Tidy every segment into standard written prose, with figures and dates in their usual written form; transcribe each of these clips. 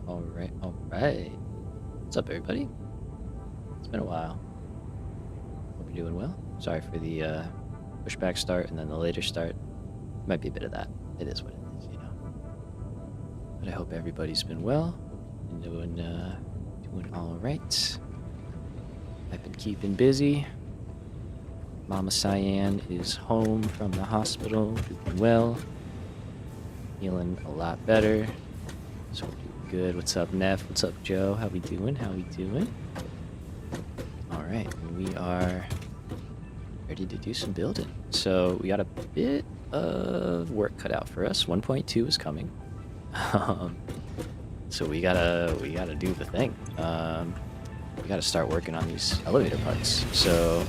Alright. What's up, everybody? It's been a while. Hope you're doing well. Sorry for the pushback start and then the later start. Might be a bit of that. It is what it is, you know. But I hope everybody's been well. Hope you've been doing alright. I've been keeping busy. Mama Cyan is home from the hospital, doing well. Feeling a lot better. So we're doing good. What's up, Neff? What's up, Joe? How we doing? Alright, we are ready to do some building. So we got a bit of work cut out for us. 1.2 is coming. So we gotta do the thing. We gotta start working on these elevator parts. So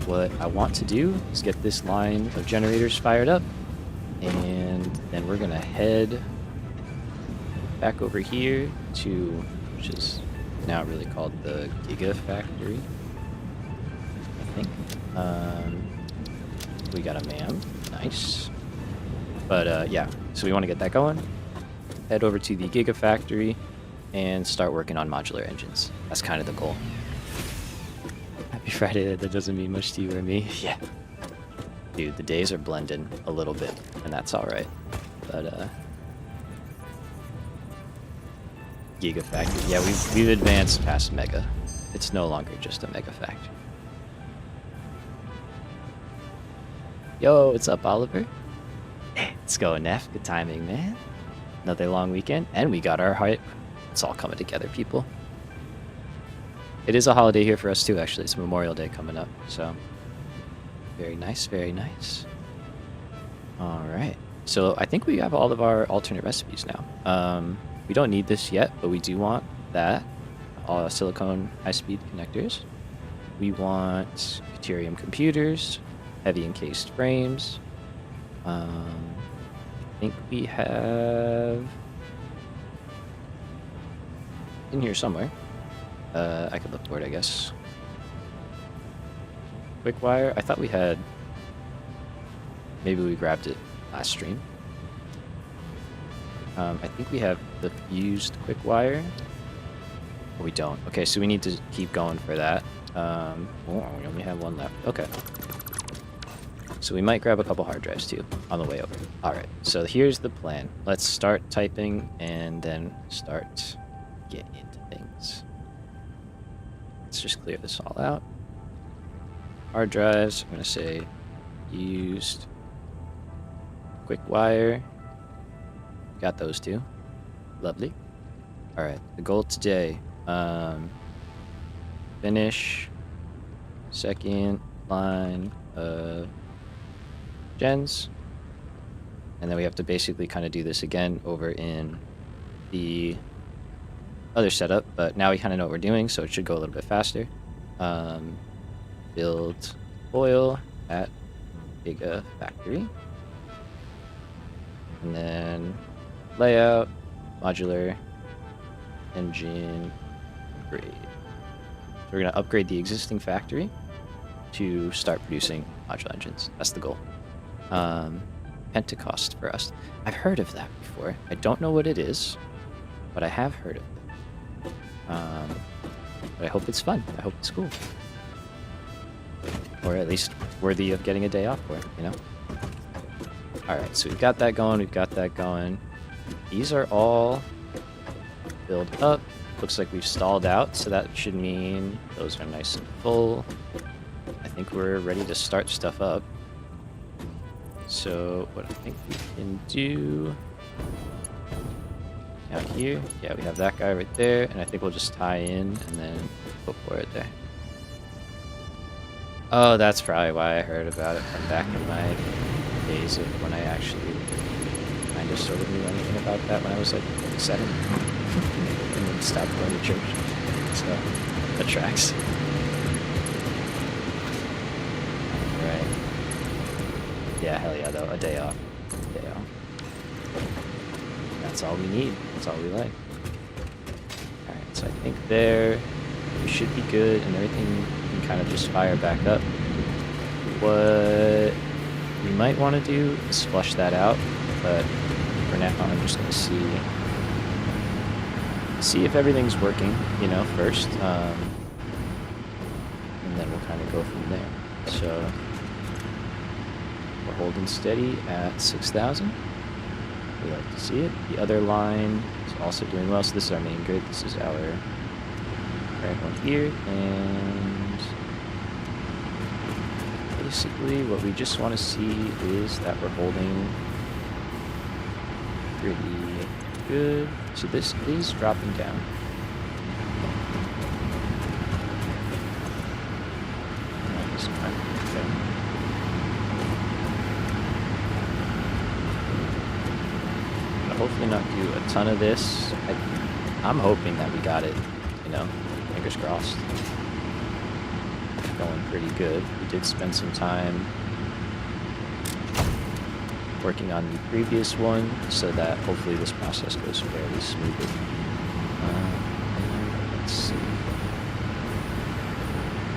what I want to do is get this line of generators fired up, and then we're gonna head back over here to, which is now really called the Gigafactory, I think. We got a man, nice. But yeah, so we want to get that going. Head over to the Gigafactory and start working on modular engines. That's kind of the goal. Happy Friday, that doesn't mean much to you or me. Yeah. Dude, the days are blending a little bit, and that's alright. But Gigafactory. Yeah, we've advanced past Mega. It's no longer just a Mega Factory. Yo, what's up, Oliver? Hey, let's go, Neff. Good timing, man. Another long weekend, and we got our hype. It's all coming together, people. It is a holiday here for us too, actually. It's Memorial Day coming up, so very nice, very nice. All right, so I think we have all of our alternate recipes now. We don't need this yet, but we do want that. All silicone high-speed connectors. We want deuterium computers, heavy encased frames. I think we have in here somewhere. I could look for it, I guess. Quick wire. I thought we had. Maybe we grabbed it last stream. I think we have the fused quick wire. Or we don't. Okay, so we need to keep going for that. Oh, we only have one left. Okay. So we might grab a couple hard drives too on the way over. Alright, so here's the plan. Let's start typing and then start getting into things. Let's just clear this all out. Hard drives, I'm going to say used quick wire. Got those two. Lovely. Alright, the goal today. Finish second line of gens. And then we have to basically kind of do this again over in the other setup, but now we kind of know what we're doing, so it should go a little bit faster. Build oil at Gigafactory. And then layout, modular engine upgrade. So we're going to upgrade the existing factory to start producing modular engines. That's the goal. Pentecost for us. I've heard of that before. I don't know what it is, but I have heard of it. But I hope it's fun. I hope it's cool. Or at least worthy of getting a day off for it, you know? Alright, so we've got that going. These are all filled up. Looks like we've stalled out, so that should mean those are nice and full. I think we're ready to start stuff up. So what I think we can do out here, yeah, we have that guy right there, and I think we'll just tie in and then go for it there. Oh, that's probably why I heard about it from back in my days of when I actually kind of sort of knew anything about that when I was like 7 and then stopped going to church. So that tracks. Alright. Yeah, hell yeah, though. A day off. That's all we need. That's all we like. Alright, so I think there we should be good and everything can kind of just fire back up. What we might want to do is flush that out, but for now I'm just going to see see if everything's working, you know, first, and then we'll kind of go from there. So we're holding steady at 6,000. We like to see it. The other line is also doing well. So this is our main grid. This is our current one here, and basically what we just want to see is that we're holding pretty good. So this is dropping down. Hopefully not do a ton of this. I'm hoping that we got it, you know, fingers crossed. Going pretty good. We did spend some time working on the previous one so that hopefully this process goes fairly smoothly. Let's see.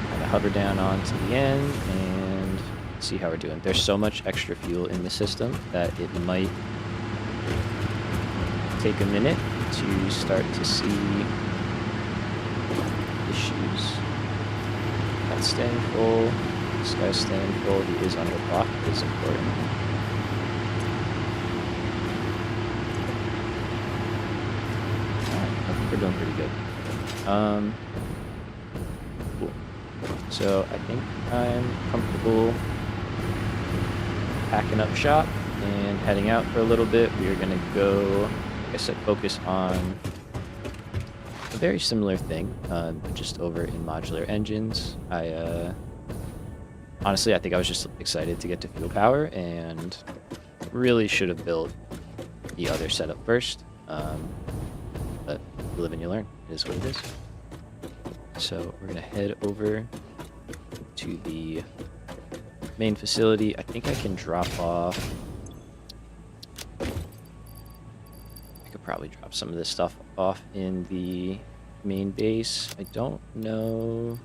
Kind of hover down onto the end and see how we're doing. There's so much extra fuel in the system that it might take a minute to start to see issues. That's staying full. This guy's staying full. He is under block. It is important. Alright, I think we're doing pretty good. Cool. So I think I'm comfortable packing up shop and heading out for a little bit. We are gonna go, I said, focus on a very similar thing, just over in Modular Engines. Honestly, I think I was just excited to get to fuel power and really should have built the other setup first. But you live and you learn. It is what it is. So we're gonna head over to the main facility. I think I can drop off. Probably drop some of this stuff off in the main base. I don't know.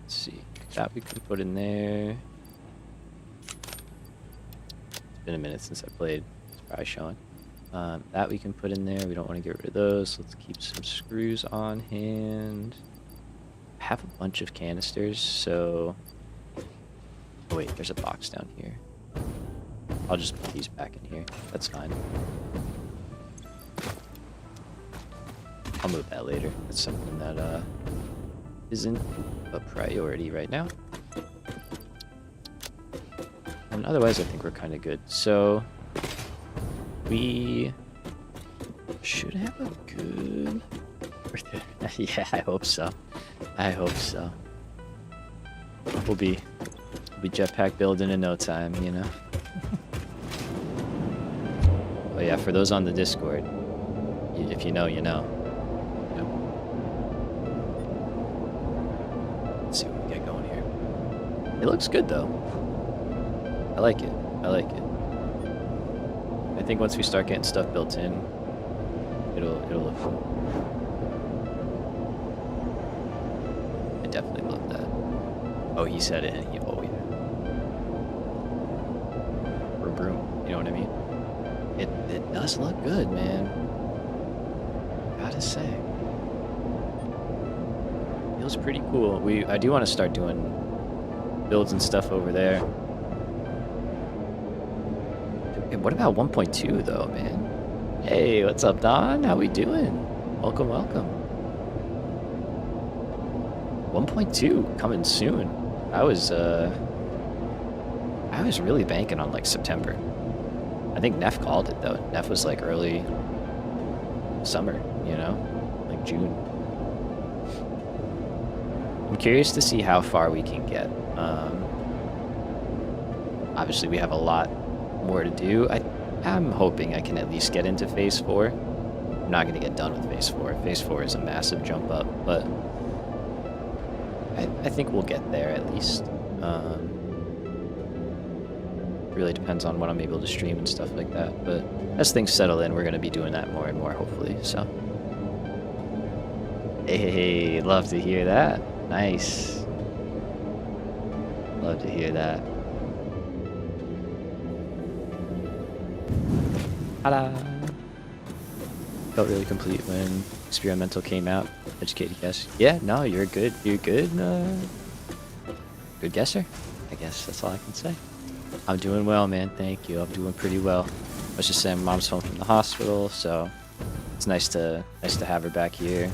Let's see. That we can put in there. It's been a minute since I played. It's probably showing. That we can put in there. We don't want to get rid of those. Let's keep some screws on hand. I have a bunch of canisters, so... Oh wait, there's a box down here. I'll just put these back in here. That's fine. I'll move that later. That's something that isn't a priority right now. And otherwise, I think we're kind of good. So we should have a good... Yeah, I hope so. I hope so. We'll be jetpack building in no time, you know. But yeah, for those on the Discord, if you know, you know. Yep. Let's see what we get going here. It looks good though. I like it. I like it. I think once we start getting stuff built in, it'll look cool. I definitely love that. Oh, he said it. Oh yeah. Broom. You know what I mean? It does look good, man. Gotta say. Feels pretty cool. I do want to start doing builds and stuff over there. And what about 1.2 though, man? Hey, what's up, Don? How we doing? Welcome, welcome. 1.2 coming soon. I was really banking on like September. I think Neff called it though. Neff was like early summer, you know, like June. I'm curious to see how far we can get. Obviously, we have a lot more to do. I'm hoping I can at least get into Phase 4. I'm not going to get done with Phase 4. Phase 4 is a massive jump up, but I think we'll get there at least. Really depends on what I'm able to stream and stuff like that, but as things settle in, we're going to be doing that more and more, hopefully, so. Hey, love to hear that. Nice. Love to hear that. Ta-da! Felt really complete when experimental came out. Educated guess. Yeah, no, you're good. You're good. Good guesser. I guess that's all I can say. I'm doing well, man. Thank you. I'm doing pretty well. I was just saying, mom's home from the hospital, so it's nice to have her back here,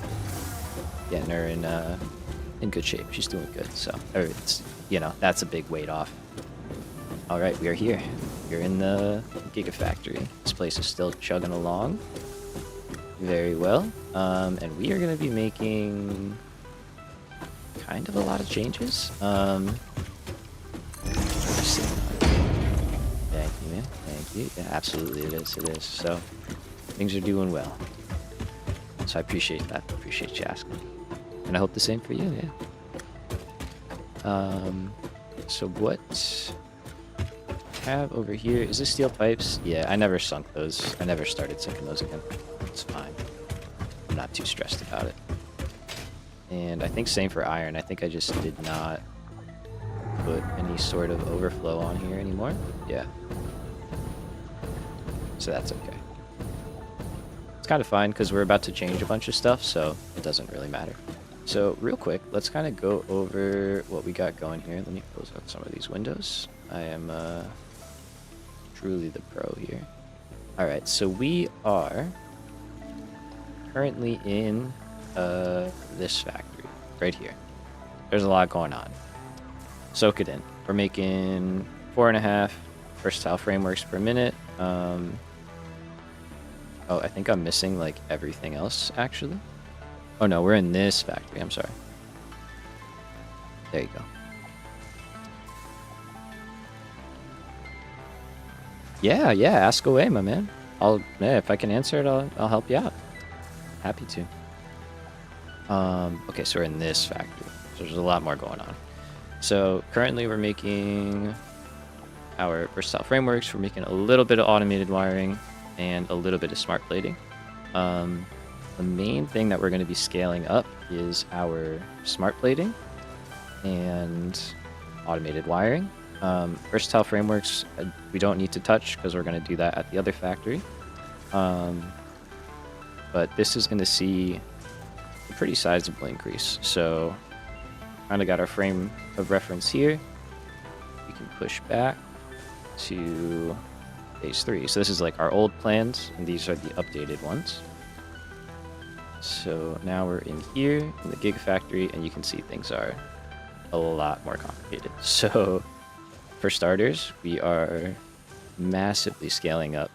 getting her in good shape. She's doing good. So it's that's a big weight off. All right, we are here. We're in the Gigafactory. This place is still chugging along very well, and we are going to be making kind of a lot of changes. Let's see. Thank you, man. Thank you. Yeah, absolutely, it is. It is. So things are doing well. So I appreciate that. Appreciate you asking. And I hope the same for you. Yeah. So what I have over here is this steel pipes? Yeah, I never sunk those. I never started sinking those again. It's fine. I'm not too stressed about it. And I think same for iron. I think I just did not put any sort of overflow on here anymore. Yeah. So that's okay. It's kind of fine because we're about to change a bunch of stuff, so it doesn't really matter. So real quick, let's kind of go over what we got going here. Let me close out some of these windows. I am truly the pro here. All right, so we are currently in this factory right here. There's a lot going on. Soak it in. We're making 4.5 versatile frameworks per minute. Oh, I think I'm missing like everything else actually. Oh no, we're in this factory. I'm sorry. There you go. Yeah, ask away, my man. If I can answer it, I'll help you out. Happy to. Okay, so we're in this factory. So there's a lot more going on. So currently we're making our versatile frameworks. We're making a little bit of automated wiring and a little bit of smart plating. The main thing that we're going to be scaling up is our smart plating and automated wiring. Versatile frameworks, we don't need to touch because we're going to do that at the other factory. But this is going to see a pretty sizable increase. So kind of got our frame of reference here. We can push back to phase 3. So this is like our old plans, and these are the updated ones. So now we're in here in the Gigafactory, and you can see things are a lot more complicated. So for starters, we are massively scaling up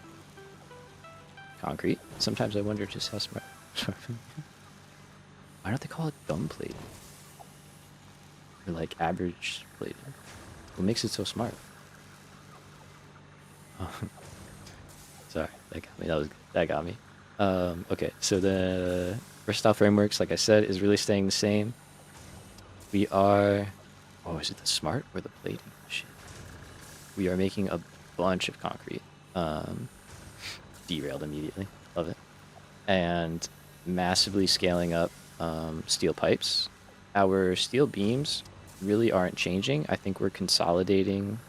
concrete. Sometimes I wonder just how smart. Why don't they call it gum plating? Or like average plating? What makes it so smart? Sorry, that got me. Okay, so the versatile frameworks, like I said, is really staying the same. We are... Oh, is it the smart or the plating? Shit. We are making a bunch of concrete. Derailed immediately. Love it. And massively scaling up steel pipes. Our steel beams really aren't changing. I think we're consolidating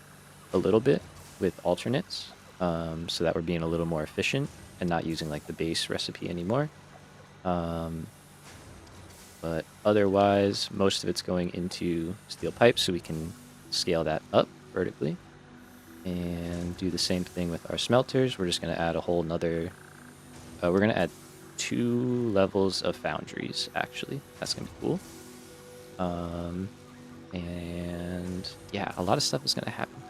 a little bit with alternates so that we're being a little more efficient and not using like the base recipe anymore. But otherwise, most of it's going into steel pipes so we can scale that up vertically. And do the same thing with our smelters. We're just going to add a whole nother... we're going to add 2 levels of foundries, actually. That's going to be cool. And yeah, a lot of stuff is going to happen.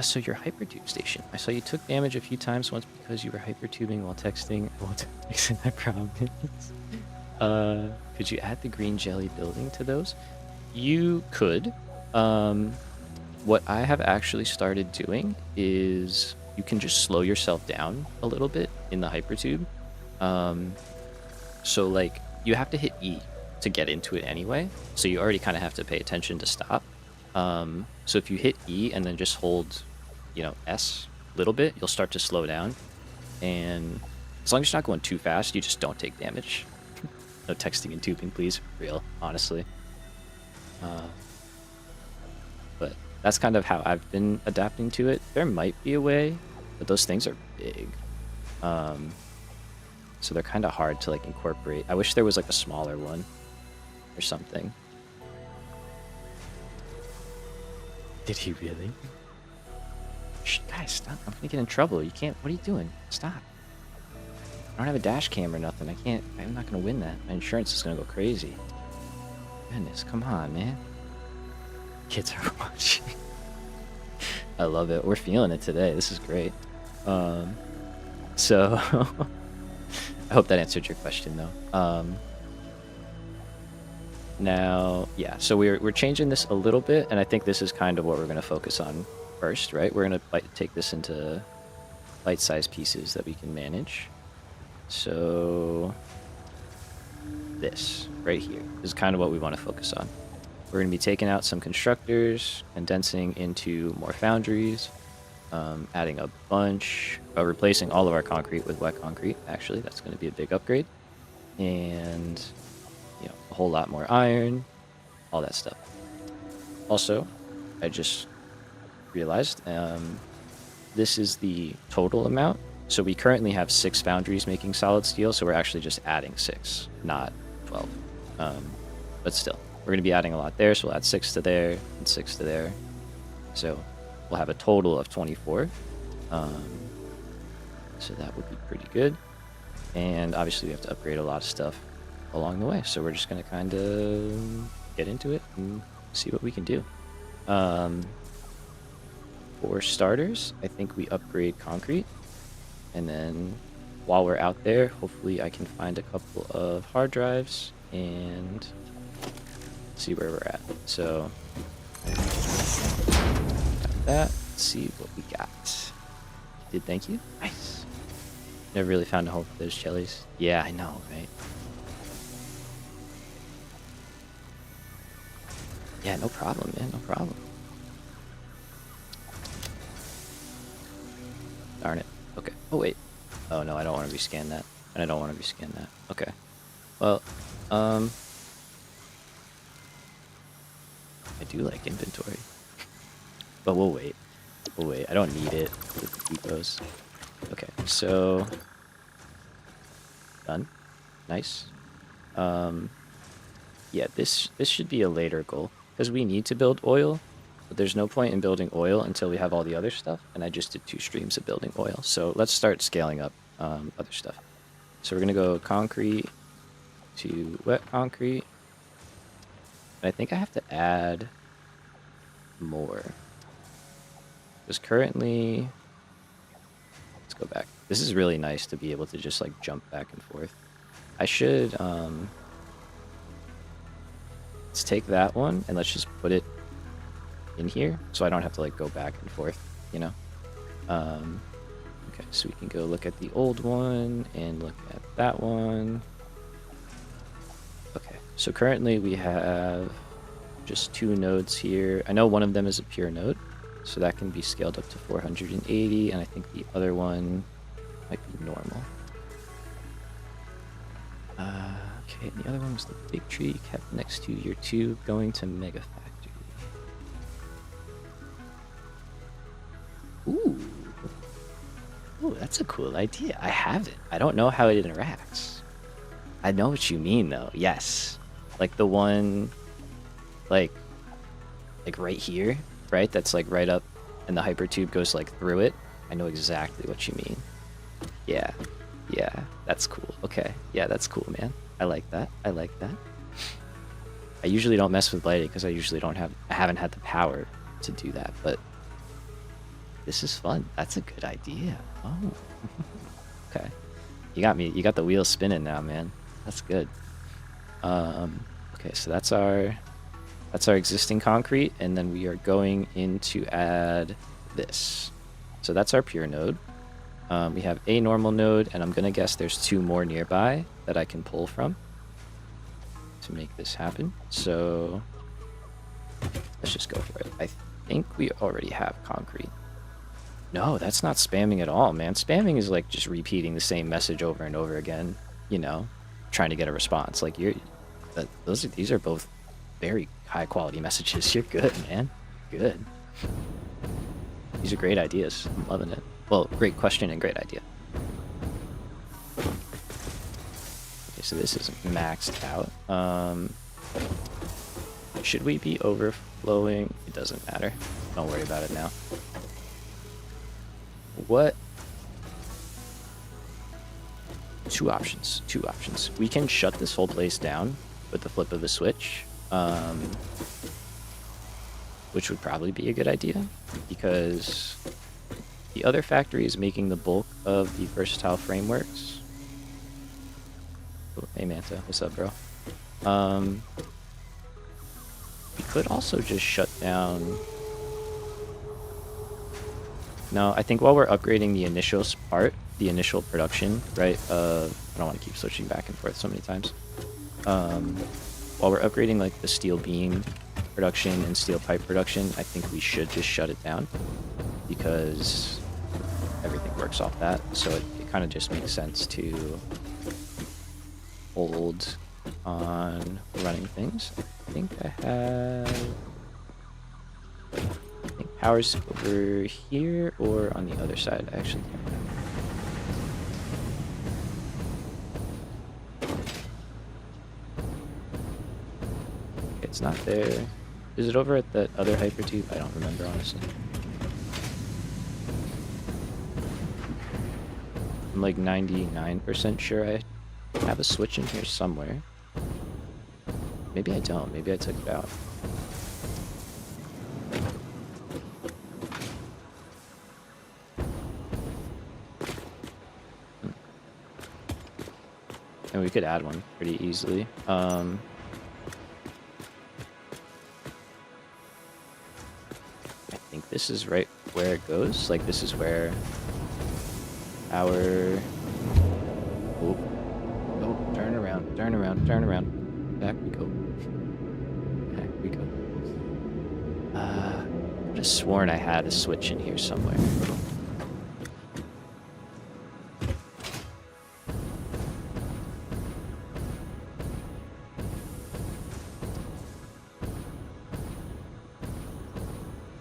So your hypertube station. I saw you took damage a few times, once because you were hypertubing while texting. I promise. Could you add the green jelly building to those? You could. What I have actually started doing is you can just slow yourself down a little bit in the hypertube. So like you have to hit E to get into it anyway. So you already kind of have to pay attention to stop. So if you hit E and then just hold, S a little bit, you'll start to slow down. And as long as you're not going too fast, you just don't take damage. No texting and tubing, please. Real, honestly. But that's kind of how I've been adapting to it. There might be a way, but those things are big. so they're kind of hard to like incorporate. I wish there was like a smaller one or something. Did he really? Shh, guys, stop. I'm gonna get in trouble. You can't. What are you doing? Stop. I don't have a dash cam or nothing. I can't. I'm not gonna win that. My insurance is gonna go crazy. Goodness, come on, man. Kids are watching. I love it. We're feeling it today. This is great. So I hope that answered your question, though. Now, yeah, so we're changing this a little bit, and I think this is kind of what we're going to focus on first, right? We're going to take this into bite-sized pieces that we can manage. So this right here is kind of what we want to focus on. We're going to be taking out some constructors, condensing into more foundries, adding a bunch, replacing all of our concrete with wet concrete. Actually, that's going to be a big upgrade. And a whole lot more iron, all that stuff. Also, I just realized this is the total amount. So we currently have 6 foundries making solid steel, so we're actually just adding 6, not 12. But still, we're going to be adding a lot there, so we'll add 6 to there and 6 to there. So we'll have a total of 24. So that would be pretty good. And obviously we have to upgrade a lot of stuff along the way, so we're just going to kind of get into it and see what we can do. For starters, I think we upgrade concrete, and then while we're out there, hopefully I can find a couple of hard drives and see where we're at. So got that. Let's see what we got. Did thank you. Nice. Never really found a home for those jellies. Yeah, I know, right? Yeah, no problem, man. No problem. Darn it. Okay. Oh, wait. Oh, no, I don't want to rescan that. And I don't want to rescan that. Okay. Well, I do like inventory. But we'll wait. We'll wait. I don't need it with the depots. Okay, so... done. Nice. Yeah, this should be a later goal. Because we need to build oil, but there's no point in building oil until we have all the other stuff, and I just did 2 streams of building oil. So let's start scaling up other stuff. So we're going to go concrete to wet concrete. And I think I have to add more. Because currently... let's go back. This is really nice to be able to just like jump back and forth. I should... let's take that one and let's just put it in here so I don't have to like go back and forth, you know? Okay, so we can go look at the old one and look at that one. Okay, so currently we have just 2 nodes here. I know one of them is a pure node, so that can be scaled up to 480, and I think the other one might be normal. Okay, and the other one was the big tree kept next to your tube going to Mega Factory. Ooh. Ooh, that's a cool idea. I have it. I don't know how it interacts. I know what you mean, though. Yes. Like the one, like right here, right? That's like right up, and the hyper tube goes like through it. I know exactly what you mean. Yeah. Yeah, that's cool. Okay. Yeah, that's cool, man. I like that. I like that. I usually don't mess with lighting because I haven't had the power to do that, but this is fun. That's a good idea. Oh. Okay. You got me. You got the wheels spinning now, man. That's good. Okay, so that's our existing concrete, and then we are going in to add this. So that's our pure node. We have a normal node, and I'm gonna guess there's 2 more nearby that I can pull from to make this happen. So let's just go for it. I think we already have concrete. No, that's not spamming at all, man. Spamming is like just repeating the same message over and over again, you know, trying to get a response. Like these are both very high quality messages. You're good, man. Good. These are great ideas. I'm loving it. Well, great question and great idea. so this is maxed out. Should we be overflowing? It doesn't matter. Don't worry about it now. What? Two options. We can shut this whole place down with the flip of the switch, which would probably be a good idea, because the other factory is making the bulk of the versatile frameworks. Oh, hey Manta, what's up, bro? We could also just shut down... No, I think while we're upgrading the initial part, the initial production, right? I don't want to keep switching back and forth so many times. While we're upgrading like the steel beam production and steel pipe production, I think we should just shut it down, because everything works off that. So it kind of just makes sense to hold on running things. I think power's over here or on the other side, actually. It's not there. Is it over at that other hypertube? I don't remember, honestly. I'm like 99% sure I have a switch in here somewhere. Maybe I don't. Maybe I took it out. And we could add one pretty easily. I think this is right where it goes. Like, this is where our... Oh, turn around, turn around, turn around. Back we go. Back we go. I would have sworn I had a switch in here somewhere.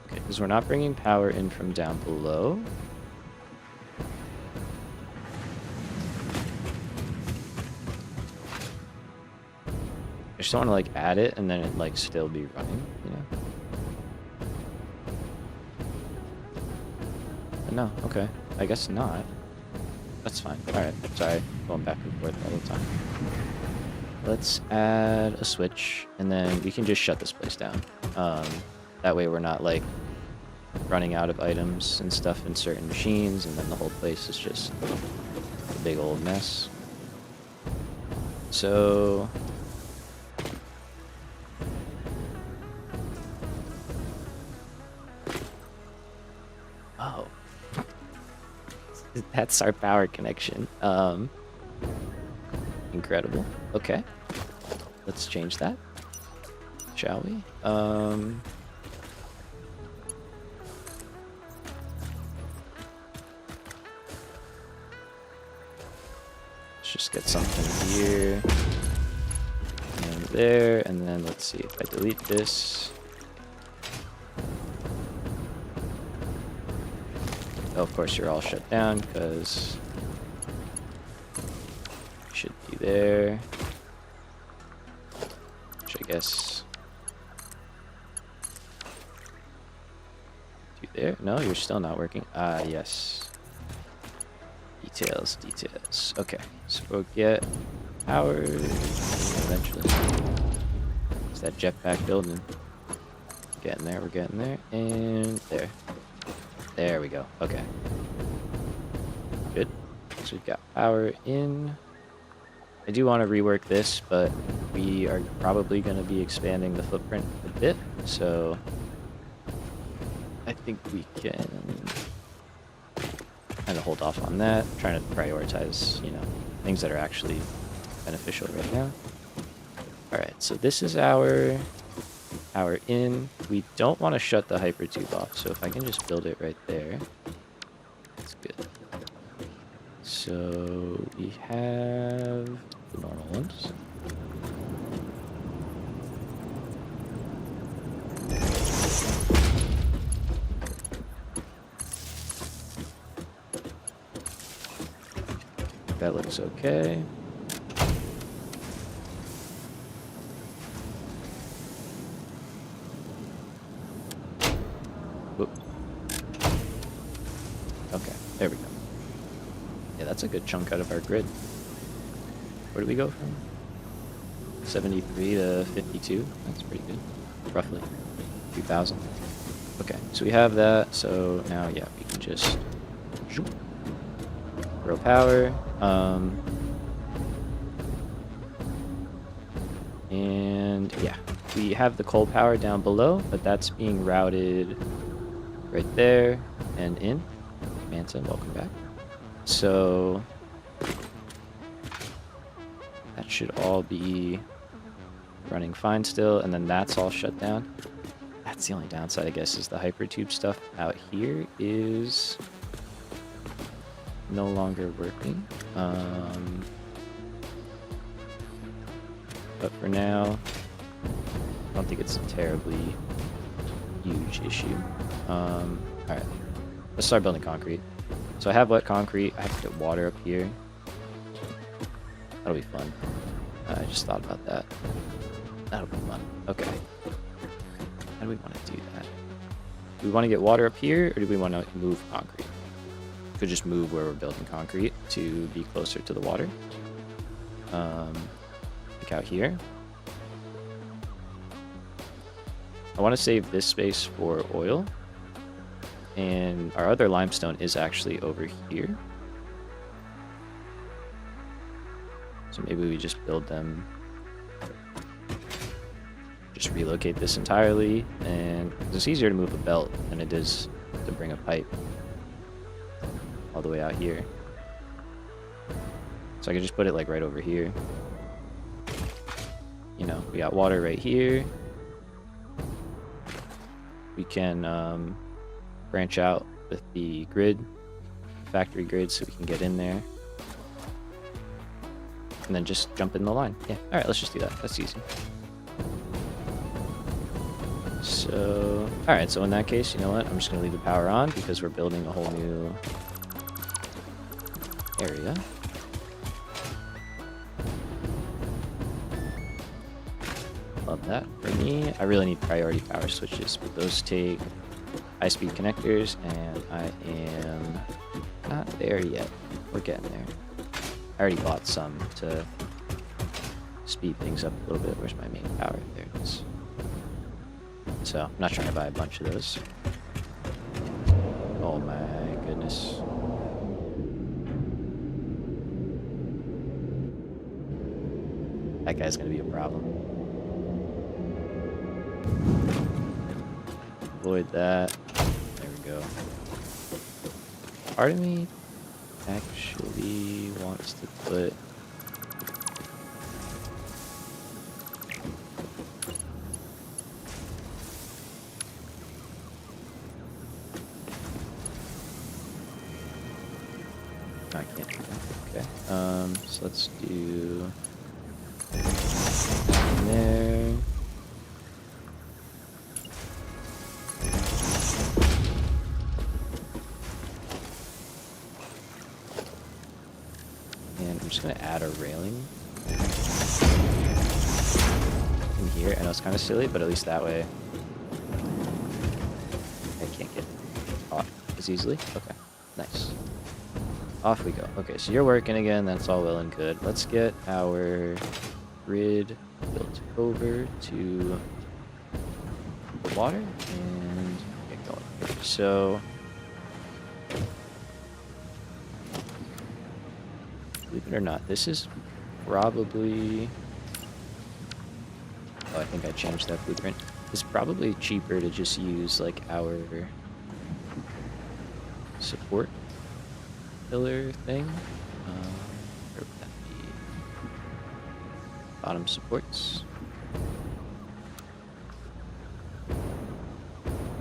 Because we're not bringing power in from down below. I just don't want to like add it and then it like still be running, you know? But no, okay. I guess not. That's fine. Alright, sorry. Going back and forth all the time. Let's add a switch and then we can just shut this place down. That way we're not like running out of items and stuff in certain machines, and then the whole place is just a big old mess. So oh, that's our power connection. Incredible. Okay, let's change that, shall we? Just get something here and there, and then let's see if I delete this. Oh, of course you're all shut down because you should be there, which I guess you there. No, you're still not working. Ah, yes. Details, details. Okay, so we'll get power eventually. It's that jetpack building. We're getting there, we're getting there, and there. There we go. Okay. Good. So we've got power in. I do want to rework this, but we are probably going to be expanding the footprint a bit, so I think we can kind of hold off on that. I'm trying to prioritize, you know, things that are actually beneficial right now. Alright, so this is our power in. We don't want to shut the hypertube off, so if I can just build it right there, that's good. So we have the normal ones. That looks okay. good chunk out of our grid. Where do we go from? 73 to 52. That's pretty good. Roughly 2,000. Okay, so we have that. So now, yeah, we can just grow power. And yeah, we have the coal power down below, but that's being routed right there and in. Manta, welcome back. So that should all be running fine still, and then that's all shut down. That's the only downside, I guess, is the hypertube stuff out here is no longer working. But for now, I don't think it's a terribly huge issue. Alright, let's start building concrete. So I have wet concrete. I have to get water up here. That'll be fun. I just thought about that. That'll be fun. Okay. How do we want to do that? Do we want to get water up here, or do we want to move concrete? We could just move where we're building concrete to be closer to the water. Like out here. I want to save this space for oil. And our other limestone is actually over here. So maybe we just build them, just relocate this entirely, and it's easier to move a belt than it is to bring a pipe all the way out here. So I could just put it like right over here. You know, we got water right here. We can branch out with the grid, factory grid, so we can get in there. And then just jump in the line. Yeah, alright, let's just do that. That's easy. So, alright, so in that case, you know what? I'm just going to leave the power on because we're building a whole new area. Love that. For me, I really need priority power switches, but those take high-speed connectors, and I am not there yet. We're getting there. I already bought some to speed things up a little bit. Where's my main power? There it is. So, I'm not trying to buy a bunch of those. Oh my goodness. That guy's gonna be a problem. Avoid that. There we go. Part of me actually wants to put I can't do that. Okay. So let's do there. And I'm just gonna add a railing in here. I know it's kind of silly, but at least that way I can't get caught as easily. Okay, nice. Off we go. Okay, so you're working again. That's all well and good. Let's get our grid built over to the water and get going. So, believe it or not, this is probably... Oh, I think I changed that blueprint. It's probably cheaper to just use like our support pillar thing. Where would that be? Bottom supports.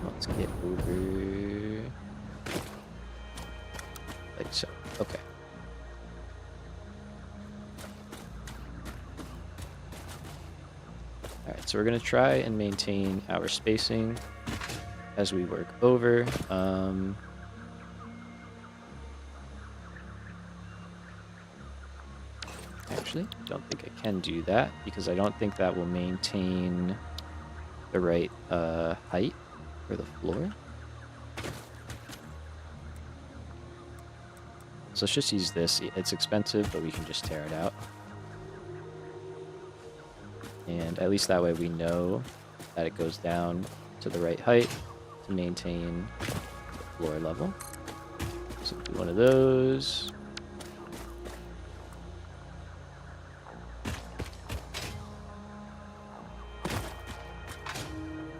Let's get over like so. Okay. Alright, so we're going to try and maintain our spacing as we work over. Actually, don't think I can do that because I don't think that will maintain the right height for the floor. So let's just use this. It's expensive, but we can just tear it out. And at least that way we know that it goes down to the right height to maintain the floor level. So do one of those.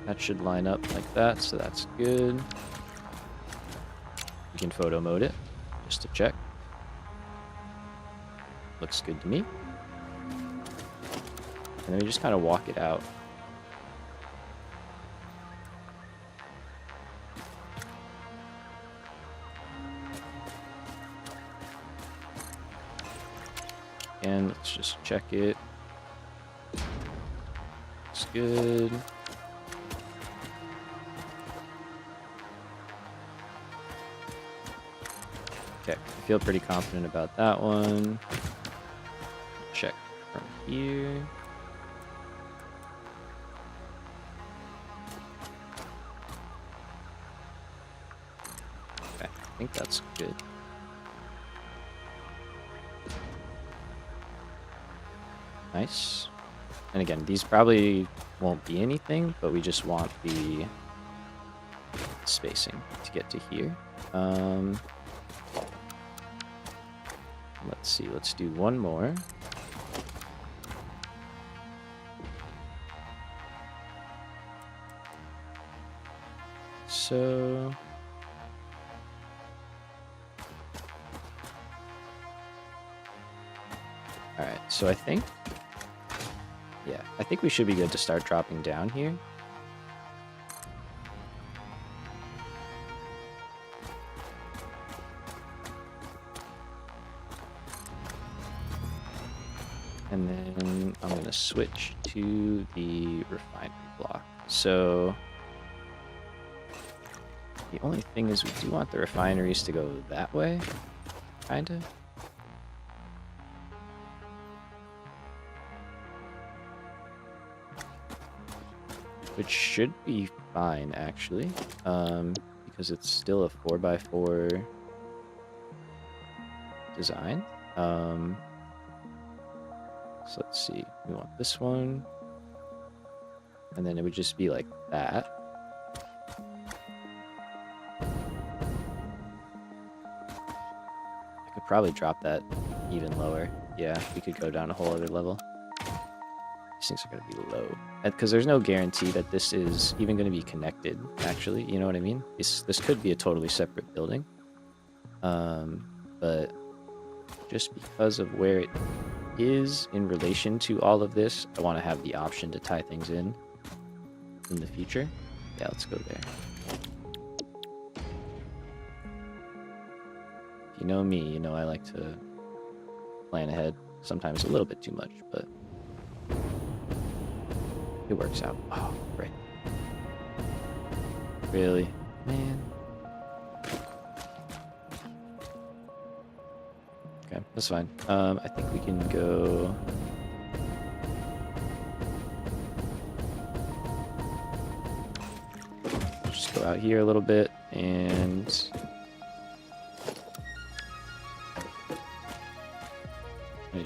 That should line up like that, so that's good. We can photo mode it, just to check. Looks good to me. And then we just kind of walk it out. And let's just check it. Looks good. Okay, I feel pretty confident about that one. Check from here. Okay, I think that's good. Nice. And again, these probably won't be anything, but we just want the spacing to get to here. Let's see, let's do one more. So... Alright, so I think... Yeah, I think we should be good to start dropping down here. And then I'm going to switch to the refinery block. So the only thing is we do want the refineries to go that way, kind of. Which should be fine, actually, because it's still a 4x4 design. So let's see, we want this one, and then it would just be like that. I could probably drop that even lower. Yeah, we could go down a whole other level. These things are going to be low, because there's no guarantee that this is even going to be connected, actually, you know what I mean? This could be a totally separate building, but just because of where it is in relation to all of this, I want to have the option to tie things in the future. Yeah, let's go there. If you know me, you know I like to plan ahead, sometimes a little bit too much, but it works out. Oh, right. Really? Man. Okay, that's fine. I think we can go... Just go out here a little bit, and...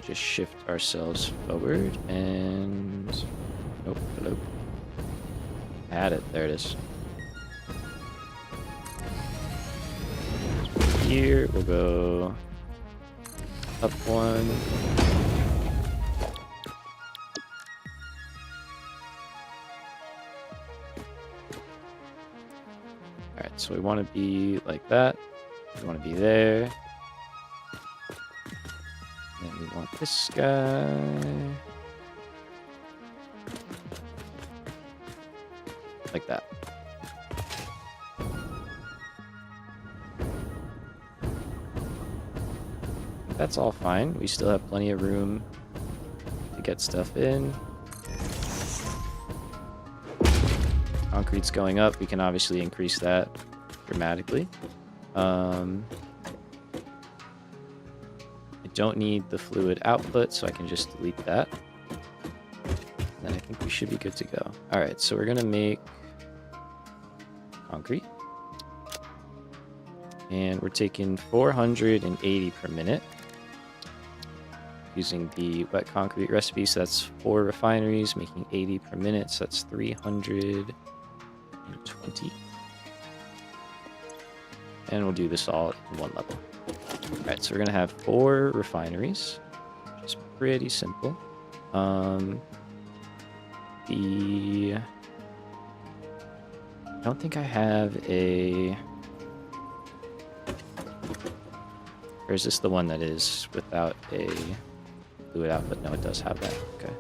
just shift ourselves forward, and... Oh, hello. I had it. There it is. Here, we'll go... up one. Alright, so we want to be like that. We want to be there. And we want this guy. Like that. That's all fine. We still have plenty of room to get stuff in. Concrete's going up. We can obviously increase that dramatically. I don't need the fluid output, so I can just delete that. And I think we should be good to go. Alright, so we're going to make concrete. And we're taking 480 per minute using the wet concrete recipe. So that's 4 refineries making 80 per minute. So that's 320. And we'll do this all in one level. All right, so we're going to have 4 refineries, which is pretty simple. I don't think I have a... Or is this the one that is without a fluid output? No, it does have that. Okay.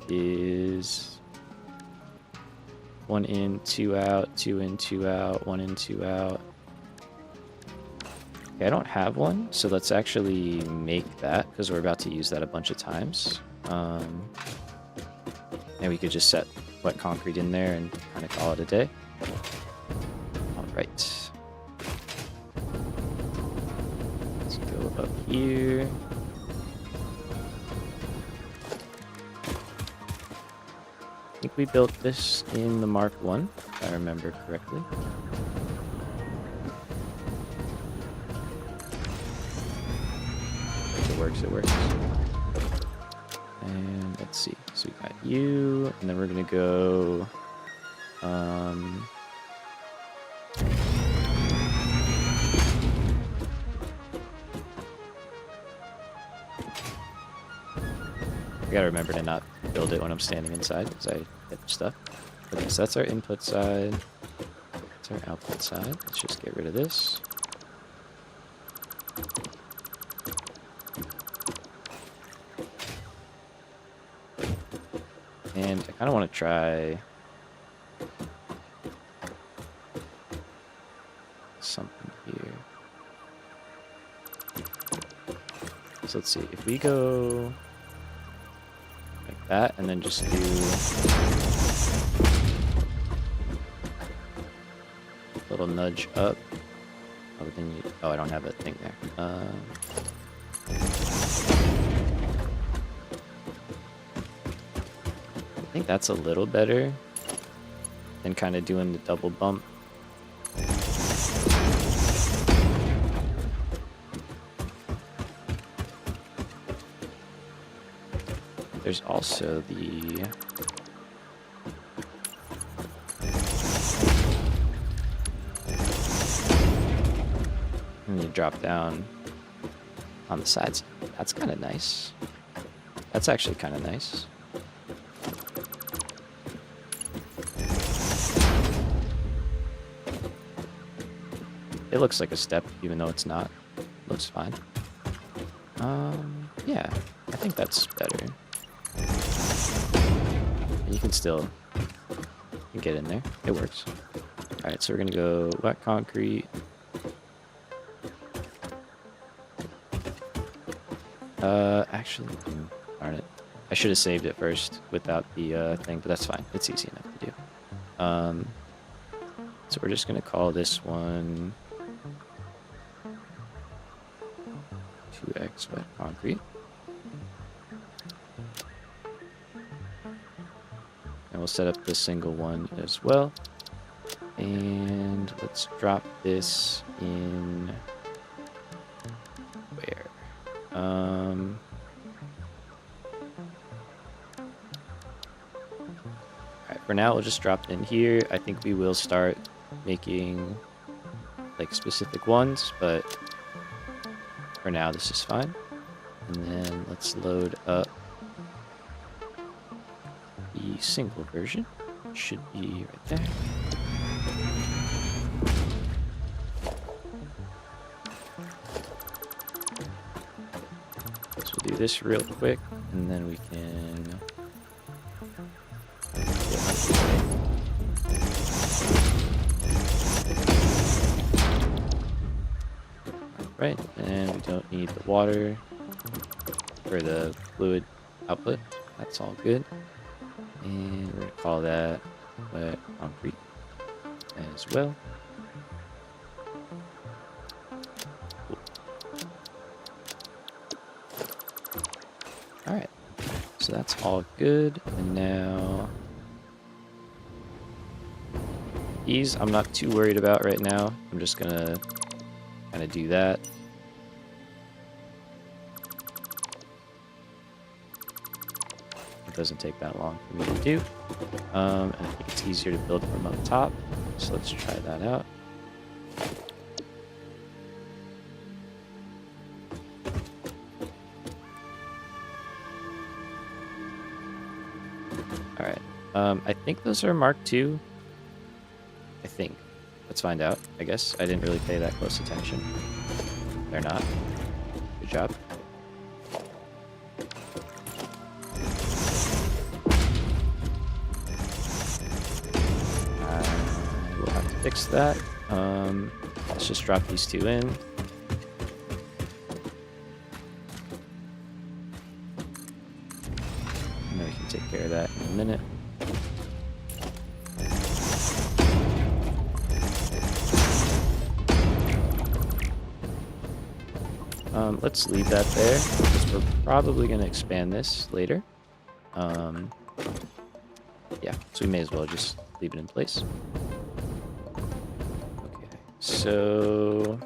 Is 1 in, 2 out, 2 in, 2 out, 1 in, 2 out. Okay, I don't have one, so let's actually make that because we're about to use that a bunch of times. And we could just set wet concrete in there and kind of call it a day. All right. Let's go up here. I think we built this in the Mark 1, if I remember correctly. It works. And let's see. So we got you, and then we're gonna go. I gotta remember to not build it when I'm standing inside because I hit stuff. Okay, so that's our input side. That's our output side. Let's just get rid of this. And I kind of want to try something here. So let's see, if we go like that and then just do a little nudge up. Oh, but then you, oh, I don't have a thing there. I think that's a little better than kind of doing the double bump. There's also the... And you drop down on the sides. That's kind of nice. That's actually kind of nice. It looks like a step, even though it's not. Looks fine. Yeah, I think that's better. You can still get in there. It works. Alright, so we're gonna go wet concrete. Actually, darn it. I should have saved it first without the thing, but that's fine. It's easy enough to do. So we're just gonna call this one 2x wet concrete. And we'll set up the single one as well. And let's drop this in where? Alright, for now we'll just drop it in here. I think we will start making like specific ones, but for now this is fine. And then let's load up the single version. Should be right there. So we'll do this real quick, and then we can right, and we don't need the water for the fluid output. That's all good. And we're gonna call that wet concrete as well. Cool. All right, so that's all good. And now These I'm not too worried about right now. I'm just gonna kind of do that. It doesn't take that long for me to do. And I think it's easier to build from up top. So let's try that out. All right. I think those are Mark II. I think. Let's find out. I guess I didn't really pay that close attention. They're not. Good job. We'll have to fix that. Let's just drop these two in. And then we can take care of that in a minute. Let's leave that there, because we're probably going to expand this later. Yeah, so we may as well just leave it in place. Okay, so...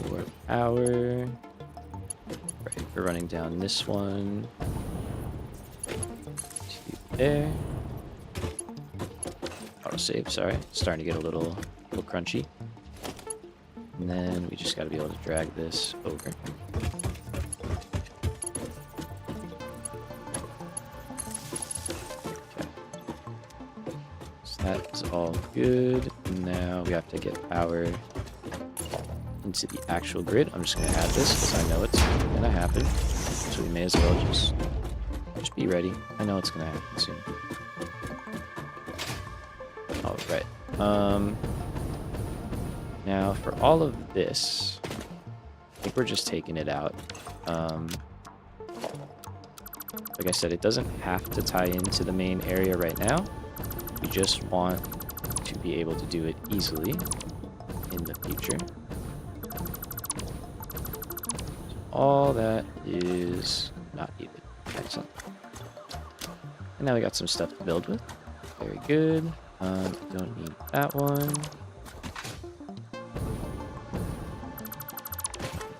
more power. Right, we're running down this one. To there. Autosave, sorry. It's starting to get a little crunchy. And then we just got to be able to drag this over. Okay. So that is all good. Now we have to get power into the actual grid. I'm just going to add this because I know it's going to happen. So we may as well just be ready. I know it's going to happen soon. All right. Now, for all of this, I think we're just taking it out. Like I said, it doesn't have to tie into the main area right now. We just want to be able to do it easily in the future. All that is not needed. Excellent. And now we got some stuff to build with. Very good. Don't need that one.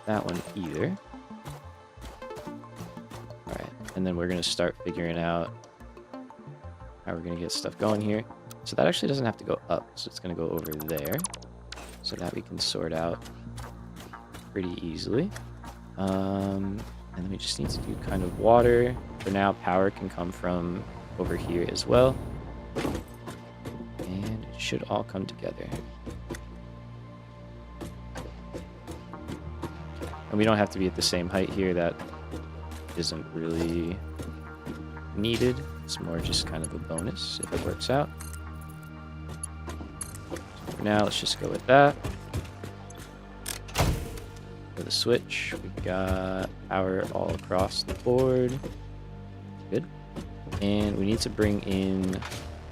That one either. Alright, and then we're going to start figuring out how we're going to get stuff going here. So that actually doesn't have to go up, so it's going to go over there. So that we can sort out pretty easily. And then we just need to do kind of water. For now, power can come from over here as well. And it should all come together. And we don't have to be at the same height here. That isn't really needed. It's more just kind of a bonus if it works out. So for now, let's just go with that. For the switch, we've got power all across the board. Good. And we need to bring in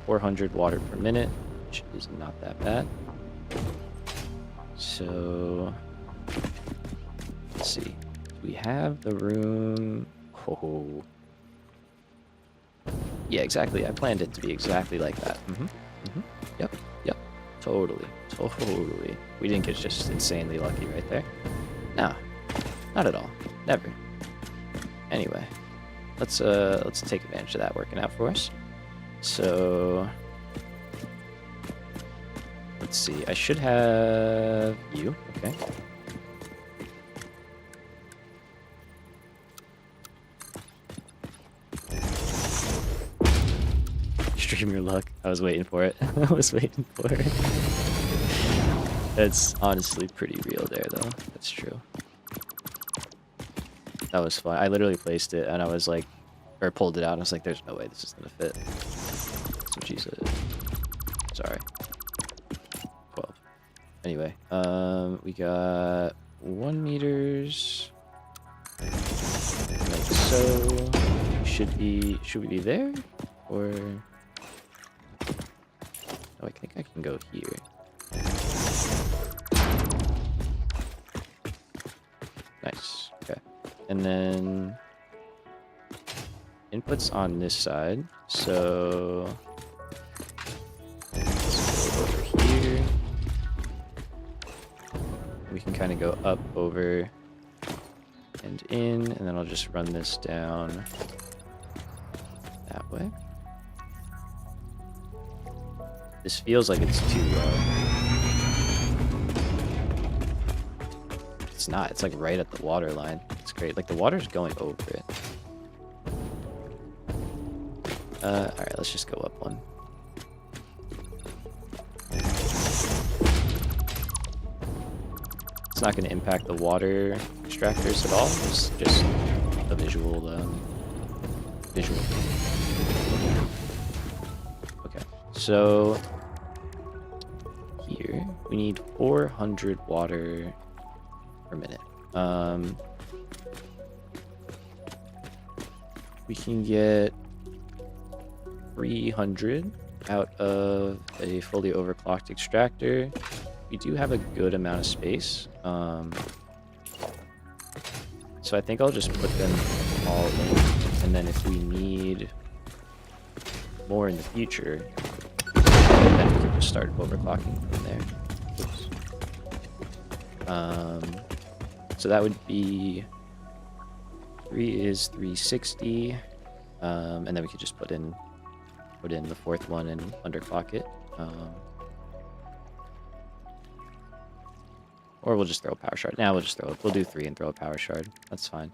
400 water per minute, which is not that bad. So... let's see. We have the room. Oh. Yeah, exactly. I planned it to be exactly like that. Yep. Totally. We didn't get just insanely lucky right there. No. Not at all. Never. Anyway. Let's take advantage of that working out for us. So let's see. I should have you. Okay. Stream your luck. I was waiting for it. That's honestly pretty real there, though. That's true. That was fun. I literally placed it, and I was like, or pulled it out, and I was like, there's no way this is gonna fit. That's what she said. Sorry. 12. Anyway, we got 1 meters. Like so. Should we be there? Or... oh, I think I can go here. Nice. Okay. And then inputs on this side. So let's go over here. We can kind of go up, over, and in, and then I'll just run this down that way. This feels like it's too low. It's not. It's like right at the water line. It's great. Like the water's going over it. Alright, let's just go up one. It's not going to impact the water extractors at all. It's just a visual thing. Okay, so here we need 400 water per minute. We can get 300 out of a fully overclocked extractor. We do have a good amount of space. So I think I'll just put them all in, and then if we need more in the future, then we can just start overclocking from there. Oops. So that would be 3 is 360, and then we could just put in the fourth one and underclock it. Or we'll just throw a power shard. Now we'll just throw it. We'll do 3 and throw a power shard. That's fine.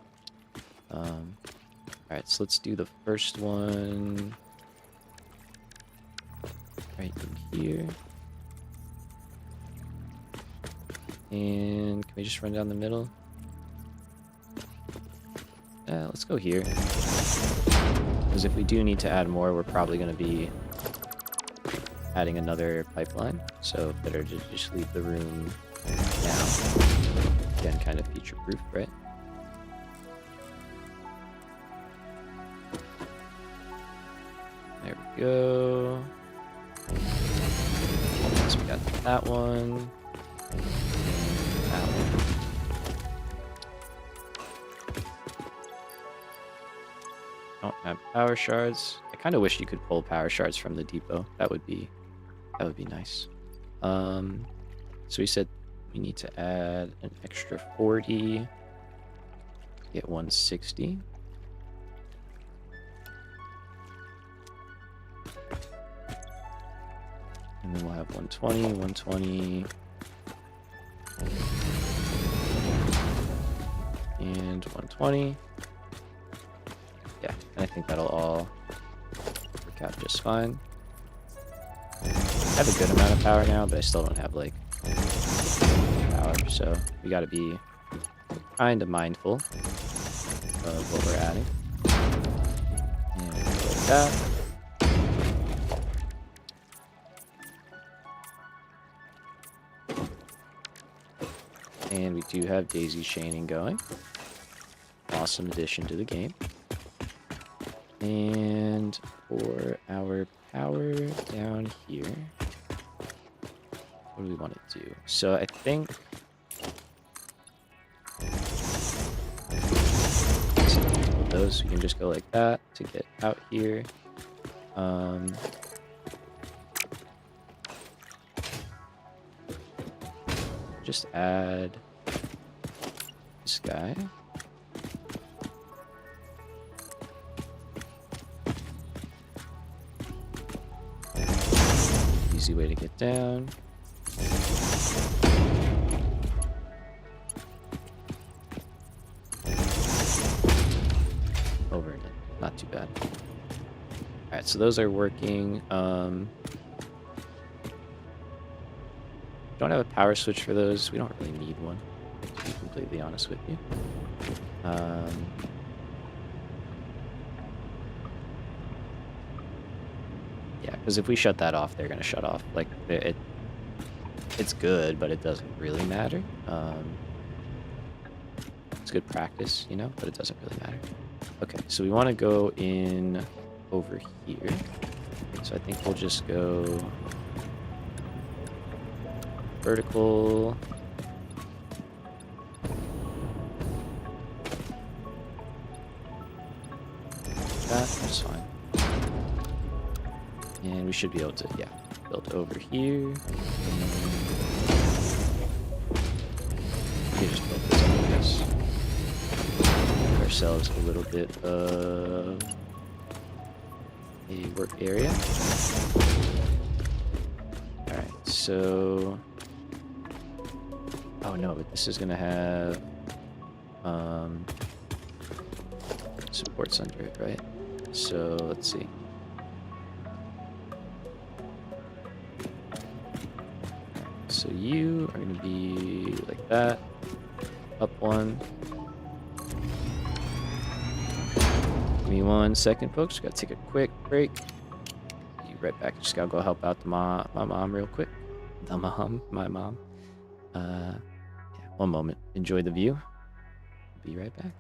Alright, so let's do the first one right in here. And can we just run down the middle? Let's go here. Because if we do need to add more, we're probably going to be adding another pipeline. So better to just leave the room now. Again, kind of future-proof, right? There we go. So we got that one. That one. Don't have power shards. I kind of wish you could pull power shards from the depot. That would be nice. So we said we need to add an extra 40. Get 160. And then we'll have 120, 120. And 120. Yeah, and I think that'll all work out just fine. I have a good amount of power now, but I still don't have, like, power, so we gotta be kind of mindful of what we're adding. And like that. And we do have daisy chaining going. Awesome addition to the game. And for our power down here, what do we want to do? So I think those, we can just go like that to get out here. Just add this guy. Easy way to get down. Over and in. Not too bad. Alright, so those are working. Don't have a power switch for those. We don't really need one, to be completely honest with you. Yeah, because if we shut that off, they're going to shut off. Like, it's good, but it doesn't really matter. It's good practice, you know, but it doesn't really matter. Okay, so we want to go in over here. So I think we'll just go vertical. That. That's fine. And we should be able to, yeah, build over here. We just build this up, I guess. Give ourselves a little bit of a work area. Alright, so... Oh no, but this is gonna have supports under it, right? So let's see. So you are gonna be like that. Up one. Give me 1 second, folks. Gotta take a quick break. Be right back. Just gotta go help out my mom real quick. My mom. Yeah, 1 moment. Enjoy the view. Be right back.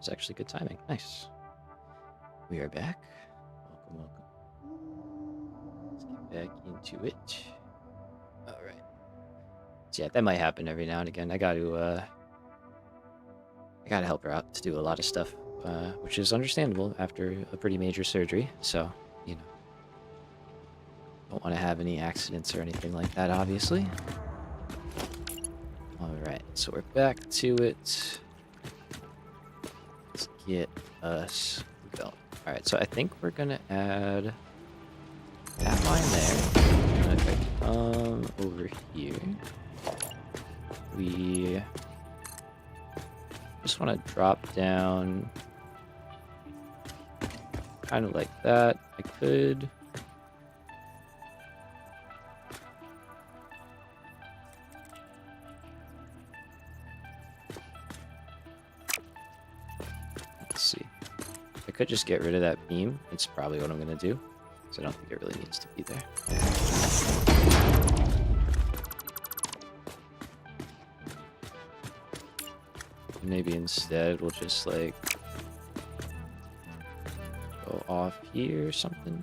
It's actually good timing. Nice. We are back. Welcome, welcome. Let's get back into it. All right. So yeah, that might happen every now and again. I gotta help her out to do a lot of stuff, which is understandable after a pretty major surgery. So, you know, don't want to have any accidents or anything like that, obviously. All right, so we're back to it. Let's get us going. All right, so I think we're gonna add that line there. Okay, over here, we just want to drop down kind of like that. I could. Let's see. I could just get rid of that beam. It's probably what I'm going to do, because I don't think it really needs to be there. Maybe instead we'll just like go off here or something.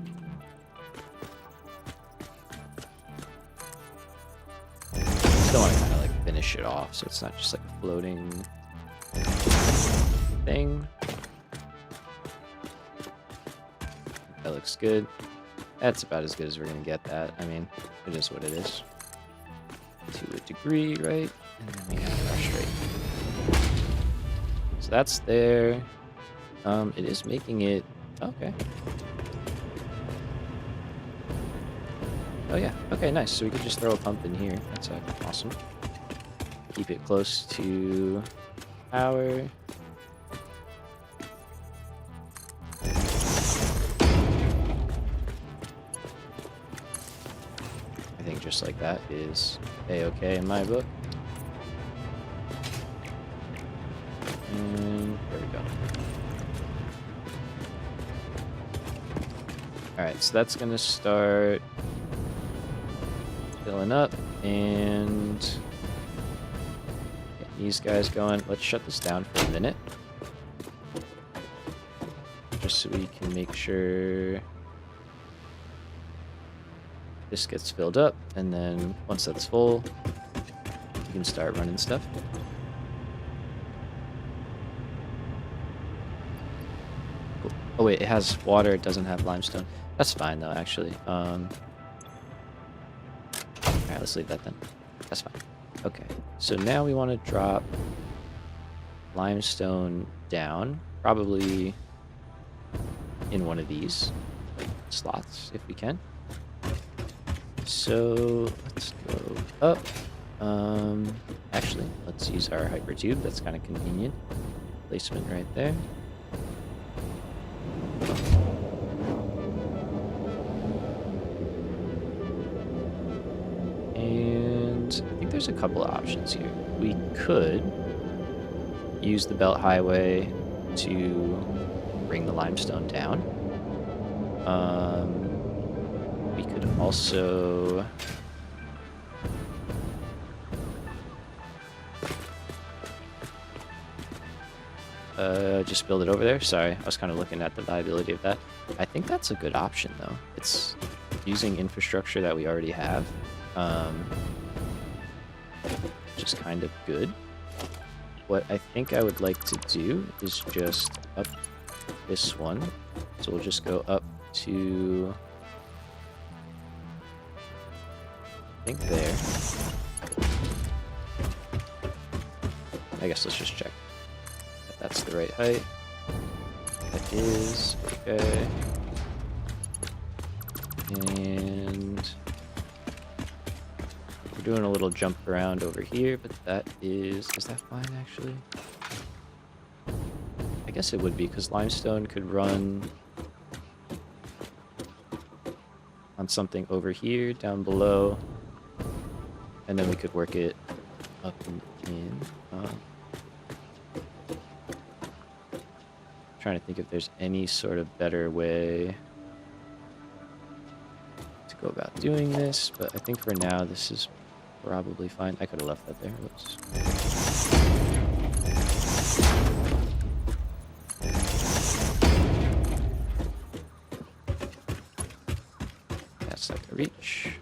Still want to kind of like finish it off so it's not just like a floating thing. That looks good. That's about as good as we're gonna get that. I mean, it is what it is. To a degree, right? And then we have our straight. So that's there. It is making it okay. Oh yeah, okay, nice. So we could just throw a pump in here. That's awesome. Keep it close to power. I think just like that is a-okay in my book. And there we go. Alright, so that's gonna start filling up and get these guys going. Let's shut this down for a minute. Just so we can make sure this gets filled up, and then once that's full, you can start running stuff. Cool. Oh wait, it has water, it doesn't have limestone. That's fine though, actually. Alright, let's leave that then. That's fine. Okay, so now we want to drop limestone down, probably in one of these slots, if we can. So let's go up. Actually, let's use our hyper tube. That's kind of convenient. Placement right there. And I think there's a couple of options here. We could use the belt highway to bring the limestone down. We could also just build it over there. Sorry, I was kind of looking at the viability of that. I think that's a good option though. It's using infrastructure that we already have, which is kind of good. What I think I would like to do is just up this one. So we'll just go up to, I think there. I guess let's just check if that's the right height. That is, okay. And we're doing a little jump around over here, but that is that fine actually? I guess it would be, because limestone could run on something over here, down below, and then we could work it up and in. Trying to think if there's any sort of better way to go about doing this, but I think for now this is probably fine. I could have left that there. Whoops. reach.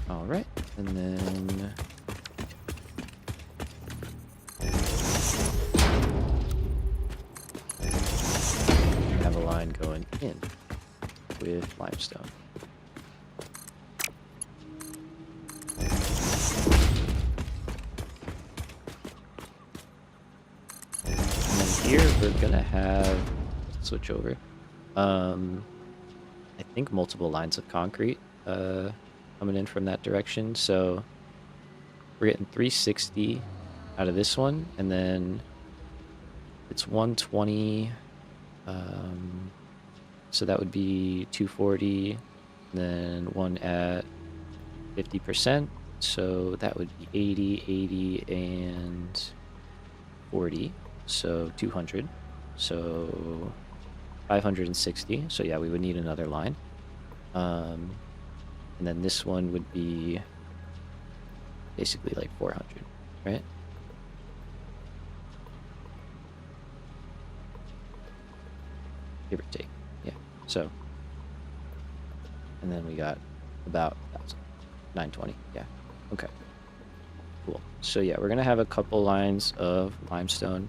All right, and then we have a line going in with limestone. And then here we're gonna have, switch over, I think multiple lines of concrete coming in from that direction. So we're getting 360 out of this one, and then it's 120. So that would be 240, and then one at 50%. So that would be 80, 80, and 40. So 200. So 560. So yeah, we would need another line. And then this one would be basically like 400, right? Give or take. Yeah. So, and then we got about 920. Yeah. Okay. Cool. So yeah, we're gonna have a couple lines of limestone.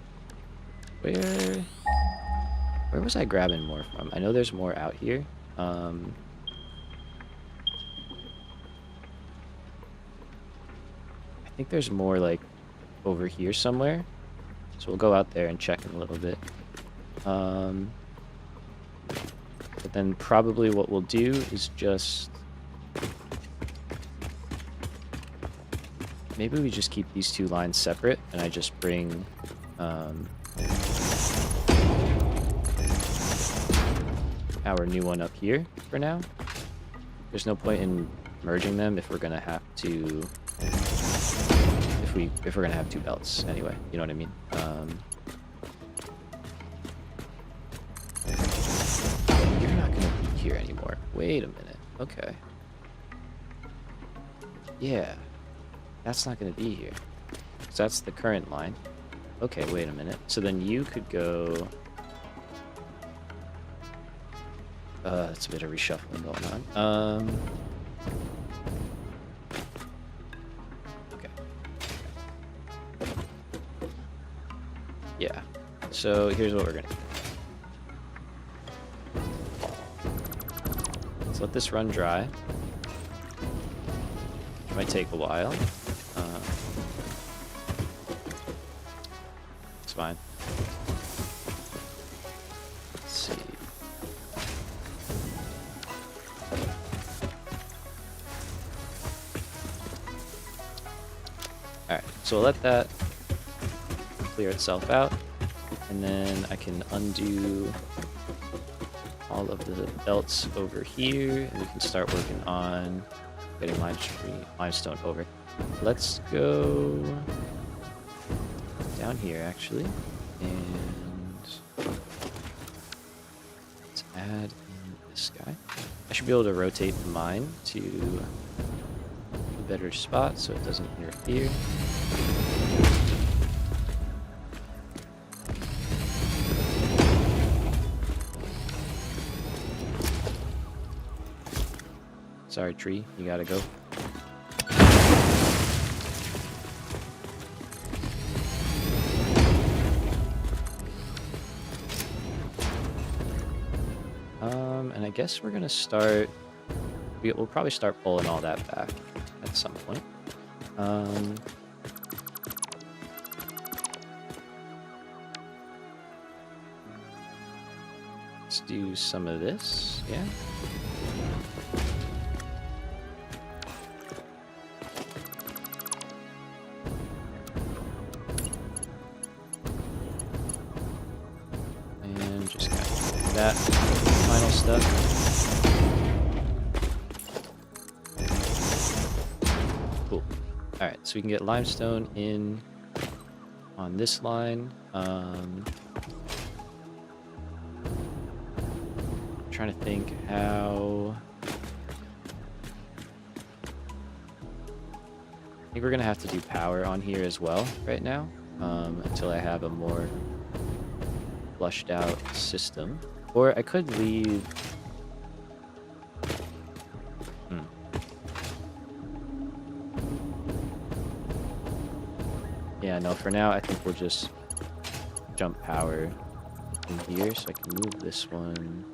Where was I grabbing more from? I know there's more out here. I think there's more like over here somewhere. So we'll go out there and check in a little bit. But then probably what we'll do is just... maybe we just keep these two lines separate, and I just bring... our new one up here for now. There's no point in merging them if we're gonna have to... if we're gonna have two belts anyway, you know what I mean? You're not gonna be here anymore. Wait a minute. Okay. Yeah. That's not gonna be here. So that's the current line. Okay, wait a minute. So then you could go... that's a bit of reshuffling going on. Okay. Yeah. So here's what we're gonna do. Let's let this run dry. It might take a while. It's fine. Let's see. Alright, so we'll let that clear itself out, and then I can undo all of the belts over here, and we can start working on getting limestone over. Let's go down here, actually, and let's add in this guy. I should be able to rotate the mine to a better spot so it doesn't interfere. Sorry, tree, you gotta go. And I guess we're gonna start... we'll probably start pulling all that back at some point. Let's do some of this, yeah. And just kind of do that final stuff. Cool. Alright, so we can get limestone in on this line. Trying to think how... I think we're gonna have to do power on here as well right now, until I have a more flushed out system. Or I could leave... Yeah, no, for now I think we'll just jump power in here, so I can move this one.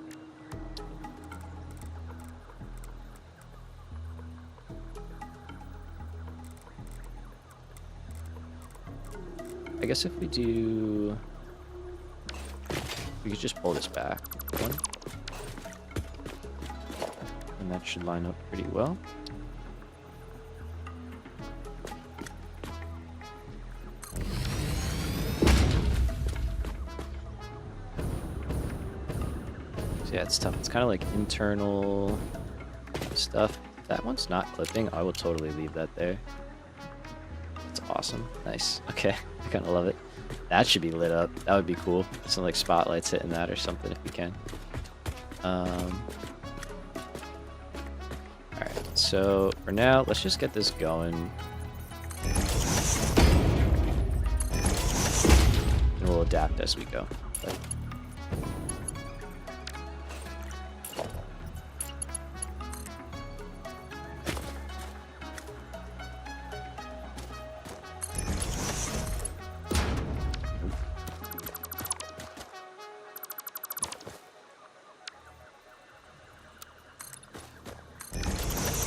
I guess if we do... We could just pull this back one. And that should line up pretty well. So yeah, it's tough. It's kind of like internal stuff. That one's not clipping. I will totally leave that there. It's awesome. Nice. Okay. I kind of love it. That should be lit up. That would be cool. Some like spotlights hitting that or something if we can. Alright, so for now, let's just get this going. And we'll adapt as we go. But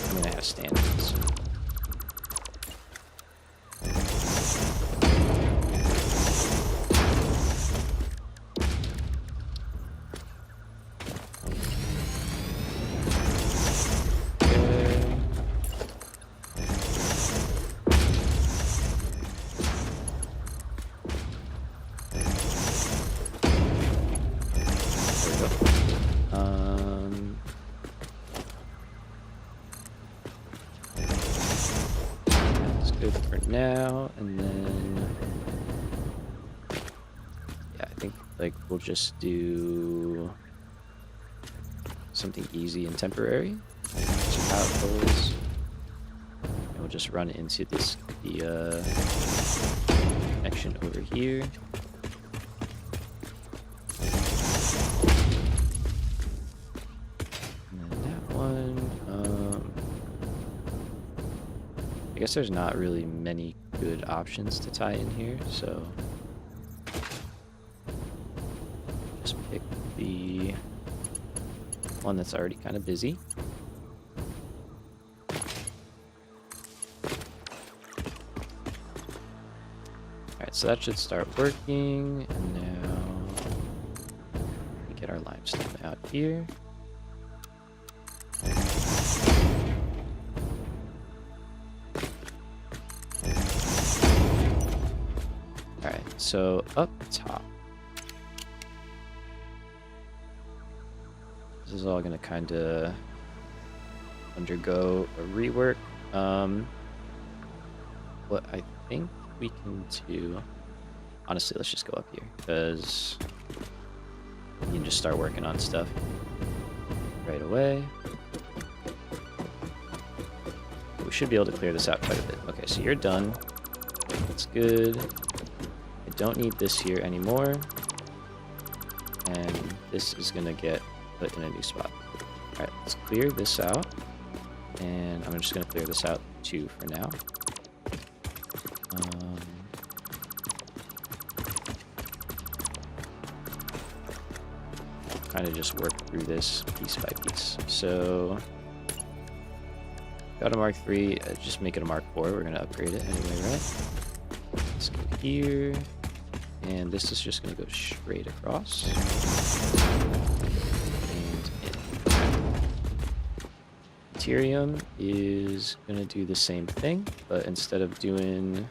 I'm gonna have standards. Now and then yeah, I think like we'll just do something easy and temporary. That's how it goes. And we'll just run into this connection over here. And then that one. I guess there's not really many good options to tie in here, so just pick the one that's already kind of busy. Alright, so that should start working, and now we get our limestone out here. So up top, this is all gonna kind of undergo a rework. What I think we can do, honestly, let's just go up here because you can just start working on stuff right away. We should be able to clear this out quite a bit. Okay, so you're done. That's good. Don't need this here anymore, and this is gonna get put in a new spot. All right, let's clear this out, and I'm just gonna clear this out too for now. Kind of just work through this piece by piece. So got a Mark III, just make it a Mark IV. We're gonna upgrade it anyway, right? Let's go here. And this is just going to go straight across. And in. Ethereum is going to do the same thing, but instead of doing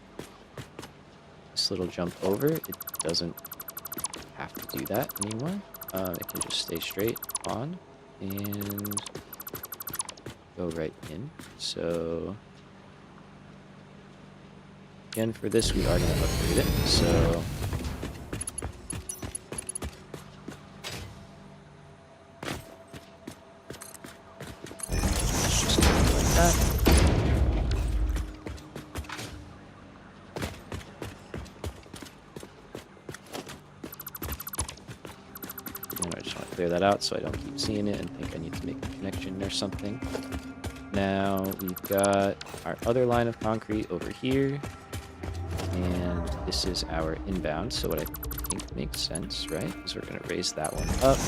this little jump over, it doesn't have to do that anymore. It can just stay straight on and go right in. So again, for this, we are going to upgrade it. So clear that out so I don't keep seeing it and think I need to make a connection or something. Now we've got our other line of concrete over here, and this is our inbound. So what I think makes sense, right, is we're going to raise that one up.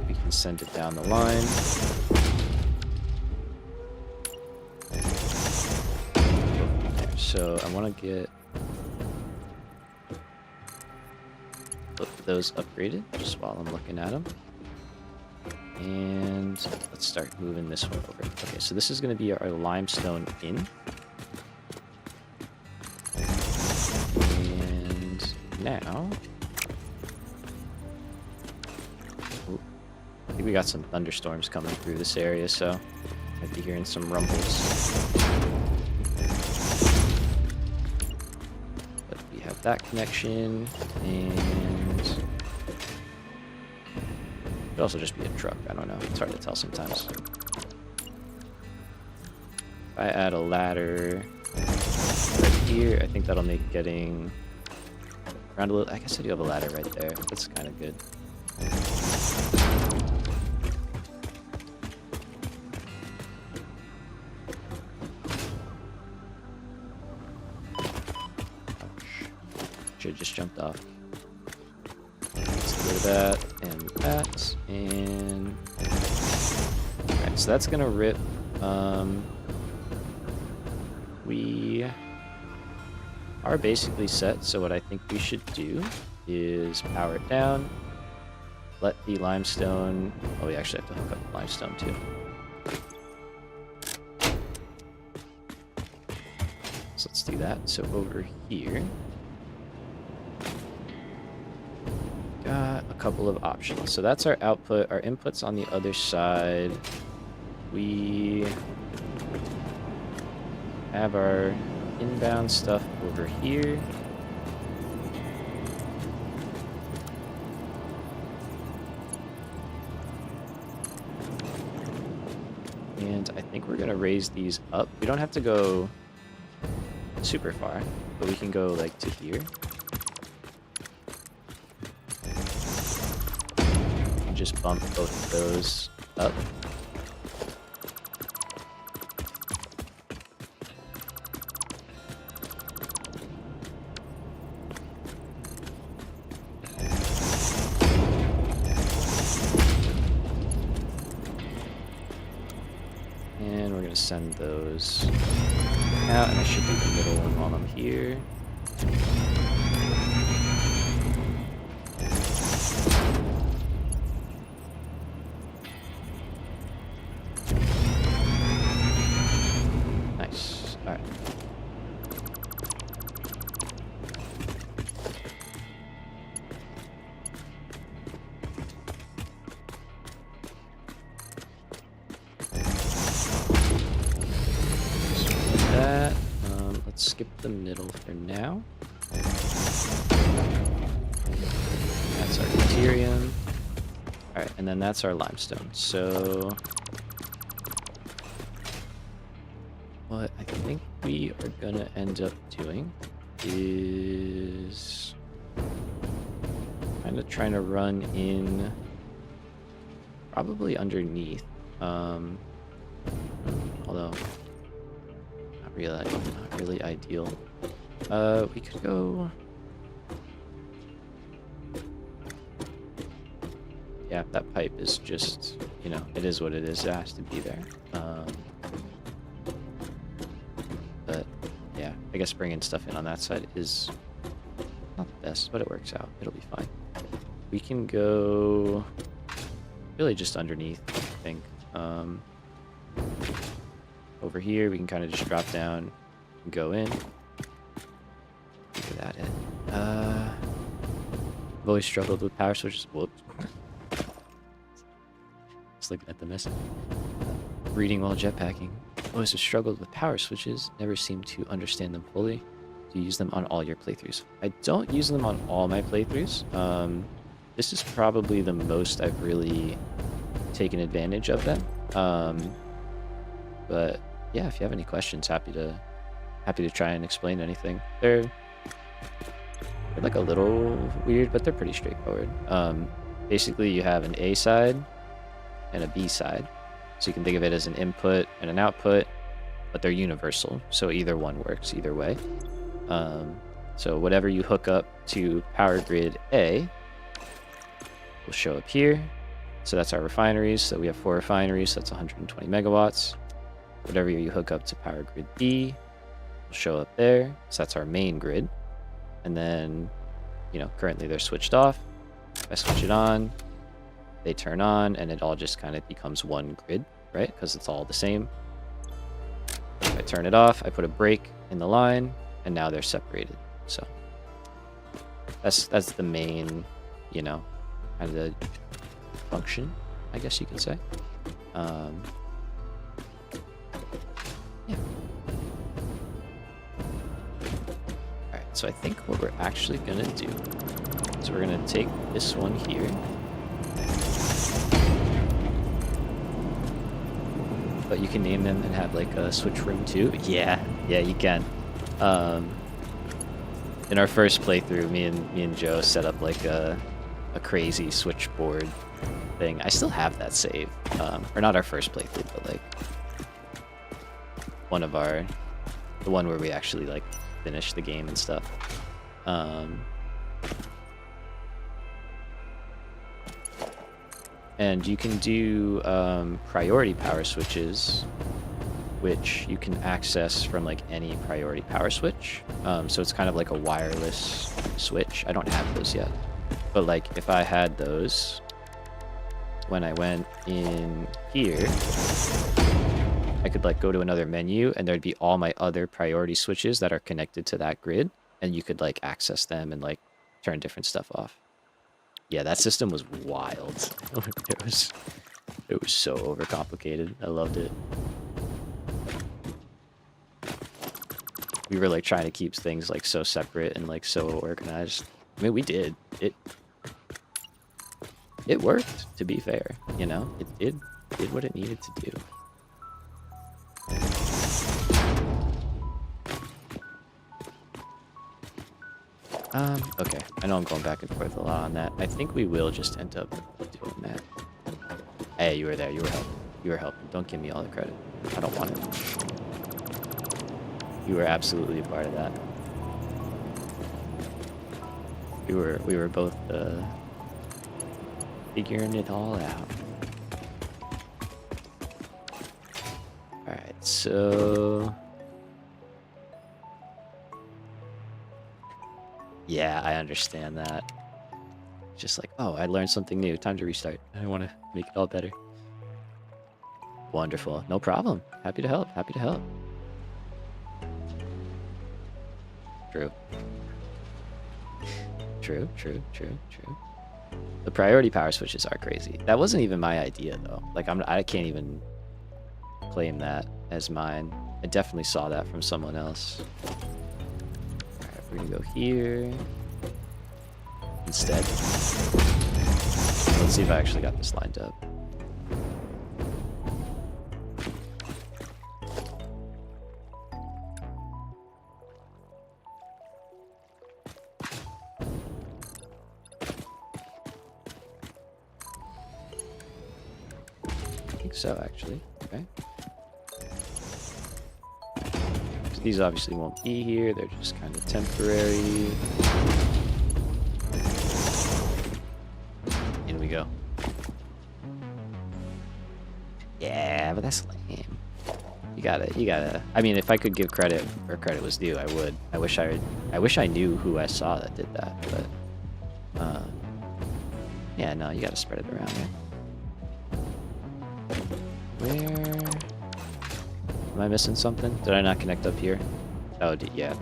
We can send it down the line. So I want to get both of those upgraded just while I'm looking at them. And let's start moving this one over. Okay, so this is going to be our limestone in. And now... Ooh, I think we got some thunderstorms coming through this area, so might be hearing some rumbles. But we have that connection, and... Could also just be a truck. I don't know. It's hard to tell sometimes. If I add a ladder right here, I think that'll make getting around a little... I guess I do have a ladder right there. That's kind of good. Should have just jumped off. That and that, and alright, so that's gonna rip. We are basically set, so what I think we should do is power it down, let the limestone... Oh, we actually have to hook up the limestone too. So let's do that. So over here, got a couple of options. So that's our output. Our input's on the other side. We have our inbound stuff over here. And I think we're going to raise these up. We don't have to go super far, but we can go like to here. Just bump both of those up. And we're going to send those out, and I should do the middle one while I'm here. Skip the middle for now. That's our deuterium. Alright, and then that's our limestone. So what I think we are gonna end up doing is kind of trying to run in probably underneath. Although not really ideal. We could go... Yeah, that pipe is just, you know, it is what it is. It has to be there. But, yeah, I guess bringing stuff in on that side is not the best, but it works out. It'll be fine. We can go really just underneath, I think. Over here, we can kind of just drop down and go in. Figure that in. I've always struggled with power switches. Whoops. Just looking at the message. Reading while jetpacking. Always have struggled with power switches. Never seem to understand them fully. Do you use them on all your playthroughs? I don't use them on all my playthroughs. This is probably the most I've really taken advantage of them. But yeah, if you have any questions, happy to try and explain anything. They're like a little weird, but they're pretty straightforward. basically you have an A side and a B side. So you can think of it as an input and an output, but they're universal. So either one works either way. So whatever you hook up to power grid A will show up here. So that's our refineries. So we have 4 refineries. So that's 120 megawatts. Whatever you hook up to power grid B will show up there. So that's our main grid. And then, you know, currently they're switched off. If I switch it on, they turn on, and it all just kind of becomes one grid, right? Because it's all the same. If I turn it off, I put a break in the line, and now they're separated. So that's the main, you know, kind of function, I guess you could say. Yeah. Alright, so I think what we're actually gonna do is we're gonna take this one here. But you can name them and have like a switch room too. Yeah, you can. In our first playthrough, me and Joe set up like a crazy switchboard thing. I still have that save. Or not our first playthrough, but like the one where we actually like finished the game and stuff. And you can do priority power switches, which you can access from like any priority power switch. So it's kind of like a wireless switch. I don't have those yet. But like if I had those, when I went in here, I could like go to another menu and there'd be all my other priority switches that are connected to that grid. And you could like access them and like turn different stuff off. Yeah, that system was wild. It was so overcomplicated. I loved it. We were like trying to keep things like so separate and like so organized. I mean, we did. It worked, to be fair, you know? It did what it needed to do. Okay. I know I'm going back and forth a lot on that. I think we will just end up doing that. Hey, you were there. You were helping. You were helping. Don't give me all the credit. I don't want it. You were absolutely a part of that. We were both figuring it all out. Alright, so... Yeah, I understand that. Just like, oh, I learned something new. Time to restart. I want to make it all better. Wonderful. No problem. Happy to help. Happy to help. True. True. The priority power switches are crazy. That wasn't even my idea, though. Like, I can't even claim that as mine. I definitely saw that from someone else. We're gonna go here instead. Let's see if I actually got this lined up. I think so, actually. Okay. These obviously won't be here, they're just kind of temporary. In we go. Yeah, but that's lame. You gotta, I mean, if I could give credit where credit was due, I would. I wish I knew who I saw that did that, but, yeah, no, you gotta spread it around there. Where? Am I missing something? Did I not connect up here? Oh, yeah.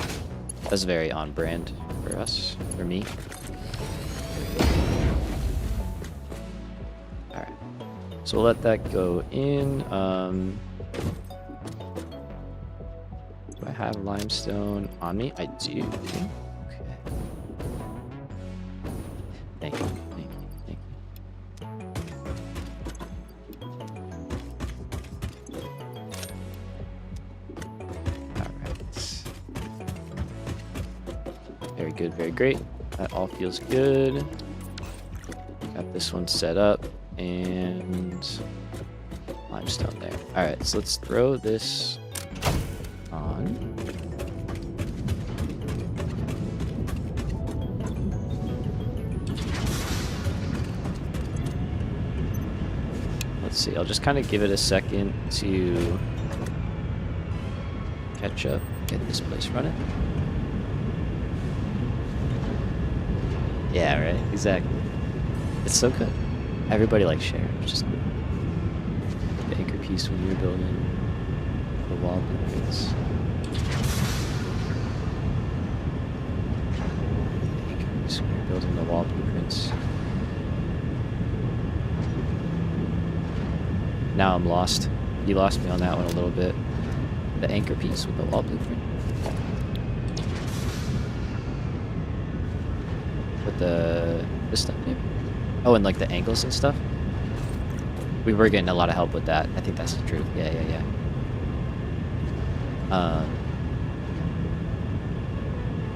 That's very on brand for us, for me. Alright. So we'll let that go in. Do I have limestone on me? I do. Okay. Thank you. Very good, very great. That all feels good. Got this one set up, and limestone there. Alright, so let's throw this on. Let's see, I'll just kind of give it a second to catch up, get this place running. Yeah, right, exactly. It's so good. Everybody likes sharing, which is good. The anchor piece when you're building the wall blueprints. The anchor piece when you're building the wall blueprints. Now I'm lost. You lost me on that one a little bit. The anchor piece with the wall blueprint. With this stuff maybe? Oh, and like the angles and stuff? We were getting a lot of help with that. I think that's the truth. Yeah.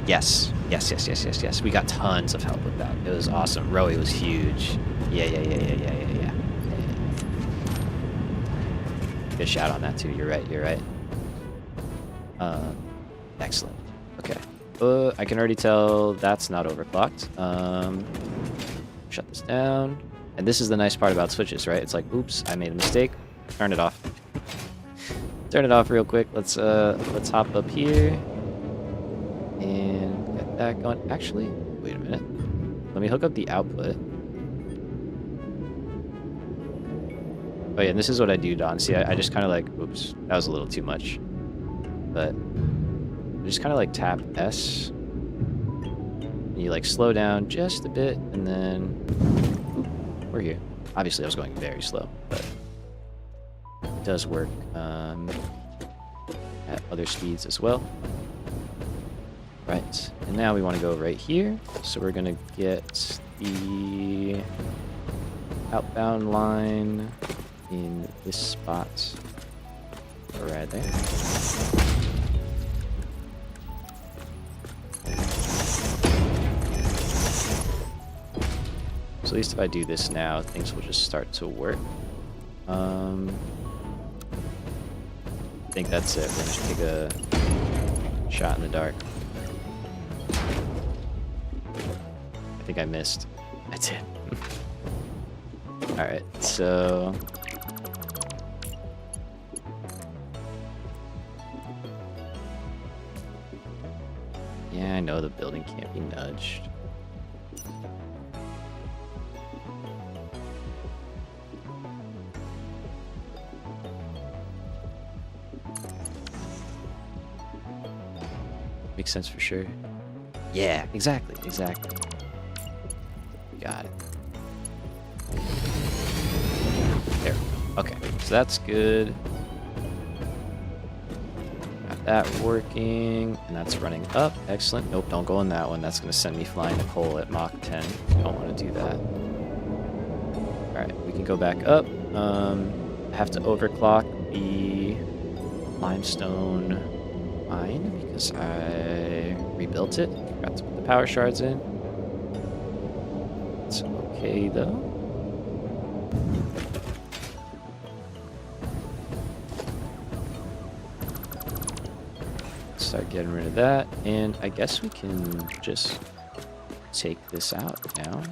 Yes. We got tons of help with that. It was awesome. Rowie was huge. Yeah. Good shout on that too. You're right. Excellent. Okay. I can already tell that's not overclocked. Shut this down. And this is the nice part about switches, right? It's like, oops, I made a mistake. Turn it off. Turn it off real quick. Let's hop up here and get that going. Actually, wait a minute. Let me hook up the output. Oh yeah, and this is what I do, Don. See, I just kind of like, oops, that was a little too much. But I just kind of like tap S. And you like slow down just a bit, and then oop, we're here. Obviously, I was going very slow, but it does work at other speeds as well. Right, and now we want to go right here. So we're gonna get the outbound line in this spot right there. So at least if I do this now, things will just start to work. I think that's it. We're gonna just take a shot in the dark. I think I missed. I did. Alright, so yeah, I know the building can't be nudged. Makes sense for sure. Yeah, exactly. Got it. There we go. Okay, so that's good. Got that working, and that's running up. Excellent. Nope, don't go in that one. That's going to send me flying a hole at Mach 10. You don't want to do that. Alright, we can go back up. I have to overclock the limestone mine because I rebuilt it. Forgot to put the power shards in. It's okay though. Start getting rid of that, and I guess we can just take this out now.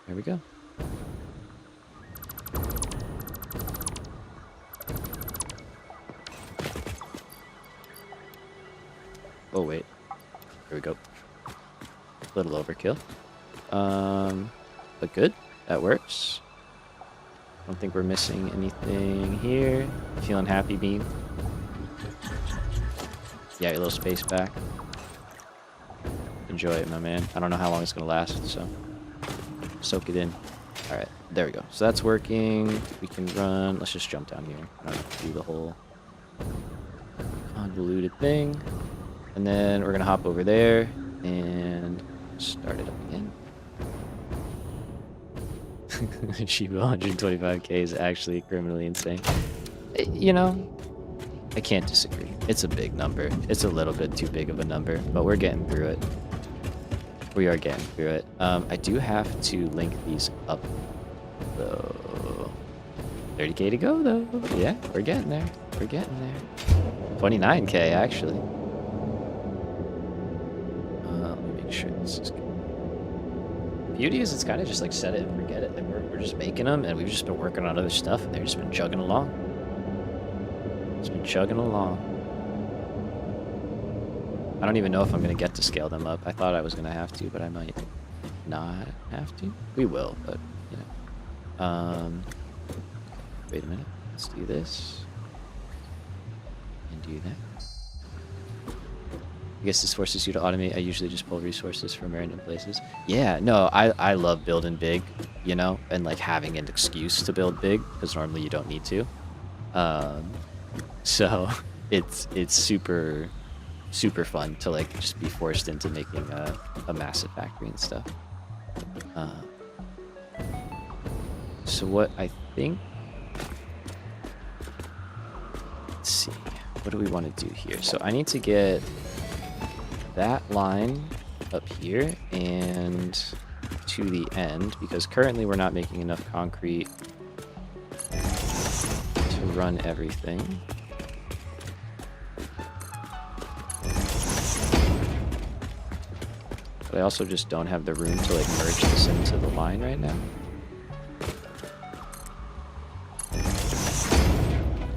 There we go. Oh wait, here we go. A little overkill, but good. That works. Don't think we're missing anything here. Feeling happy, Bean? Yeah, your little space back. Enjoy it, my man. I don't know how long it's gonna last, so soak it in. All right, there we go. So that's working. We can run. Let's just jump down here. I don't have to do the whole convoluted thing. And then we're gonna hop over there and Start it up again. Shiba 125k is actually criminally insane. You know, I can't disagree. It's a big number. It's a little bit too big of a number, but we're getting through it. We are getting through it. I do have to link these up, though. 30k to go, though. Yeah, we're getting there. We're getting there. 29k, actually. Let me make sure this is good. The beauty is it's kind of just like set it and forget it. Like we're just making them, and we've just been working on other stuff, and they've just been chugging along. Just been chugging along. I don't even know if I'm going to get to scale them up. I thought I was going to have to, but I might not have to. We will, but, you know. Wait a minute. Let's do this. And do that. I guess this forces you to automate. I usually just pull resources from random places. Yeah, no, I love building big, you know, and, like, having an excuse to build big, because normally you don't need to. So, it's super fun to like just be forced into making a massive factory and stuff. So what I think, let's see, what do we want to do here? So I need to get that line up here and to the end, because currently we're not making enough concrete to run everything. But I also just don't have the room to like merge this into the line right now.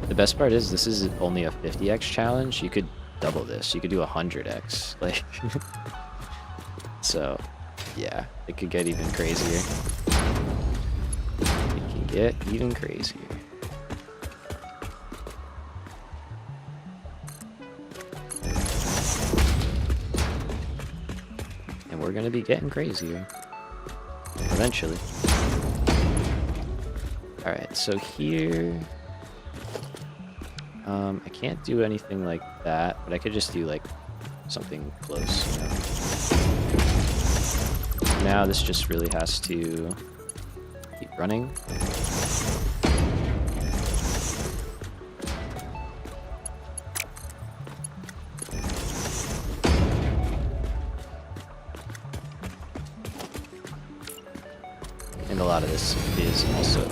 The best part is this is only a 50x challenge. You could double this. You could do 100x. Like, so yeah, it could get even crazier. It can get even crazier. We're gonna be getting crazier eventually. All right, so here, I can't do anything like that, but I could just do like something close. You know? Now this just really has to keep running. And a lot of this is also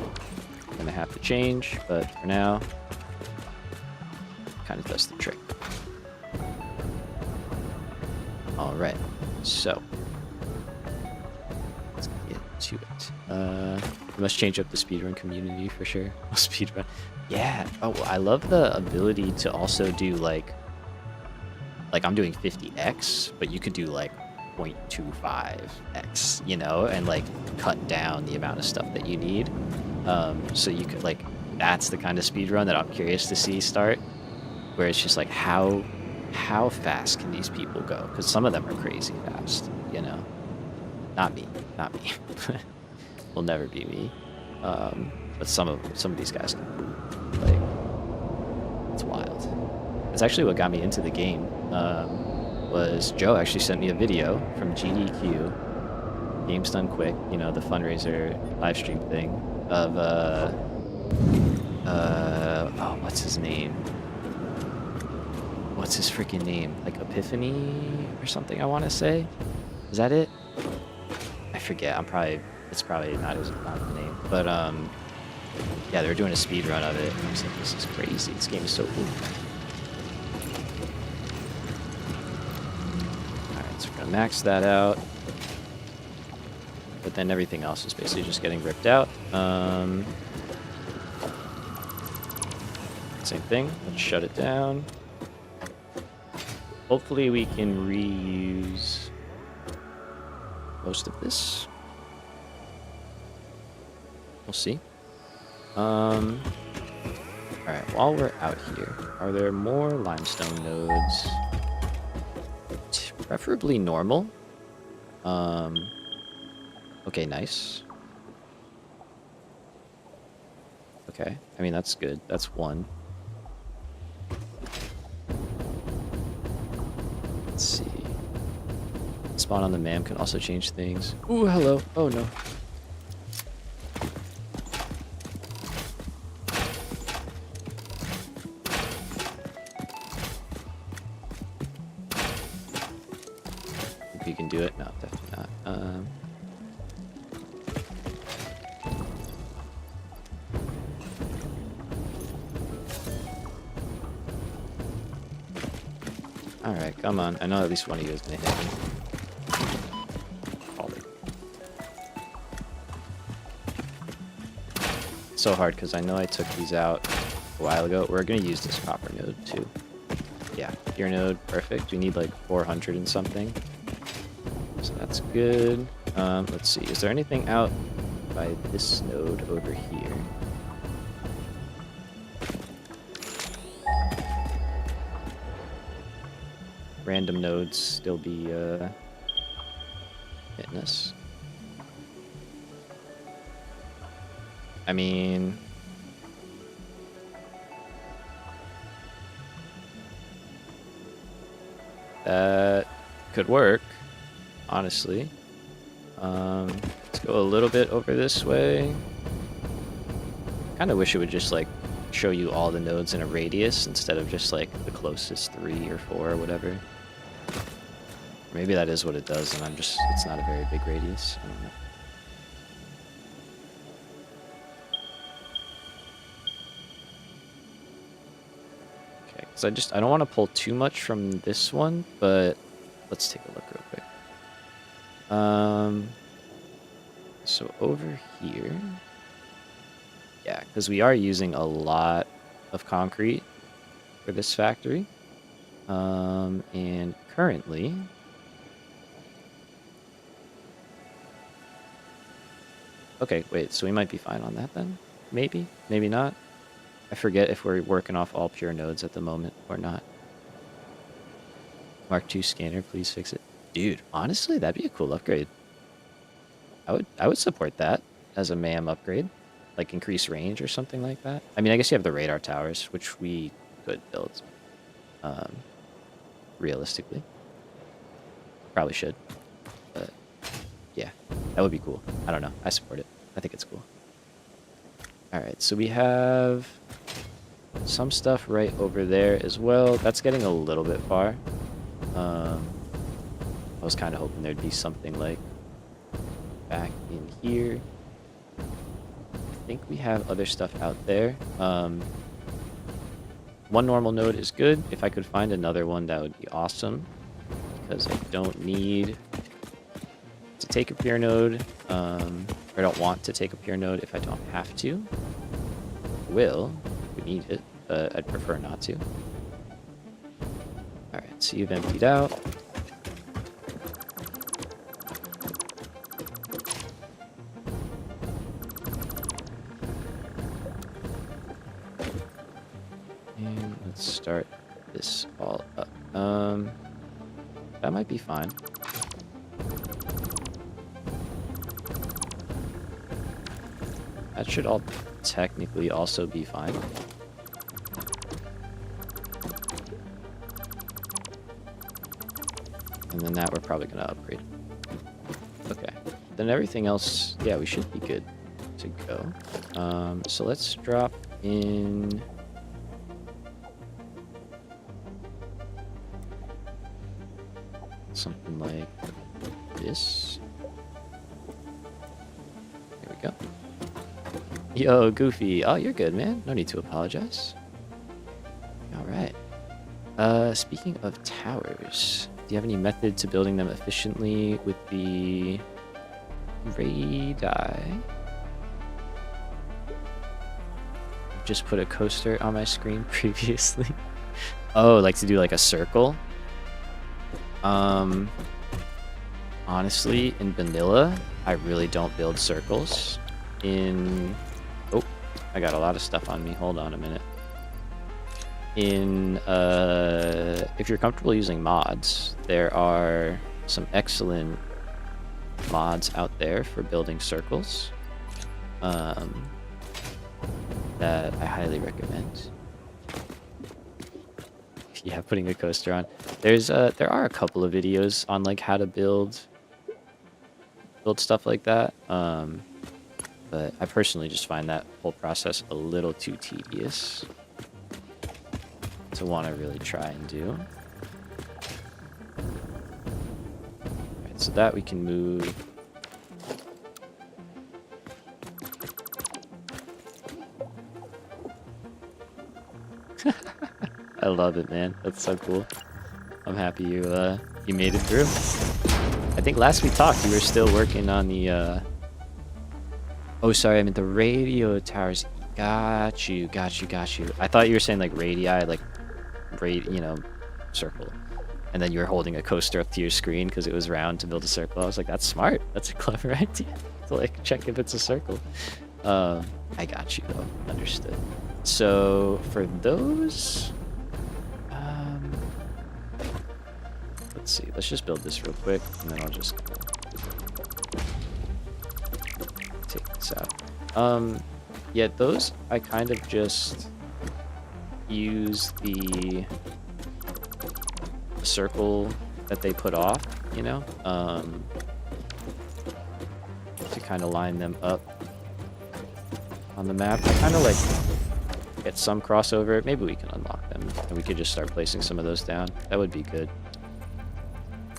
going to have to change, but for now, kind of does the trick. All right, so let's get to it. We must change up the speedrun community for sure. Speedrun, yeah. Oh, I love the ability to also do like I'm doing 50x, but you could do like 0.25x, you know, and like cut down the amount of stuff that you need. So you could like, that's the kind of speed run that I'm curious to see start, where it's just like how fast can these people go? Because some of them are crazy fast, you know. Not me. Will never be me. But some of these guys can, like, it's wild. It's actually what got me into the game. Was Joe actually sent me a video from GDQ, Games Done Quick, you know, the fundraiser live stream thing, of, oh, what's his name? What's his freaking name? Like Epiphany or something, I want to say? Is that it? I forget, it's probably not the name, but, yeah, they were doing a speed run of it, and I was like, this is crazy, this game is so cool. Max that out, but then everything else is basically just getting ripped out. Same thing, let's shut it down. Hopefully we can reuse most of this. We'll see. Alright, while we're out here, are there more limestone nodes? Preferably normal. Okay, nice. Okay, I mean, that's good. That's one. Let's see. Let's spawn on the MAM can also change things. Ooh, hello. Oh, no. Think you can do it? No, definitely not. Alright, come on. I know at least one of you is gonna hit me. So hard because I know I took these out a while ago. We're gonna use this copper node too. Yeah, gear node, perfect. We need like 400 and something. So that's good. Let's see, is there anything out by this node over here? Random nodes still be hitting us. I mean, that could work, honestly. Let's go a little bit over this way. Kind of wish it would just like show you all the nodes in a radius instead of just like the closest 3 or 4 or whatever. Maybe that is what it does, and it's not a very big radius. I don't know. Okay, because I don't want to pull too much from this one, but let's take a look real quick. So over here, yeah, because we are using a lot of concrete for this factory, and currently. Okay, wait, so we might be fine on that then? Maybe? Maybe not? I forget if we're working off all pure nodes at the moment or not. Mark II scanner, please fix it. Dude, honestly, that'd be a cool upgrade. I would support that as a MAM upgrade. Like increase range or something like that. I mean, I guess you have the radar towers, which we could build. Realistically. Probably should. But yeah, that would be cool. I don't know. I support it. I think it's cool. Alright, so we have some stuff right over there as well. That's getting a little bit far. I was kind of hoping there'd be something like back in here. I think we have other stuff out there. One normal node is good. If I could find another one, that would be awesome. Because I don't need to take a pure node. I don't want to take a pure node if I don't have to. Will, if we need it, but I'd prefer not to. Alright, so you've emptied out. And let's start this all up. That might be fine. That should all technically also be fine. And then that we're probably going to upgrade. Okay. Then everything else, yeah, we should be good to go. So let's drop in... something like this. There we go. Yo, Goofy. Oh, you're good, man. No need to apologize. Alright. Speaking of towers, do you have any method to building them efficiently with the radii? Just put a coaster on my screen previously. Oh, like to do like a circle? Honestly, in vanilla, I really don't build circles. Oh, I got a lot of stuff on me. Hold on a minute. If you're comfortable using mods, there are some excellent mods out there for building circles that I highly recommend. Yeah, putting a coaster on. There are a couple of videos on like how to build stuff like that. But I personally just find that whole process a little too tedious to want to really try and do. Alright, so that we can move. I love it, man. That's so cool. I'm happy you made it through. I think last we talked, you were still working on the oh, sorry, I meant the radio towers. Got you. I thought you were saying like radii, like circle. And then you were holding a coaster up to your screen because it was round to build a circle. I was like, that's smart. That's a clever idea to like check if it's a circle. I got you though. Understood. So for those, let's see. Let's just build this real quick, and then I'll just take this out. Yeah, those I kind of just use the circle that they put off, you know, to kind of line them up on the map. I kind of like get some crossover. Maybe we can unlock them, and we could just start placing some of those down. That would be good.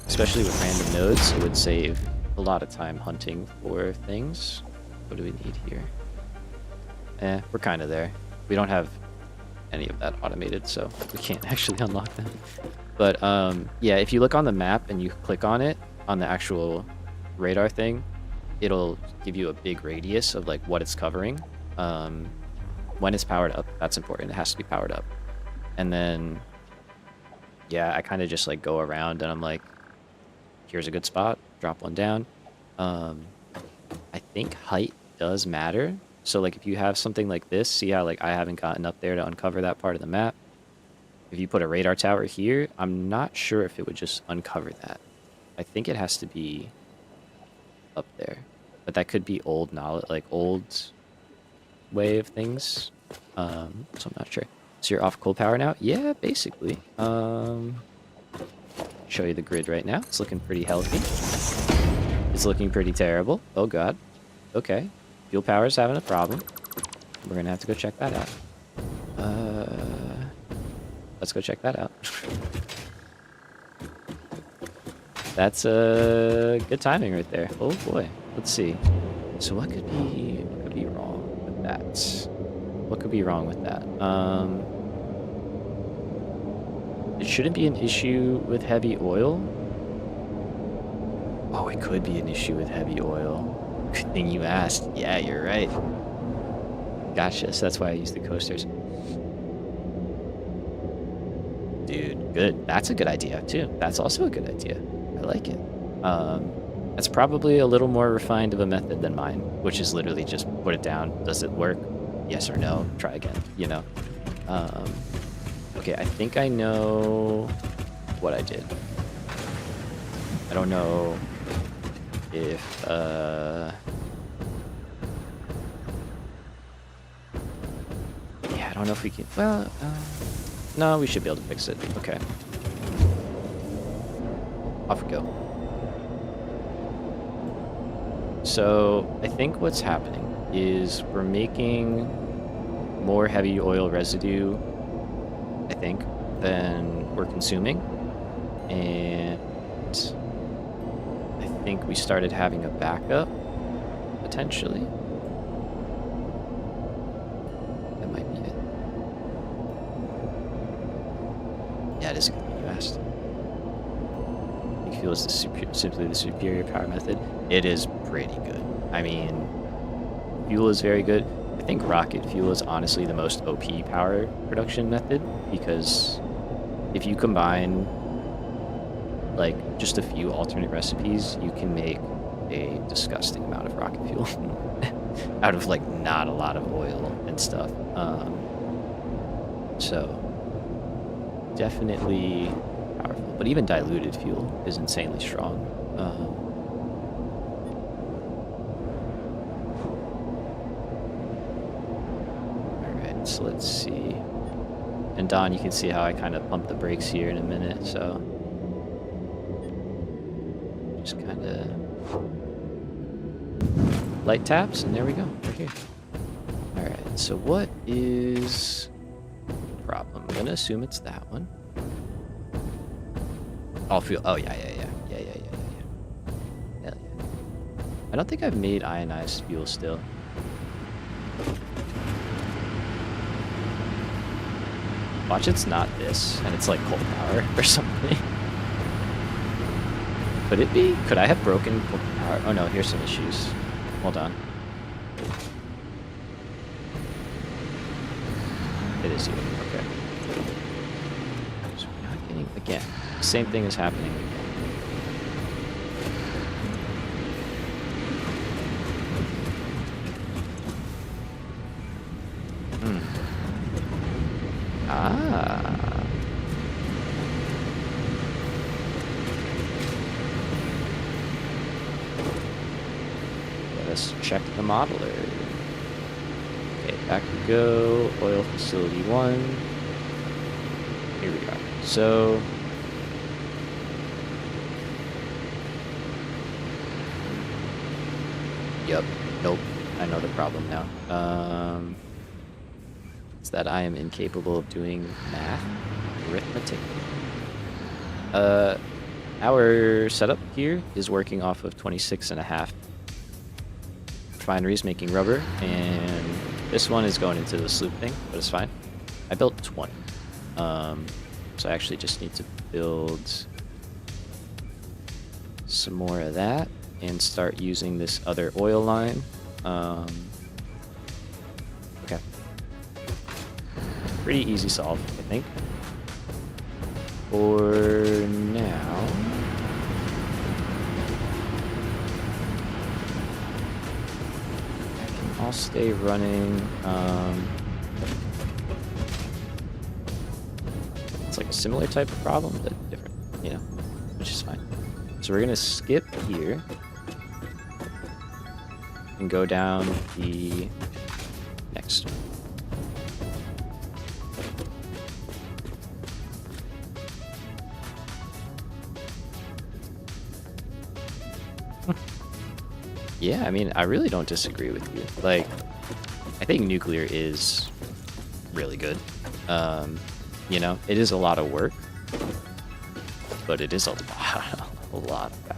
Especially with random nodes, it would save a lot of time hunting for things. What do we need here? We're kind of there. We don't have any of that automated, so we can't actually unlock them. But yeah, if you look on the map and you click on it, on the actual radar thing, it'll give you a big radius of like what it's covering. When it's powered up, that's important. It has to be powered up. And then, yeah, I kind of just like go around and I'm like, here's a good spot, drop one down. I think height does matter. So like if you have something like this, see how like I haven't gotten up there to uncover that part of the map. If you put a radar tower here, I'm not sure if it would just uncover that. I think it has to be up there. But that could be old knowledge, like old way of things. So I'm not sure. So you're off coal power now? Yeah, basically. Show you the grid right now. It's looking pretty healthy. It's looking pretty terrible. Oh god. Okay. Fuel power's having a problem. We're gonna have to go check that out. Let's go check that out. That's good timing right there. Oh boy. Let's see. So what could be wrong with that? What could be wrong with that? It shouldn't be an issue with heavy oil. Oh, it could be an issue with heavy oil. Good thing you asked. Yeah, you're right. Gotcha. So that's why I use the coasters. Dude, good. That's a good idea, too. That's also a good idea. I like it. That's probably a little more refined of a method than mine, which is literally just put it down. Does it work? Yes or no? Try again, you know? Okay, I think I know what I did. I don't know if, yeah, I don't know if we can, well, no, we should be able to fix it. Okay. Off we go. So, I think what's happening is we're making more heavy oil residue, I think, than we're consuming. And I think we started having a backup, potentially. That might be it. Yeah, it is a good thing you asked. I think fuel is simply the superior power method. It is pretty good. I mean, fuel is very good. I think rocket fuel is honestly the most OP power production method, because if you combine like just a few alternate recipes, you can make a disgusting amount of rocket fuel out of like not a lot of oil and stuff. So definitely powerful, but even diluted fuel is insanely strong. All right, so let's see. And Don, you can see how I kind of pump the brakes here in a minute, so just kind of light taps, and there we go. We're here. All right, so what is the problem? I'm gonna assume it's that one. Oh, fuel. Oh, yeah. Hell yeah. I don't think I've made ionized fuel still. Watch, it's not this, and it's like coal power or something. Could it be? Could I have broken coal power? Oh no, here's some issues. Hold on. It is you. Okay. So we're not getting, again, the same thing is happening again. Ah. Let us check the modeler. Okay, back we go. Oil facility 1. Here we are. So yep. Nope. I know the problem now. It's that I am incapable of doing math, arithmetic. Our setup here is working off of 26.5 refineries making rubber, and this one is going into the sloop thing, but it's fine. I built 20. So I actually just need to build some more of that and start using this other oil line. Okay. Pretty easy solve, I think. For now. I'll stay running. It's like a similar type of problem, but different, you know, which is fine. So we're gonna skip here and go down the next one. Yeah, I mean, I really don't disagree with you. Like, I think nuclear is really good. You know, it is a lot of work, but it is a lot of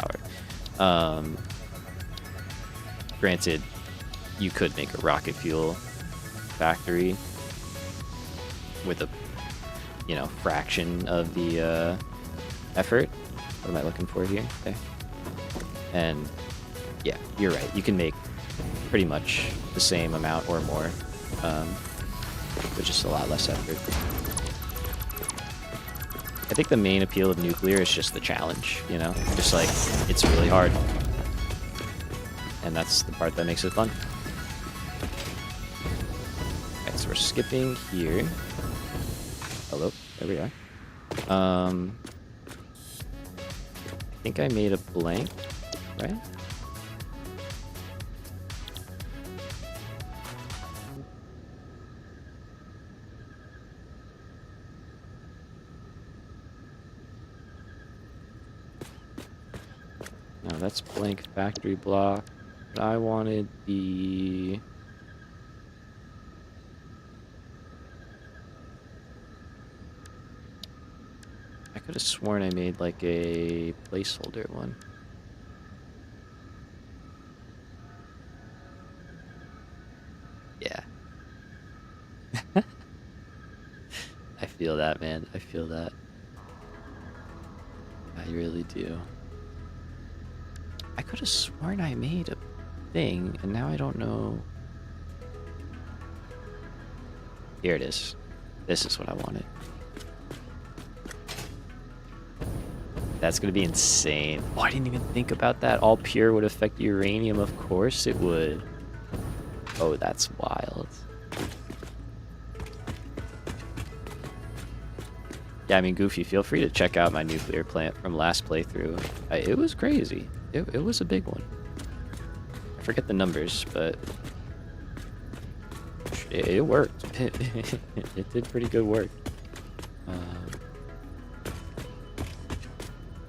power. Granted, you could make a rocket fuel factory with a, you know, fraction of the effort. What am I looking for here? Okay. And yeah, you're right. You can make pretty much the same amount or more with just a lot less effort. I think the main appeal of nuclear is just the challenge, you know? Just like, it's really hard. And that's the part that makes it fun. Alright, so we're skipping here. Hello, there we are. I think I made a blank, right? No, that's blank factory block. But I wanted the... I could have sworn I made like a placeholder one. Yeah. I feel that, man. I feel that. I really do. I could have sworn I made a thing, and now I don't know. Here it is. This is what I wanted. That's gonna be insane. Oh, I didn't even think about that. All pure would affect uranium. Of course it would. Oh, that's wild. Yeah, I mean, Goofy, feel free to check out my nuclear plant from last playthrough. It was crazy. It was a big one. I forget the numbers, but it worked. It did pretty good work. I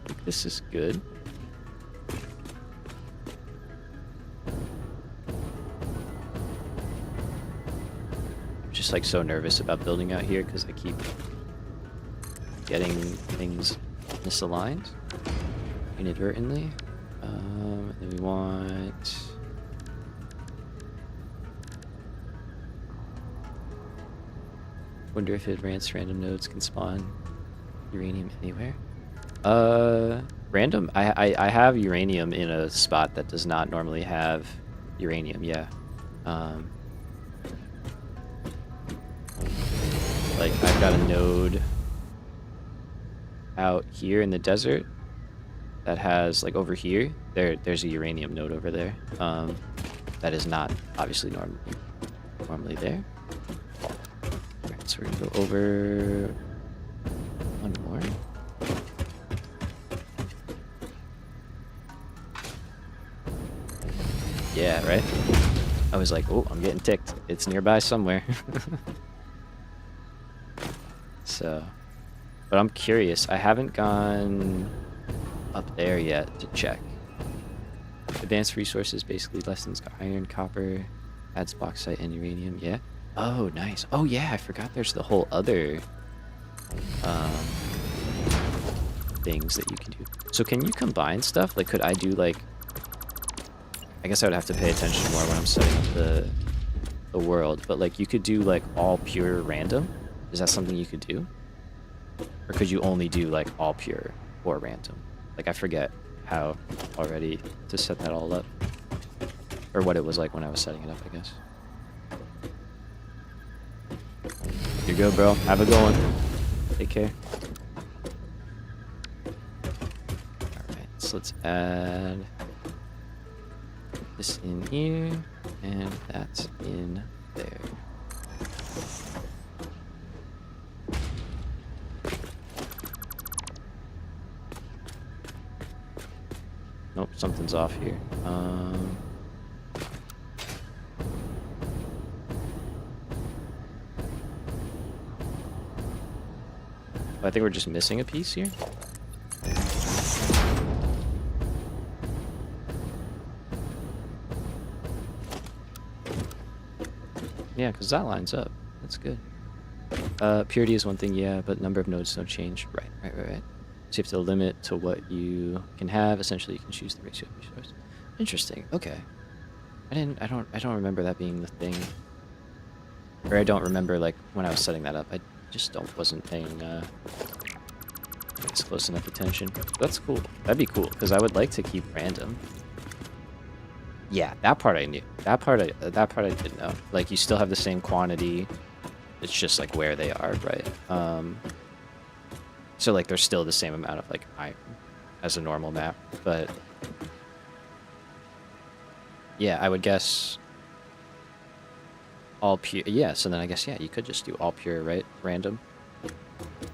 think this is good. I'm just like so nervous about building out here because I keep getting things misaligned inadvertently. And then we want... Wonder if advanced random nodes can spawn uranium anywhere. Random? I have uranium in a spot that does not normally have uranium, yeah. Like, I've got a node out here in the desert that has, like, over here, there's a uranium node over there. That is not, obviously, normally there. Alright, so we're gonna go over one more. Yeah, right? I was like, oh, I'm getting ticked. It's nearby somewhere. So, but I'm curious. I haven't gone up there yet to check. Advanced resources basically lessens iron, copper, adds bauxite and uranium. Yeah. Oh, nice. Oh, yeah. I forgot there's the whole other things that you can do. So can you combine stuff? Like, could I do like... I guess I would have to pay attention more when I'm setting up the world. But like, you could do like all pure random. Is that something you could do? Or could you only do like all pure or random? Like, I forget how already to set that all up. Or what it was like when I was setting it up, I guess. Here you go, bro. Have a good one. Take care. Alright, so let's add this in here, and that's in there. Nope, something's off here. I think we're just missing a piece here. Yeah, because that lines up. That's good. Purity is one thing, yeah, but number of nodes don't change. Right. So you have to limit to what you can have. Essentially, you can choose the ratio of resource. Interesting. Okay. I don't remember that being the thing. Or I don't remember like when I was setting that up. I just wasn't paying close enough attention. That's cool. That'd be cool because I would like to keep random. Yeah, that part I knew. That part I didn't know. Like, you still have the same quantity. It's just like where they are, right? So like there's still the same amount of like iron as a normal map, but yeah, I would guess all pure. Yeah, so then I guess yeah, you could just do all pure, right? Random.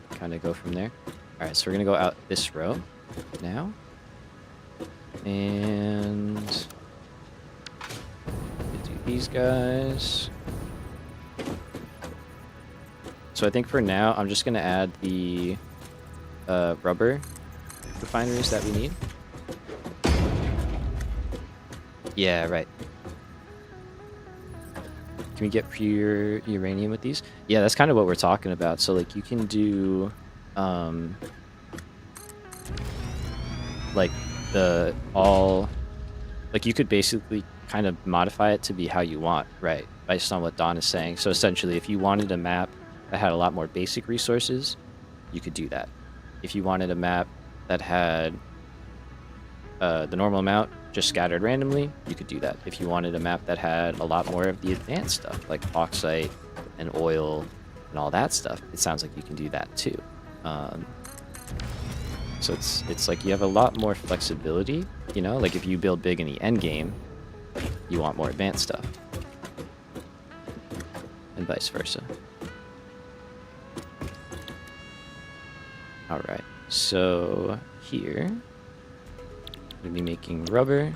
Kind of go from there. All right, so we're gonna go out this row now, and do these guys. So I think for now, I'm just gonna add the rubber refineries that we need. Yeah, right. Can we get pure uranium with these? Yeah, that's kind of what we're talking about. So like you can do like like you could basically kind of modify it to be how you want, right? Based on what Don is saying. So essentially, if you wanted a map that had a lot more basic resources, you could do that. If you wanted a map that had the normal amount just scattered randomly, you could do that. If you wanted a map that had a lot more of the advanced stuff, like bauxite and oil and all that stuff, it sounds like you can do that too. So it's like you have a lot more flexibility, you know? Like if you build big in the end game, you want more advanced stuff. And vice versa. Alright, so here, we'll be making rubber.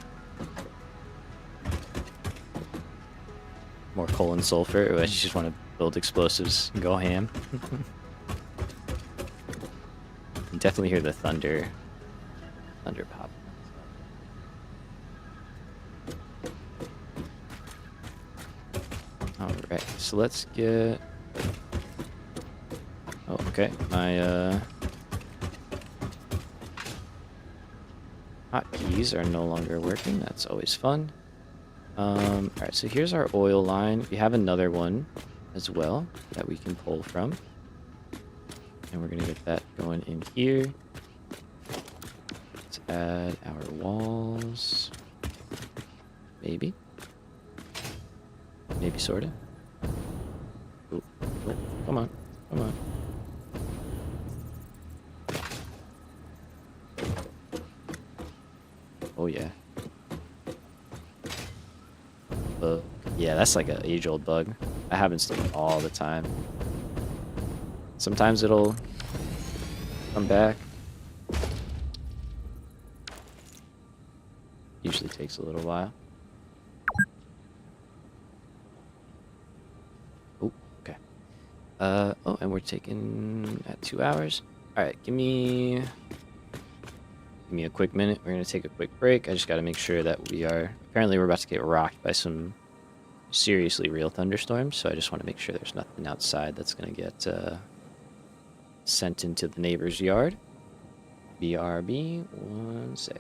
More coal and sulfur. I just want to build explosives and go ham. can definitely hear the thunder pop. All right, so let's get. Oh, okay. My hotkeys are no longer working. That's always fun. All right, so here's our oil line. We have another one as well that we can pull from. And we're gonna get that going in here. Let's add our walls. Maybe. Maybe, sorta. Oh, oh, come on. Come on. Oh, yeah. Bug. Yeah, that's like an age-old bug. That happens to me all the time. Sometimes it'll come back. Usually takes a little while. Oh, okay. Oh, and we're taking at 2 hours. All right, give me a quick minute. We're gonna take a quick break. I just gotta make sure that apparently we're about to get rocked by some seriously real thunderstorms, so I just want to make sure there's nothing outside that's gonna get sent into the neighbor's yard. BRB, 1 sec.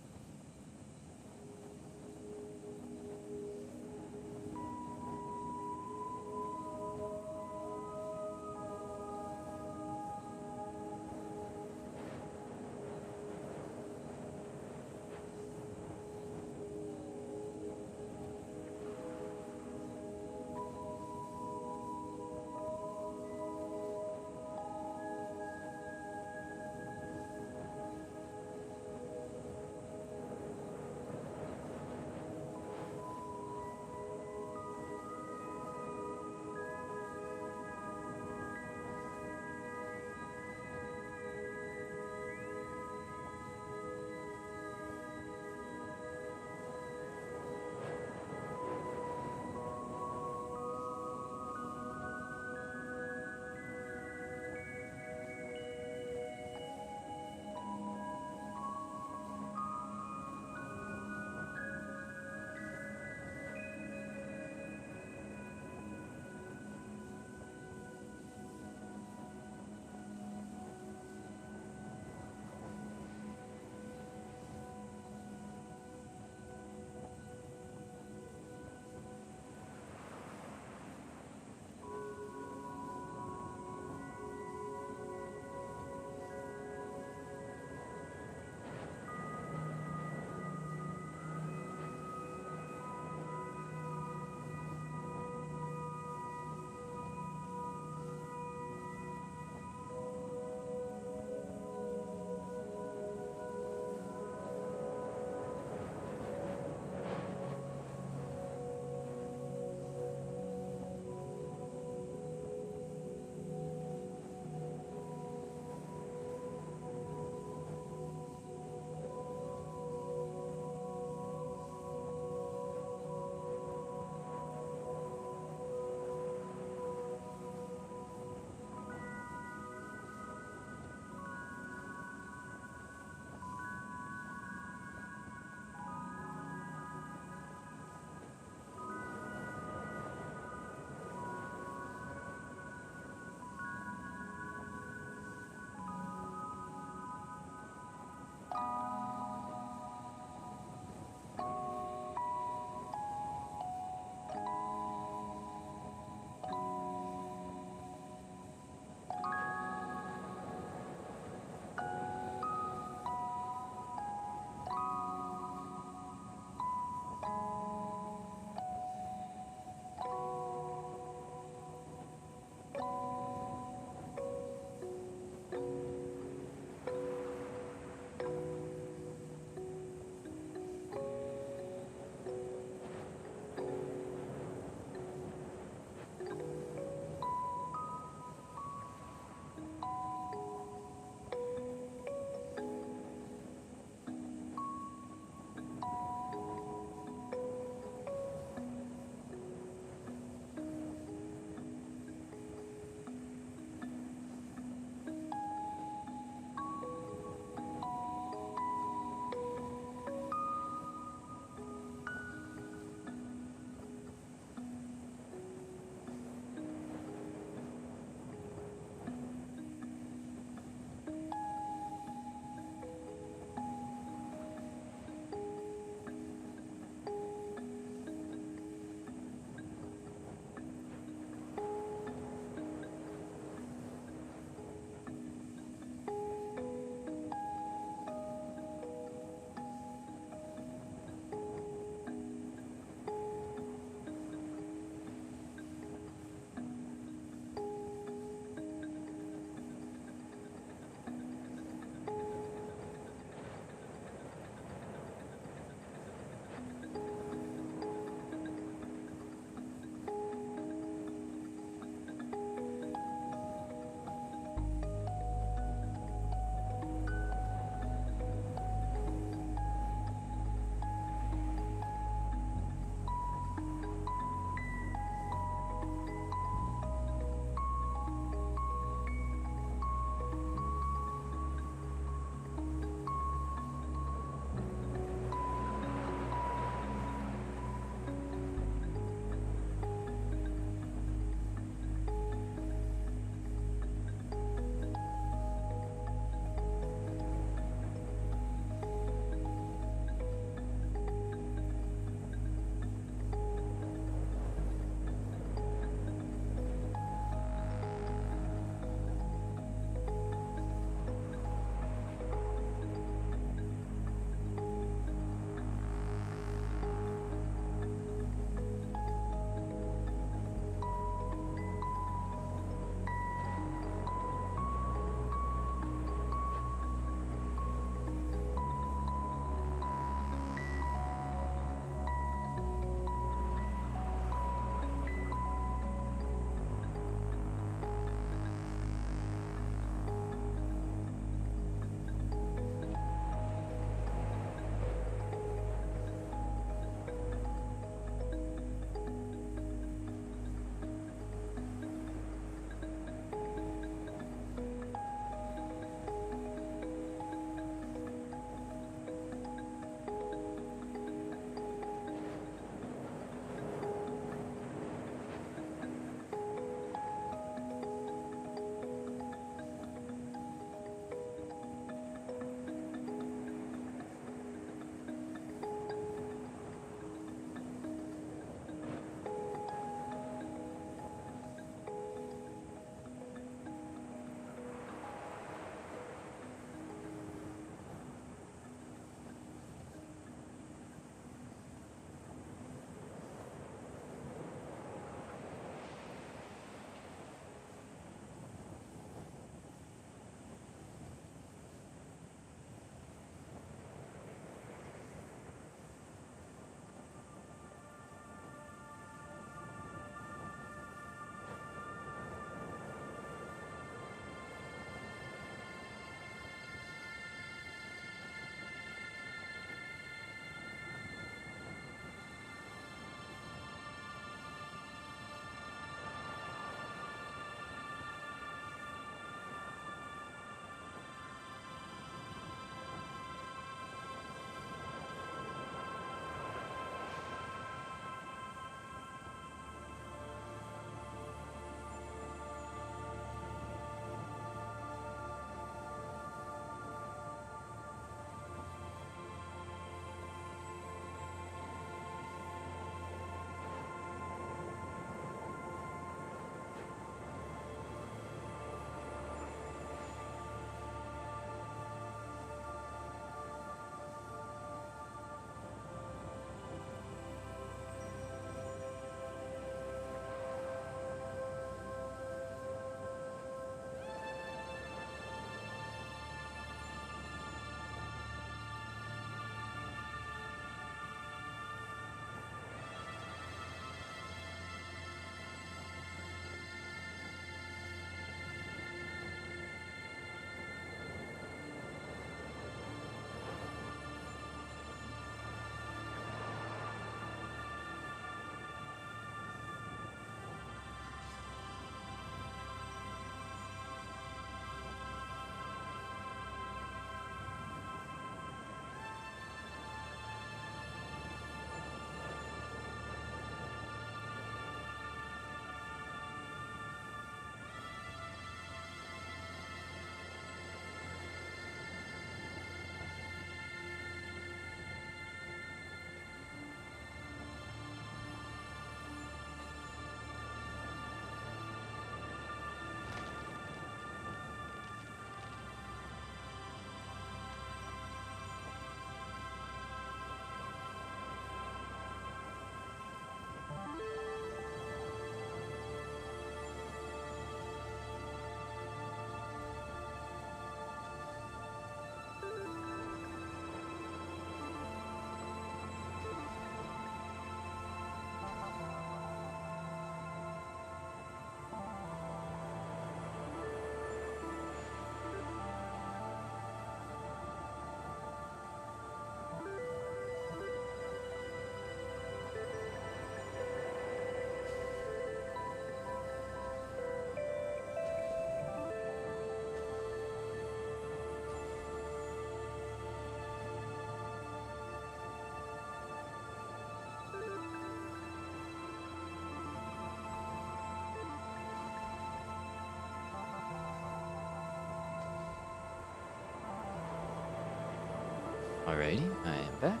Alrighty, I am back.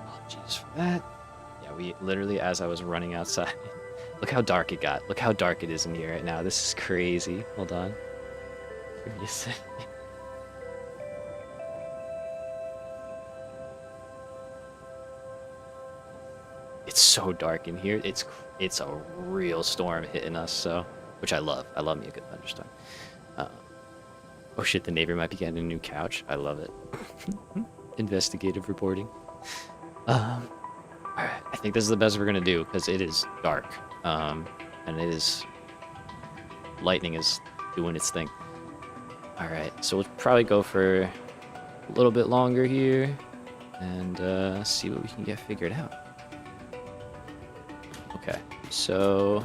Apologies for that. Yeah, we literally, as I was running outside, look how dark it got. Look how dark it is in here right now. This is crazy. Hold on. Give me a sec. It's so dark in here. It's a real storm hitting us, so which I love. I love me a good thunderstorm. Oh shit, the neighbor might be getting a new couch. I love it. Investigative reporting. Alright, I think this is the best we're gonna do because it is dark. And it is lightning is doing its thing. Alright, so we'll probably go for a little bit longer here and see what we can get figured out. Okay, so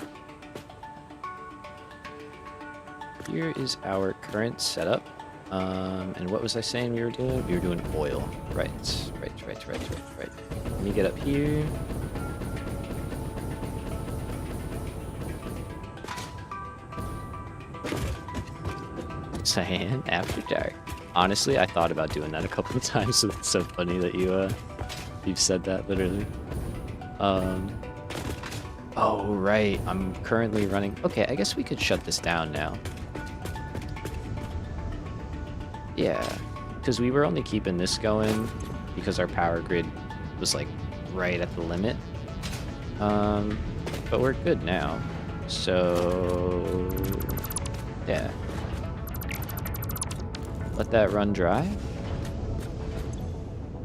here is our current setup. And what was I saying we were doing? We were doing oil. Right. Let me get up here. Cyan after dark. Honestly, I thought about doing that a couple of times, so it's so funny that you've said that literally. Oh right, I'm currently running. Okay, I guess we could shut this down now. Yeah, because we were only keeping this going because our power grid was like right at the limit. But we're good now. So yeah. Let that run dry.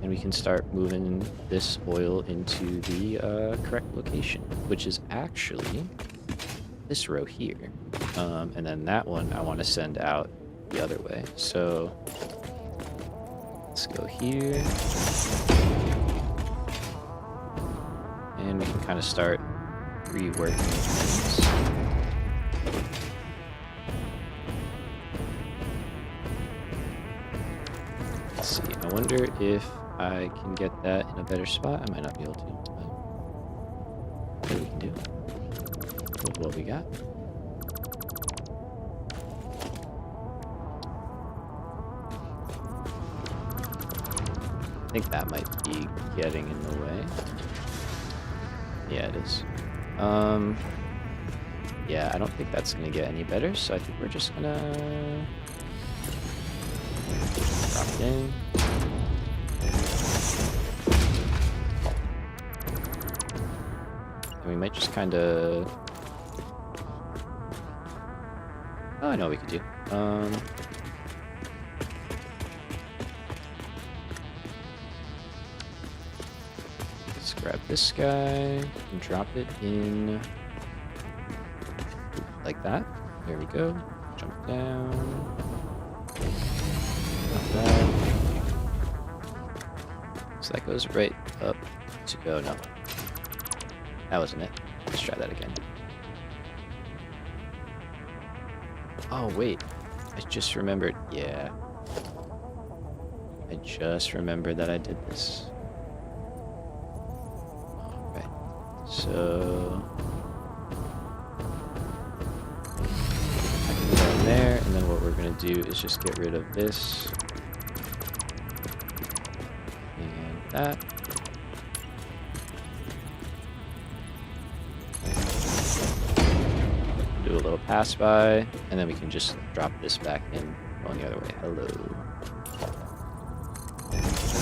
And we can start moving this oil into the correct location, which is actually this row here. And then that one I want to send out the other way. So let's go here. And we can kind of start reworking things. Let's see. I wonder if I can get that in a better spot. I might not be able to, but what we can do with what we got. I think that might be getting in the way. Yeah, it is. Yeah, I don't think that's gonna get any better, so I think we're just gonna drop it in. And we might just kind of... Oh, I know what we could do. Let's grab this guy and drop it in like that. There we go. Jump down. Not that. So that goes right up to... Oh, no. That wasn't it. Let's try that again. Oh, wait. I just remembered. Yeah. I just remembered that I did this. Alright. So... I can go in there, and then what we're going to do is just get rid of this. And that. Do a little pass by, and then we can just drop this back in going the other way. Hello.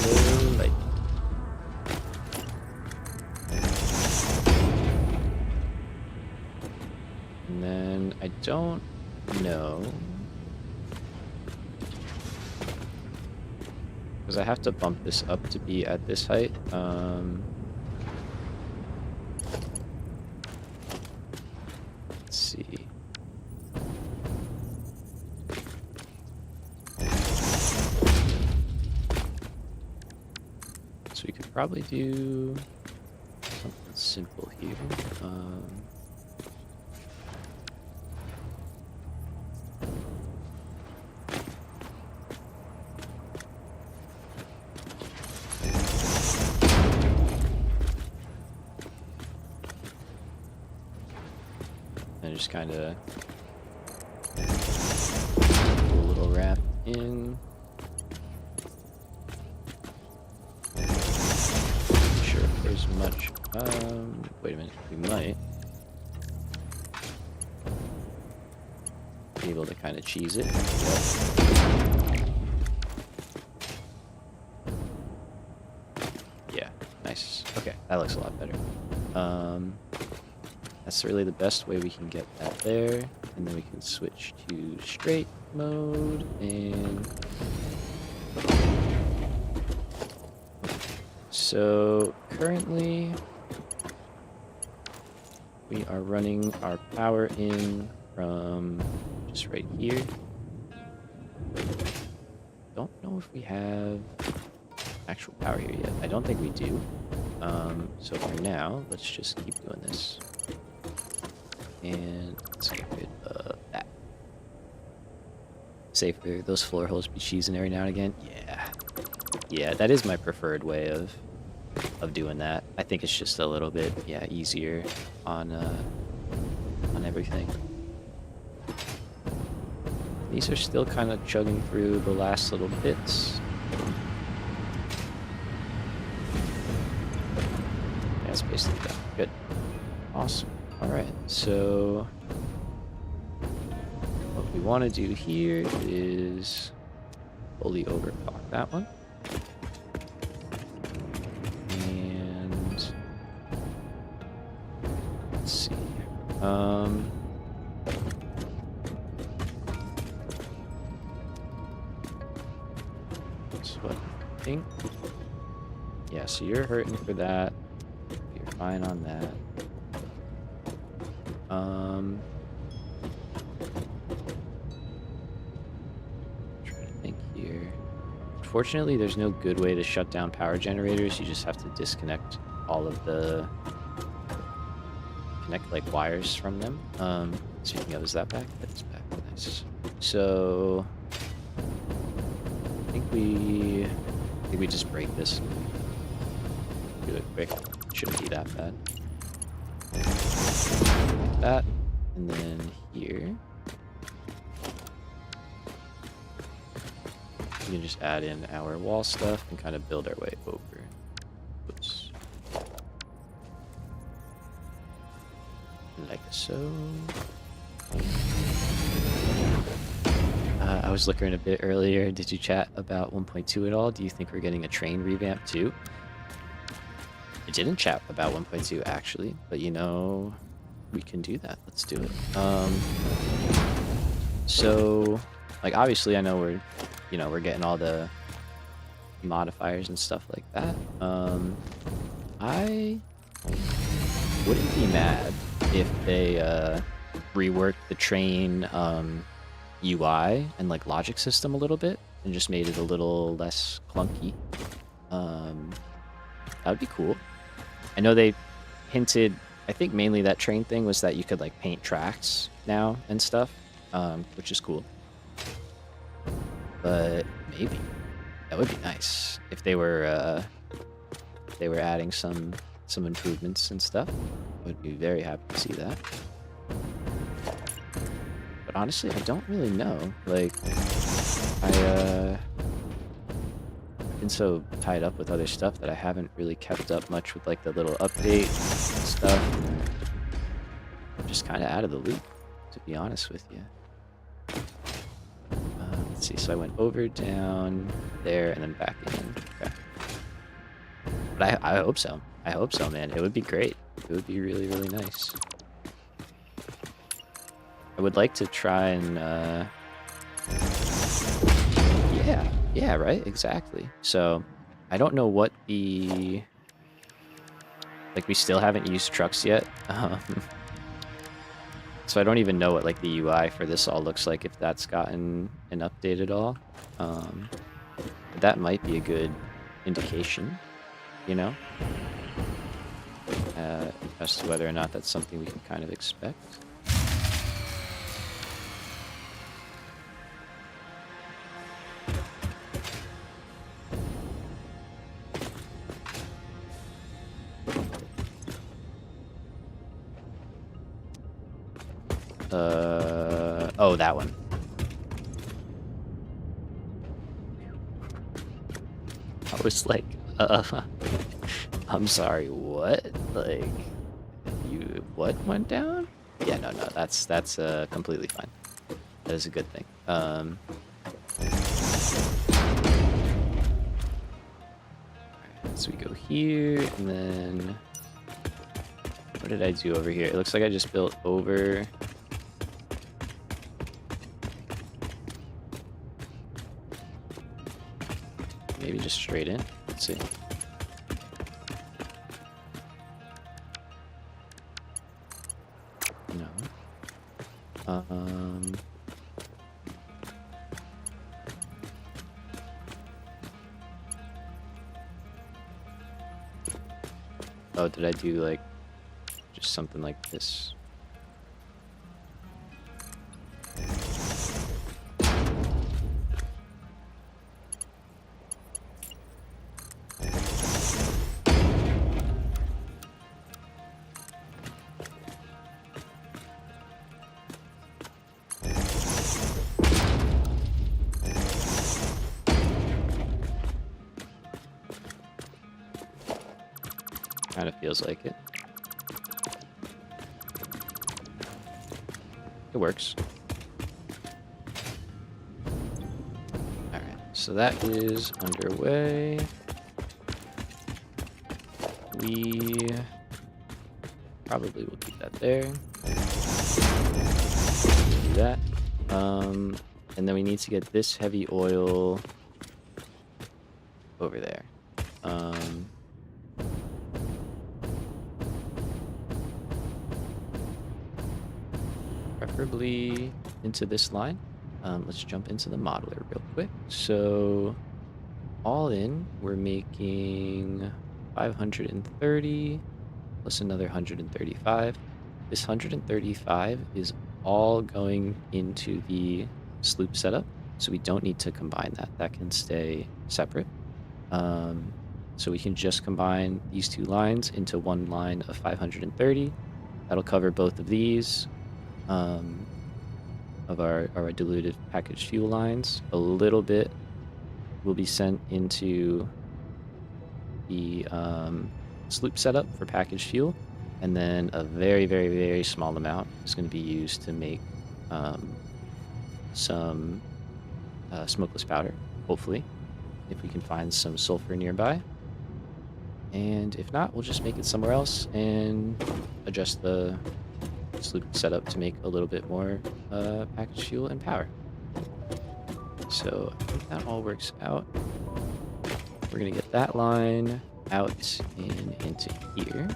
Hello, light. And then I don't know, because I have to bump this up to be at this height. Let's see. So we could probably do something simple here. And just kind of do a little wrap in. too much. Wait a minute. We might be able to kind of cheese it. Yep. Yeah, nice. Okay, that looks a lot better. That's really the best way we can get that there. And then we can switch to straight mode and... So currently we are running our power in from just right here. Don't know if we have actual power here yet. I don't think we do. So for now, let's just keep doing this. And let's get rid of that. Safer, those floor holes be cheesing every now and again. Yeah, that is my preferred way of doing that. I think it's just a little bit, easier on everything. These are still kind of chugging through the last little bits. Yeah, it's basically done. Good. Awesome. Alright, so what we want to do here is fully overclock that one. And let's see. That's what I think. Yeah, so you're hurting for that. You're fine on that. Trying to think here. Unfortunately, there's no good way to shut down power generators. You just have to disconnect all of the like wires from them. Speaking of, is that back? That's back. Nice. So I think we just break this and do it quick. Shouldn't be that bad. Like that, and then here we can just add in our wall stuff and kind of build our way over. Oops. Like so. I was looking a bit earlier. Did you chat about 1.2 at all? Do you think we're getting a train revamp too? I didn't chat about 1.2 actually, but you know, we can do that. Let's do it. So like obviously I know we're getting all the modifiers and stuff like that. I wouldn't be mad if they reworked the train UI and like logic system a little bit and just made it a little less clunky. That would be cool. I know they hinted, I think mainly that train thing was that you could like paint tracks now and stuff, which is cool. But maybe that would be nice if they were adding some improvements and stuff. I would be very happy to see that. But honestly, I don't really know. Like, I've been so tied up with other stuff that I haven't really kept up much with like the little update stuff. I'm just kind of out of the loop, to be honest with you. Let's see, so I went over, down, there, and then back in. Okay. But I hope so. I hope so, man. It would be great. It would be really, really nice. I would like to try and, yeah, right? Exactly. So, I don't know what the... Like, we still haven't used trucks yet. So I don't even know what, like, the UI for this all looks like, if that's gotten an update at all. That might be a good indication, you know? As to whether or not that's something we can kind of expect. Oh, that one. I was like, I'm sorry, what? Like, what went down? Yeah, no, that's completely fine. That is a good thing. So we go here, and then what did I do over here? It looks like I just built over. Maybe just straight in. Let's see. No. Oh, did I do like just something like this? Kind of feels like it. It works. Alright, so that is underway. We probably will keep that there. Do that. And then we need to get this heavy oil over there. Preferably into this line. Let's jump into the modeler real quick. So all in, we're making 530 plus another 135. This 135 is all going into the sloop setup, so we don't need to combine that. That can stay separate. So we can just combine these two lines into one line of 530. That'll cover both of these. Of our diluted packaged fuel lines. A little bit will be sent into the sloop setup for packaged fuel, and then a very, very, very small amount is going to be used to make some smokeless powder, hopefully, if we can find some sulfur nearby. And if not, we'll just make it somewhere else and adjust the sloop setup to make a little bit more packaged fuel and power. So I think that all works out. We're gonna get that line out and into here.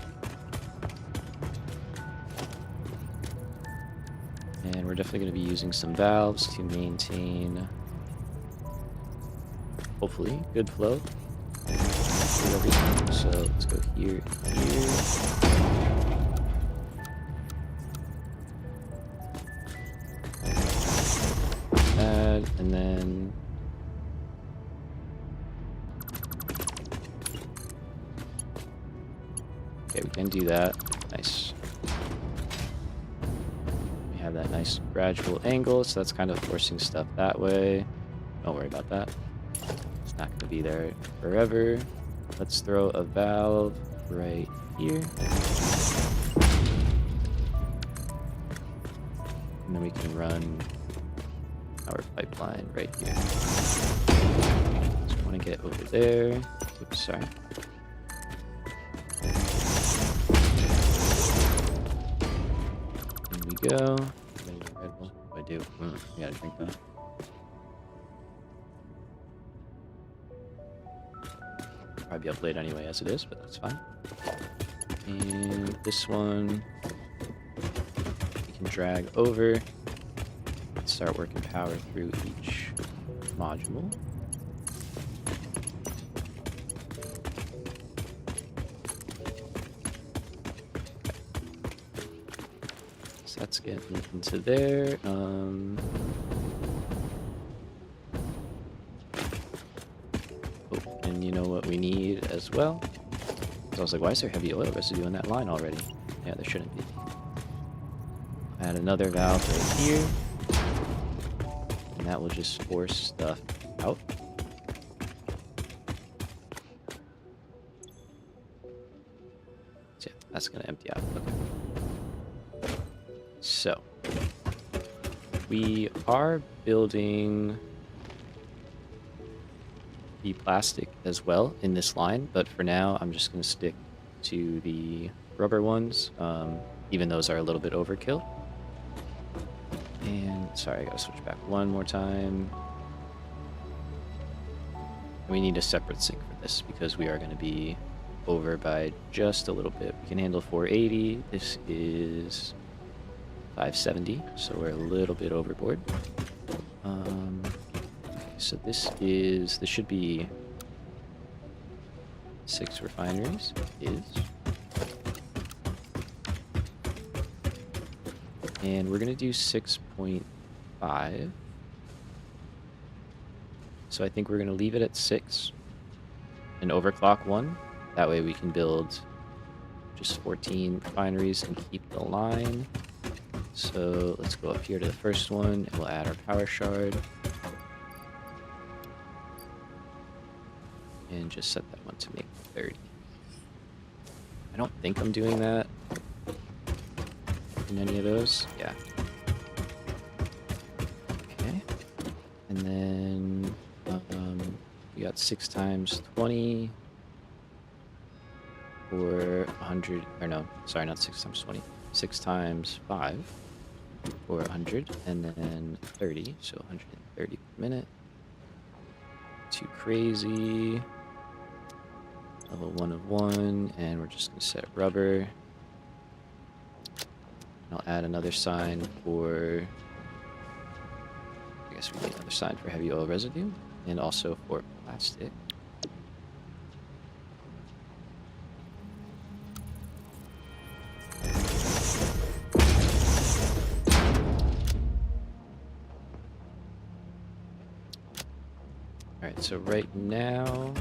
And we're definitely gonna be using some valves to maintain, hopefully, good flow through everything. So let's go here and here. And then okay, we can do that. Nice. We have that nice gradual angle, so that's kind of forcing stuff that way. Don't worry about that. It's not going to be there forever. Let's throw a valve right here. And then we can run our pipeline right here. So I want to get over there. Oops, sorry. Here we go. Red Bull. What do I do? I gotta drink that. Probably be up late anyway as it is, but that's fine. And this one we can drag over. Start working power through each module. So that's getting into there. Oh, and you know what we need as well? So I was like, why is there heavy oil residue in that line already? Yeah, there shouldn't be. Add another valve right here. And that will just force stuff out. Yeah, that's gonna empty out. Okay. So we are building the plastic as well in this line, but for now I'm just gonna stick to the rubber ones. Even those are a little bit overkill. And sorry, I gotta switch back one more time. We need a separate sink for this because we are going to be over by just a little bit. We can handle 480. This is 570, so we're a little bit overboard. So this should be 6 refineries. It is. And we're going to do 6.5. So I think we're going to leave it at 6 and overclock 1. That way we can build just 14 refineries and keep the line. So let's go up here to the first one and we'll add our power shard. And just set that one to make 30. I don't think I'm doing that in any of those. Yeah. Okay. And then we got 6 times 20 for 100, or no, sorry, not 6 times 20. 6 times 5 for 100, and then 30, so 130 per minute. Too crazy. Level 1 of 1, and we're just going to set rubber. I'll add another sign for, I guess we need another sign for heavy oil residue, and also for plastic. Alright, so right now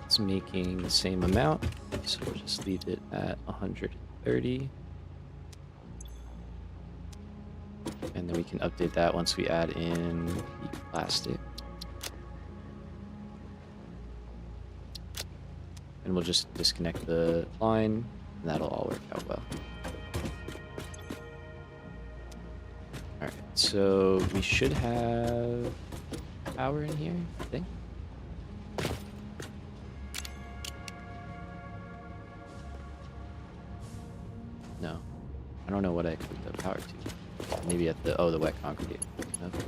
it's making the same amount, so we'll just leave it at 130. And then we can update that once we add in the plastic. And we'll just disconnect the line, and that'll all work out well. Alright, so we should have power in here, I think. No. I don't know what I put the power to. Maybe at the, oh, the wet concrete. Okay.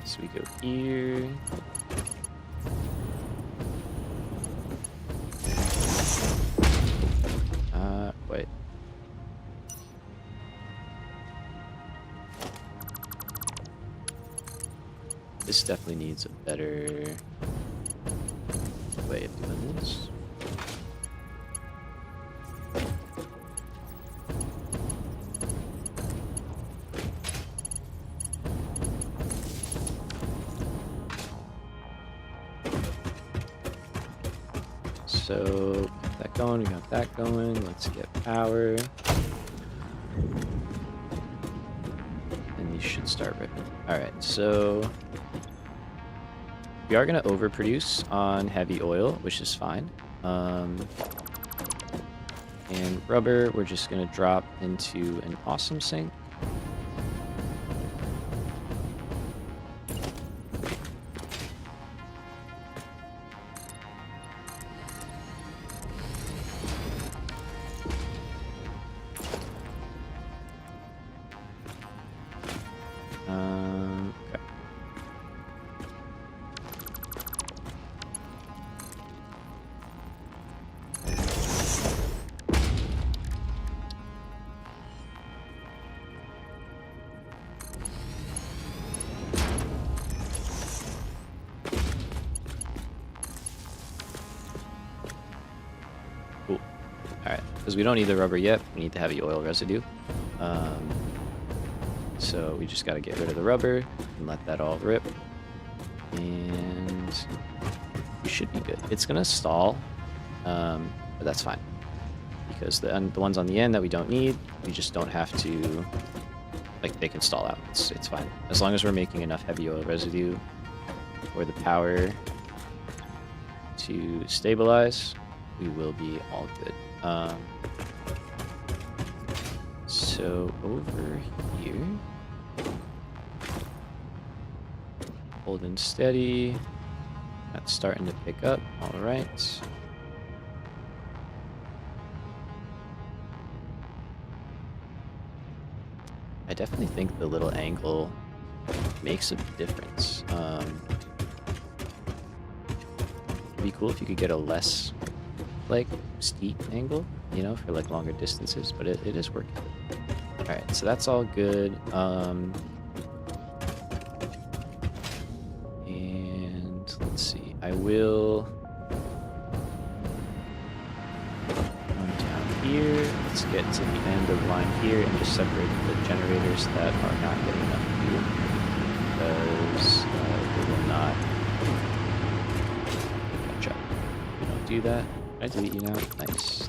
So we go here. Wait. This definitely needs a better way of doing this. So, get that going, we got that going, let's get power. And these should start ripping. Alright, so we are going to overproduce on heavy oil, which is fine. And rubber, we're just going to drop into an awesome sink. Okay. Cool. Alright, because we don't need the rubber yet, we need the heavy oil residue. So we just got to get rid of the rubber and let that all rip. And we should be good. It's going to stall, but that's fine. Because the ones on the end that we don't need, we just don't have to, like, they can stall out. It's fine. As long as we're making enough heavy oil residue for the power to stabilize, we will be all good. So over here, holding steady. That's starting to pick up. All right. I definitely think the little angle makes a difference. It'd be cool if you could get a less, like, steep angle, you know, for like longer distances, but it is working. All right, so that's all good. And let's see, I will come down here. Let's get to the end of the line here and just separate the generators that are not getting enough fuel, because they will not catch up. We don't do that. Can I delete you now? Nice.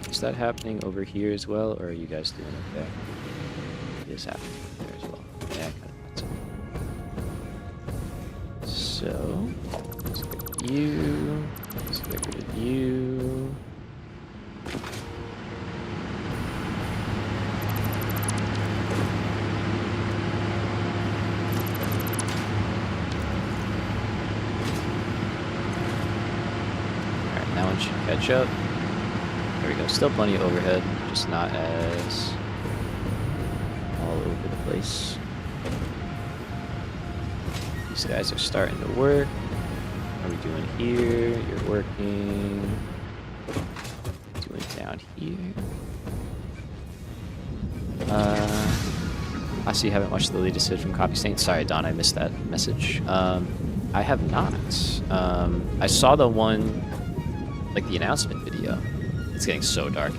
Is that happening over here as well, or are you guys doing it there? It is happening there as well. Yeah, I kind of thought so. So, let's get rid of you. Let's get rid of you. Alright, now one should catch up. There we go. Still plenty of overhead, just not as all over the place. These guys are starting to work. What are we doing here? You're working. Doing down here. I see you haven't watched the latest vid from Copy Saint. Sorry, Don, I missed that message. I have not. I saw the one, like the announcement video. It's getting so dark.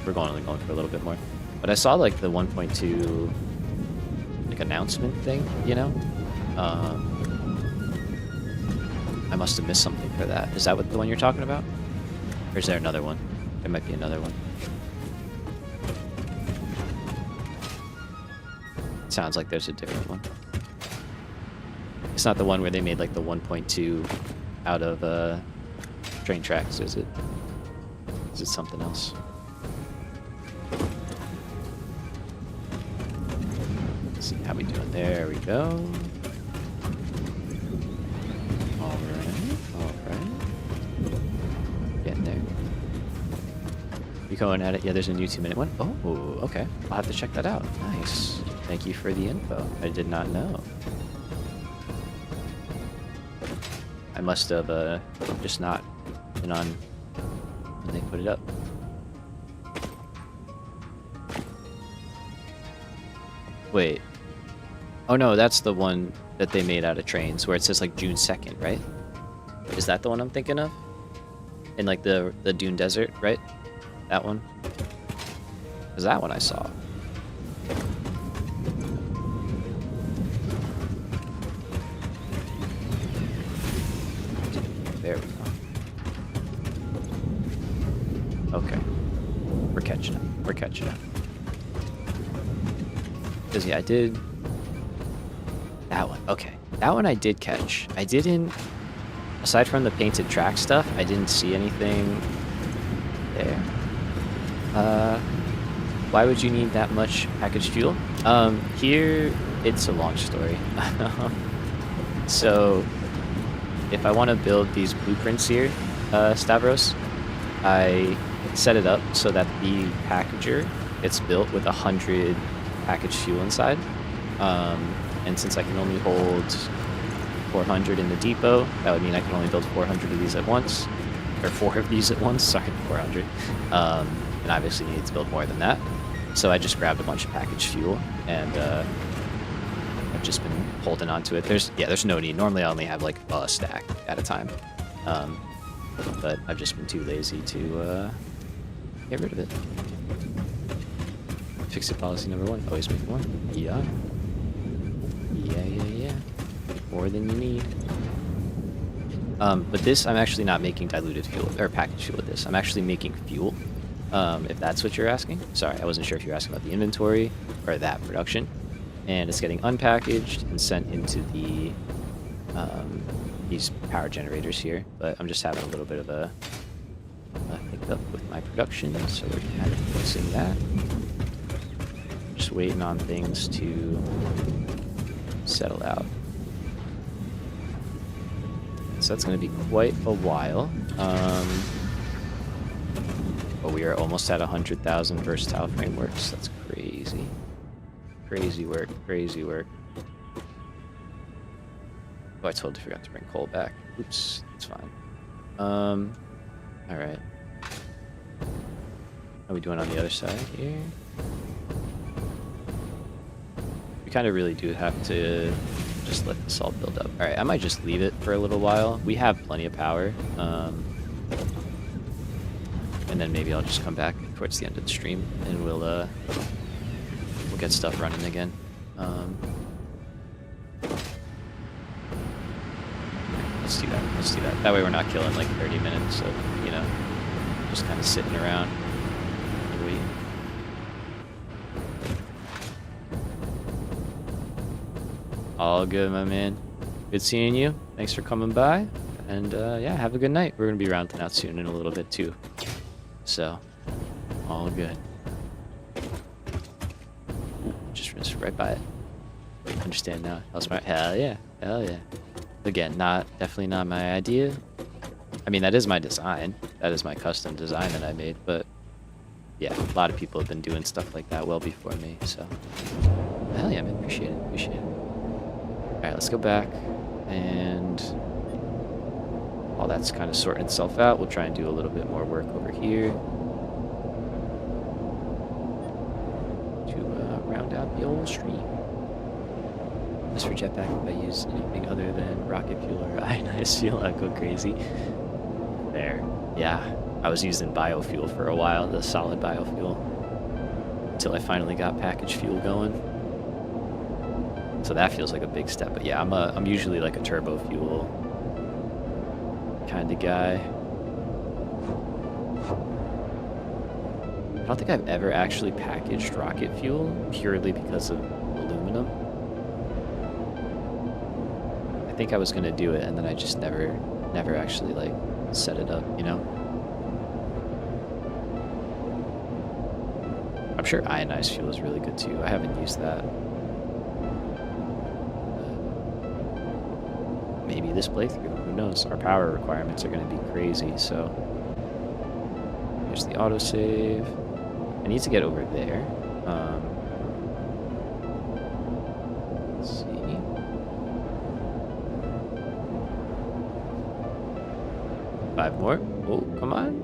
We're only going for a little bit more. But I saw like the 1.2 like announcement thing, you know? I must have missed something for that. Is that what the one you're talking about? Or is there another one? There might be another one. Sounds like there's a different one. It's not the one where they made like the 1.2 out of train tracks, is it? Is it something else? Let's see how we doing. There we go. Alright. Getting there. You going at it? Yeah, there's a new 2-minute one. Oh, okay. I'll have to check that out. Nice. Thank you for the info. I did not know. I must have just not been on when they put it up. Wait. Oh no, that's the one that they made out of trains where it says like June 2nd, right? Is that the one I'm thinking of? In like the Dune Desert, right? That one? Because that one I saw. There we go. Okay. We're catching up. We're catching up. Because, yeah, I did... That one. Okay. That one I did catch. I didn't... Aside from the painted track stuff, I didn't see anything there. Why would you need that much packaged fuel? Here, it's a long story. So... If I want to build these blueprints here, Stavros, I set it up so that the packager gets built with 100 packaged fuel inside. And since I can only hold 400 in the depot, that would mean I can only build 400 of these at once. Or 4 of these at once, sorry, 400. And obviously needed to build more than that. So I just grabbed a bunch of packaged fuel and I've just been holding on to it. There's no need. Normally I only have like a stack at a time. But I've just been too lazy to get rid of it. Fix it policy number 1. Always make more. Yeah. Yeah. More than you need. But this, I'm actually not making diluted fuel, or packaged fuel with this. I'm actually making fuel. if that's what you're asking. Sorry, I wasn't sure if you were asking about the inventory or that production. And it's getting unpackaged and sent into the these power generators here. But I'm just having a little bit of a hiccup with my production, so we're kind of fixing that. Just waiting on things to settle out. So that's going to be quite a while. But we are almost at 100,000 versatile frameworks. That's crazy. Crazy work, crazy work. Oh, I totally forgot to bring coal back. Oops, that's fine. Alright. How are we doing on the other side here? We kind of really do have to just let this all build up. Alright, I might just leave it for a little while. We have plenty of power. And then maybe I'll just come back towards the end of the stream and we'll get stuff running again. Let's do that. Let's do that. That way we're not killing like 30 minutes of, you know, just kind of sitting around and waiting. All good, my man. Good seeing you. Thanks for coming by. And yeah, have a good night. We're going to be rounding out soon in a little bit too. So, all good. Ooh, just rinsed right by it. Understand now. Hell smart. Hell yeah. Hell yeah. Again, definitely not my idea. I mean, that is my design. That is my custom design that I made. But yeah, a lot of people have been doing stuff like that well before me. So, hell yeah, man. Appreciate it. Appreciate it. All right, let's go back and all that's kind of sorting itself out. We'll try and do a little bit more work over here to round out the old stream. Just for jetpack, if I use anything other than rocket fuel or ionized fuel, I'd go crazy. There. Yeah, I was using biofuel for a while, the solid biofuel, until I finally got packaged fuel going. So that feels like a big step. But yeah, I'm usually like a turbo fuel kind of guy. I don't think I've ever actually packaged rocket fuel purely because of aluminum. I think I was gonna do it and then I just never actually like set it up, you know? I'm sure ionized fuel is really good too. I haven't used that. Maybe this playthrough, who knows? Our power requirements are gonna be crazy, so. Here's the autosave. I need to get over there. Let's see. Five more. Oh, come on.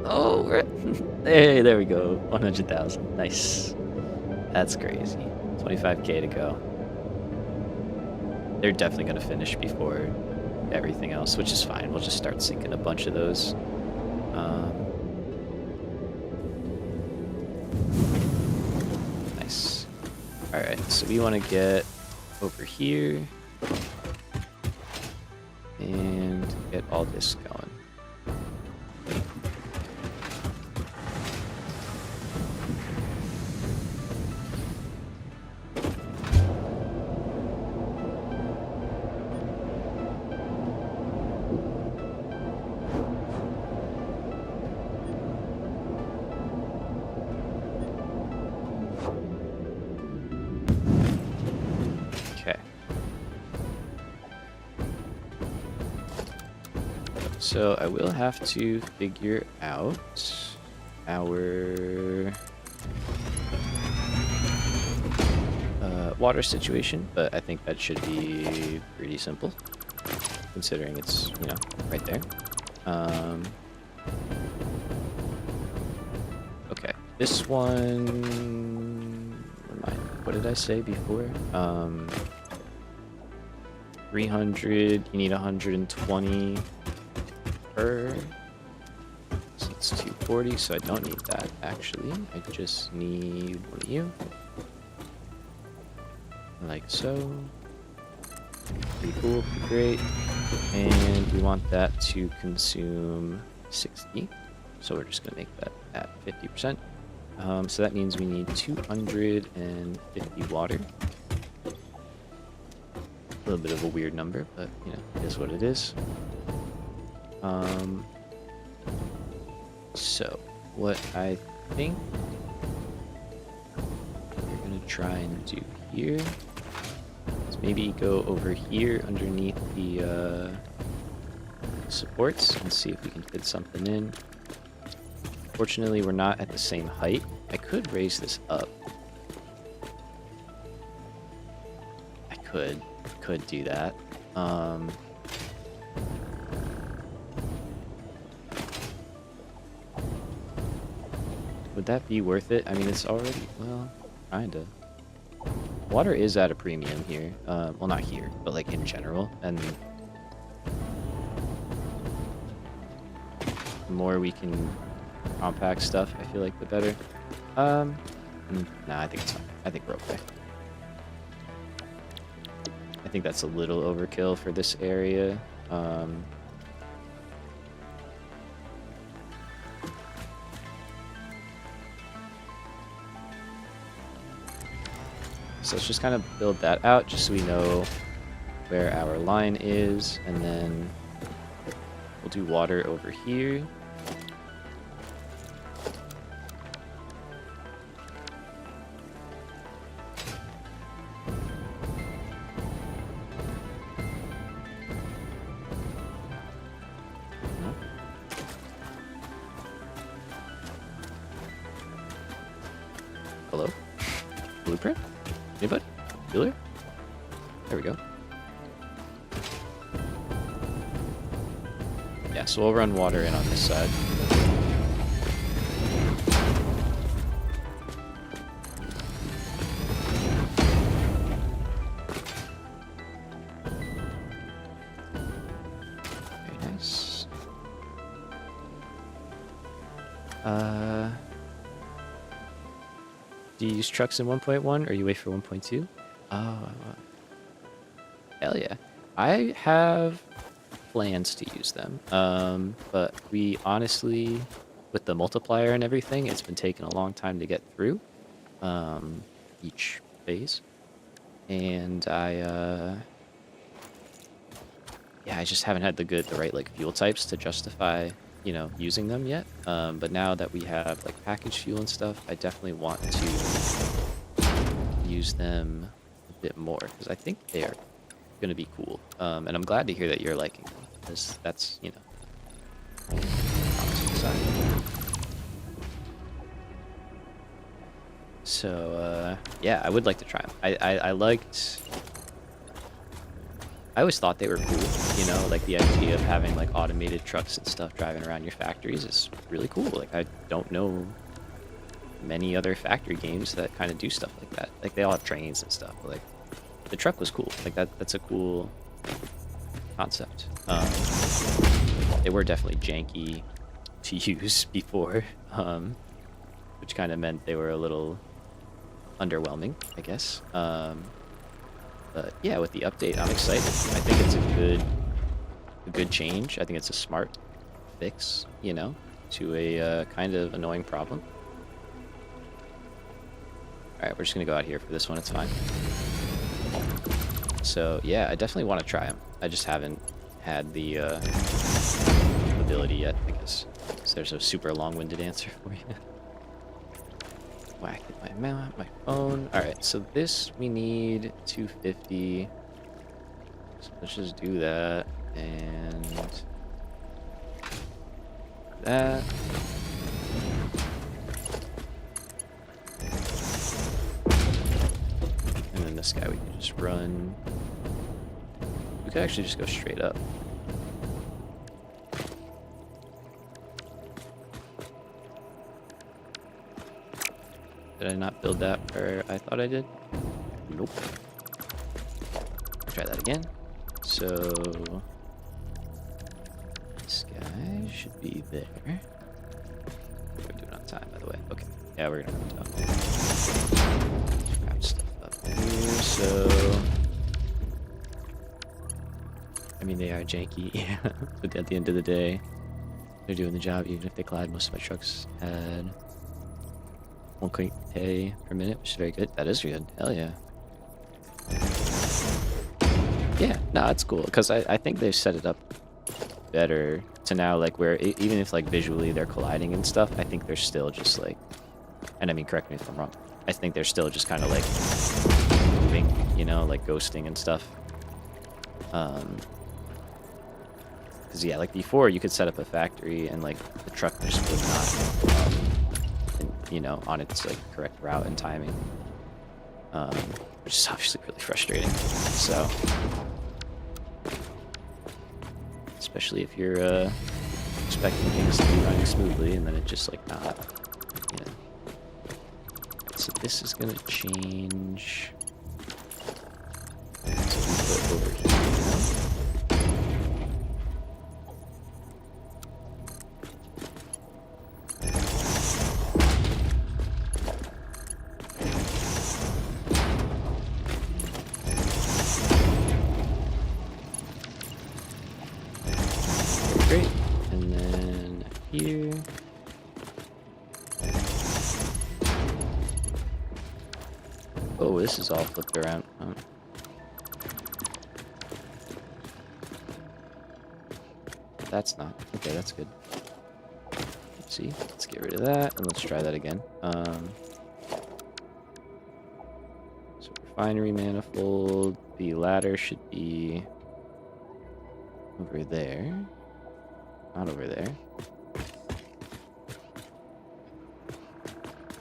Oh, we're hey, there we go. 100,000. Nice. That's crazy. 25K to go. They're definitely going to finish before everything else, which is fine. We'll just start sinking a bunch of those. Nice. Alright, so we want to get over here and get all this going. So I will have to figure out our water situation, but I think that should be pretty simple, considering it's, you know, right there. Okay, this one, what did I say before? 300, you need 120 per, so it's 240, so I don't need that actually. I just need one of you, like so. Pretty cool, pretty great. And we want that to consume 60, so we're just gonna make that at 50%. So that means we need 250 water. A little bit of a weird number, but you know, it is what it is. So what I think we're gonna try and do here is maybe go over here underneath the supports and see if we can fit something in. Fortunately, we're not at the same height. I could raise this up. I could do that. Would that be worth it? I mean, it's already, well, kinda. Water is at a premium here. Well, not here, but like in general. And the more we can compact stuff, I feel like the better. Nah, I think it's fine. I think we're okay. I think that's a little overkill for this area. So let's just kind of build that out just so we know where our line is, and then we'll do water over here. Hello? Blueprint? Anybody? Bueller? There we go. Yeah, so we'll run water in on this side. Very nice. Do you use trucks in 1.1 or you wait for 1.2? Oh, hell yeah. I have plans to use them, but we honestly, with the multiplier and everything, it's been taking a long time to get through each phase. And yeah, I just haven't had the right like fuel types to justify, you know, using them yet. But now that we have like packaged fuel and stuff, I definitely want to use them a bit more because I think they're going to be cool. And I'm glad to hear that you're liking them because that's, you know, honestly exciting. So yeah, I would like to try them. I liked. I always thought they were cool, you know, like the idea of having like automated trucks and stuff driving around your factories is really cool. Like I don't know many other factory games that kind of do stuff like that. Like they all have trains and stuff, but like the truck was cool. Like that's a cool concept. They were definitely janky to use before, which kind of meant they were a little underwhelming, I guess. But yeah, with the update, I'm excited. I think it's a good change. I think it's a smart fix, you know, to a kind of annoying problem. All right, we're just gonna go out here for this one. It's fine. So yeah, I definitely want to try them. I just haven't had the ability yet, I guess. So there's a super long-winded answer for you. Whack my phone. All right, so this we need 250. So let's just do that and that. And then this guy we can just run. We could actually just go straight up. Did I not build that where I thought I did? Nope. Try that again. So this guy should be there. We're doing on time, by the way. Okay. Yeah, we're gonna run down. Grab stuff up here. So I mean, they are janky, but at the end of the day, They're doing the job even if they collide. Most of my trucks had 1K per minute, which is very good. That is good. Hell yeah. Yeah, no, it's cool because I think they've set it up better to now, like, where even if like visually they're colliding and stuff, I think they're still just like, and I mean, correct me if I'm wrong, I think they're still just kind of like moving, you know, like ghosting and stuff. Because yeah, like before you could set up a factory and like the truck just would not, you know, on its like correct route and timing, which is obviously really frustrating. So, especially if you're expecting things to be running smoothly and then it just like not, you know. So this is gonna change. So we put over here. Great. And then here. Oh, this is all flipped around. Oh. That's not. Okay, that's good. Let's see. Let's get rid of that and let's try that again. So refinery manifold. The ladder should be over there. Not over there.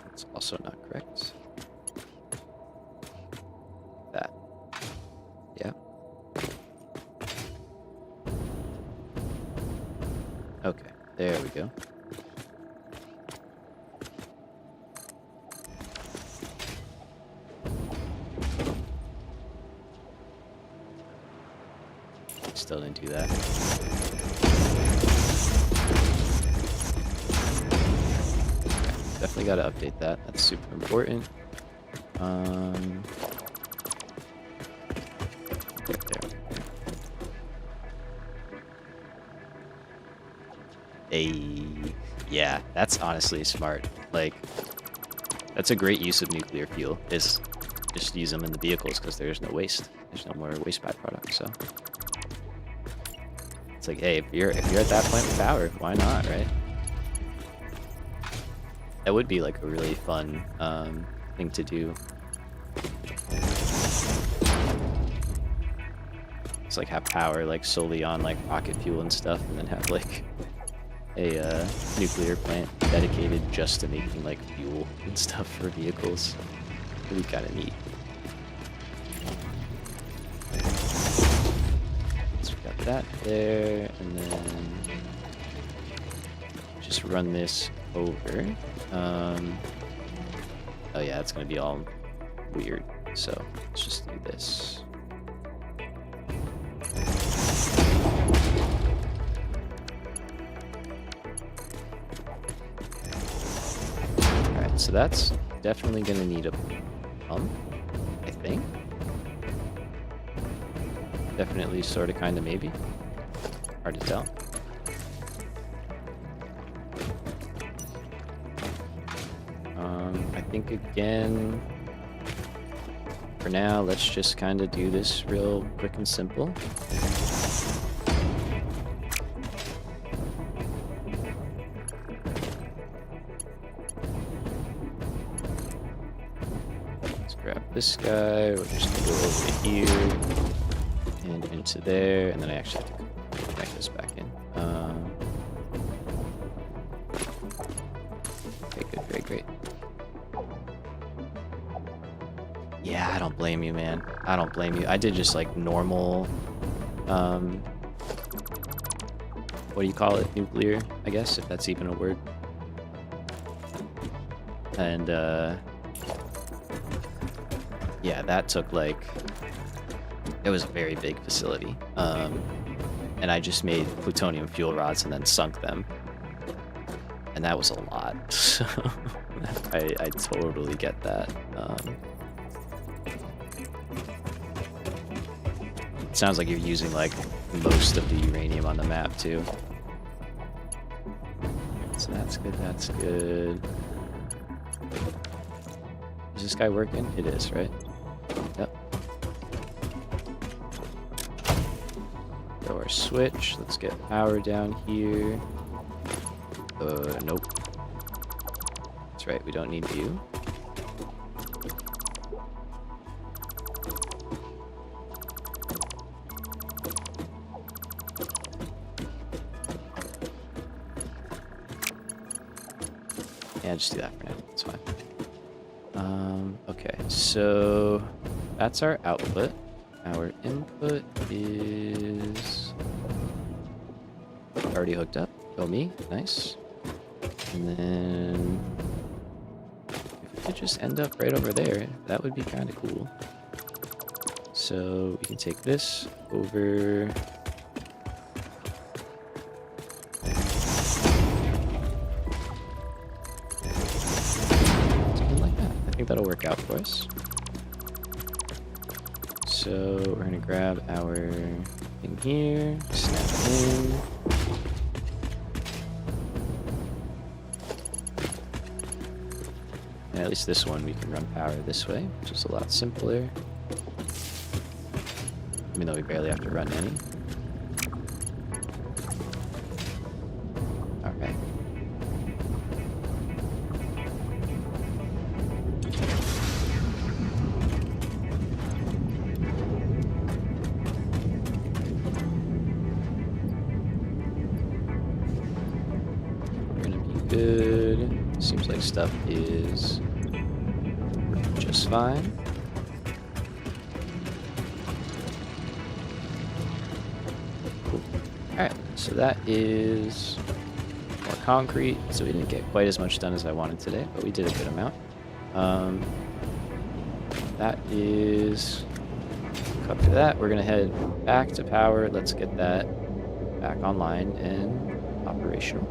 That's also not correct. That. Yeah. Okay, there we go. Still didn't do that. Definitely got to update that. That's super important. There. Yeah, that's honestly smart. Like, that's a great use of nuclear fuel. Is just use them in the vehicles because there's no waste. There's no more waste byproduct. So it's like, hey, if you're at that point with power, why not, right? That would be like a really fun thing to do. It's like have power like solely on like rocket fuel and stuff, and then have like a nuclear plant dedicated just to making like fuel and stuff for vehicles. Really kind of neat. So we got that there, and then just run this over. Oh yeah, it's gonna be all weird. So let's just do this. Alright, so that's definitely gonna need a pump, I think. Definitely, sorta, kinda, maybe. Hard to tell. I think again, for now, let's just kind of do this real quick and simple. Let's grab this guy. We're just gonna go over here and into there, and then I actually have to connect this back in. Okay, good, great. Yeah, I don't blame you, man. I don't blame you. I did just like normal, what do you call it? Nuclear, I guess, if that's even a word. And, yeah, that took like, it was a very big facility. And I just made plutonium fuel rods and then sunk them. And that was a lot. So I totally get that. Sounds like you're using like most of the uranium on the map too. So that's good, that's good. Is this guy working? It is, right? Yep. Throw our switch. Let's get power down here. Nope. That's right, we don't need you. Yeah, just do that for now. It's fine. Okay, so that's our output. Our input is already hooked up. Oh, me. Nice. And then if we could just end up right over there, that would be kind of cool. So we can take this over. Something like that. I think that'll work out for us. So we're gonna grab our thing here, snap in. And at least this one we can run power this way, which is a lot simpler. Even though we barely have to run any. Alright. We're gonna be good. Seems like stuff is working just fine. Cool. Alright, so that is more concrete. So we didn't get quite as much done as I wanted today, but we did a good amount. That is... After that, we're going to head back to power. Let's get that back online and operational.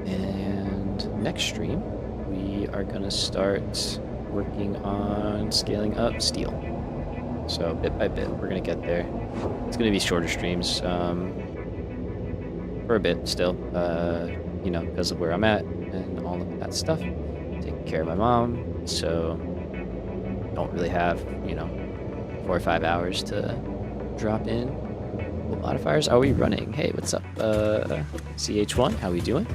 And next stream, we are going to start working on scaling up steel. So bit by bit, we're going to get there. It's going to be shorter streams for a bit still, you know, because of where I'm at and all of that stuff. Taking care of my mom, so don't really have, you know, 4 or 5 hours to drop in. What modifiers are we running? Hey, what's up, CH1? How we doing?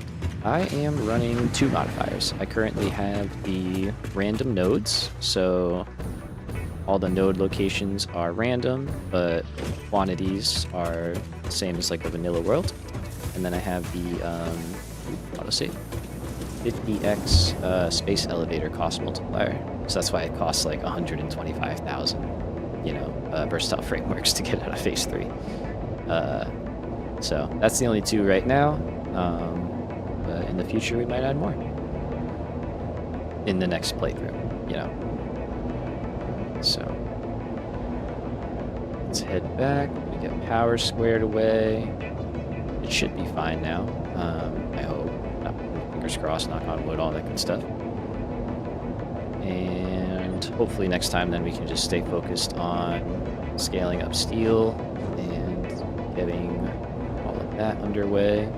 I am running 2 modifiers. I currently have the random nodes, so all the node locations are random, but quantities are the same as like the vanilla world. And then I have the autosave 50x space elevator cost multiplier. So that's why it costs like 125,000, you know, versatile frameworks to get out of phase 3. So that's the only 2 right now. But in the future, we might add more. In the next playthrough, you know. So let's head back. We get power squared away. It should be fine now. I hope. Fingers crossed, knock on wood, all that good stuff. And hopefully next time then we can just stay focused on scaling up steel and getting all of that underway.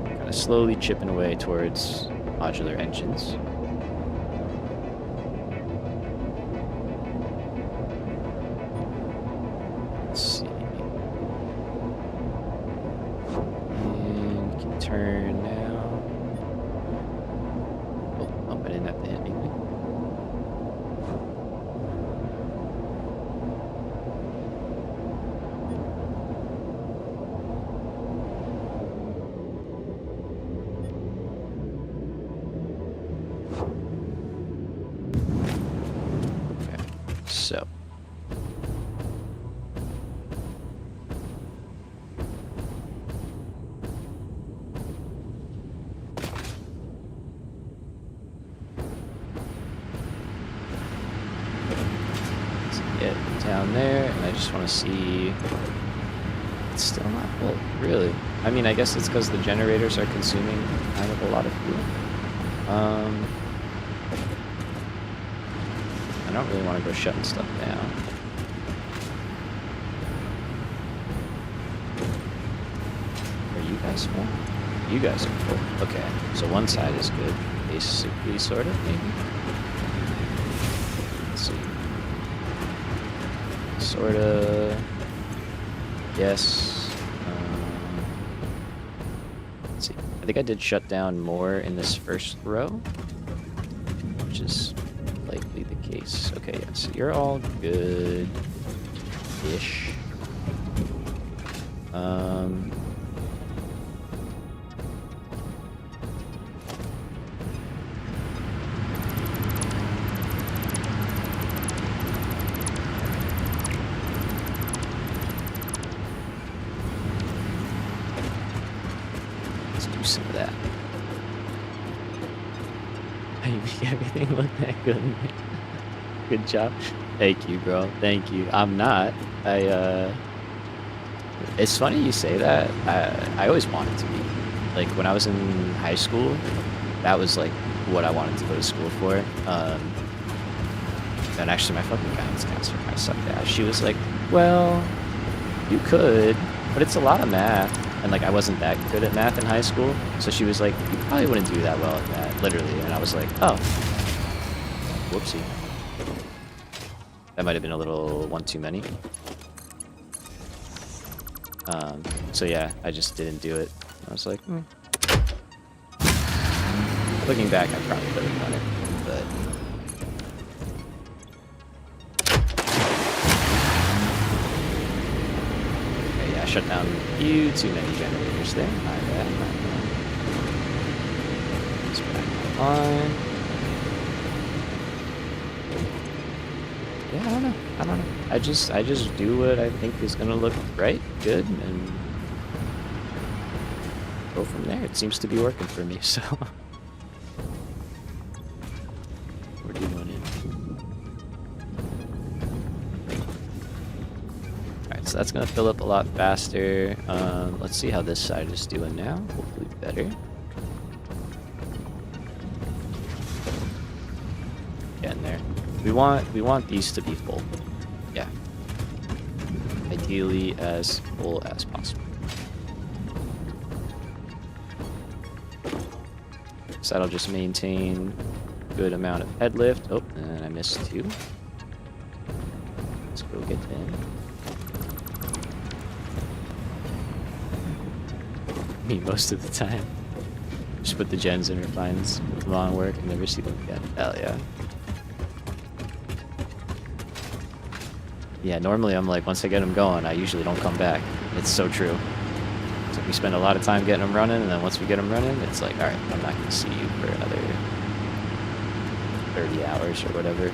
Kind of slowly chipping away towards modular engines. Let's see. And we can turn now. Oh, I didn't have to hit anything. Okay, so. Get down there, and I just want to see. It's still not full, really. I mean, I guess it's because the generators are consuming kind of a lot of fuel. I don't really want to go shutting stuff down. Are you guys? Well, you guys are full. Okay, so one side is good. Basically, sort of, maybe? Let's see. Sort of. Yes. Let's see. I think I did shut down more in this first row, which is likely the case. Okay, yeah, so you're all good-ish. Let's do some of that. You make everything look that good. Good job. Thank you, bro. Thank you. I'm not. It's funny you say that. I always wanted to be. Like, when I was in high school, that was, like, what I wanted to go to school for. And actually, my fucking guidance counselor kind of sucked ass. She was like, well, you could, but it's a lot of math. And, like, I wasn't that good at math in high school. So she was like, you probably wouldn't do that well at that, literally. And I was like, oh. Whoopsie. That might have been a little one too many. So yeah, I just didn't do it. I was like, Looking back, I probably could have done it, but... Okay, yeah, I shut down a few too many generators there. My bad. It's back on. Yeah, I don't know. I just do what I think is gonna look right, good, and go from there. It seems to be working for me, so. Where do you want in? Alright, so that's gonna fill up a lot faster. Let's see how this side is doing now. Hopefully better. Getting there. We want these to be full. Yeah. Ideally as full as possible. So that'll just maintain a good amount of head lift. Oh, and I missed two. Let's go get them. Me most of the time. Just put the gens in refines, put them on work, and never see them again. Hell yeah. Yeah, normally I'm like, once I get them going, I usually don't come back. It's so true. So we spend a lot of time getting them running, and then once we get them running, it's like, alright, I'm not going to see you for another 30 hours or whatever.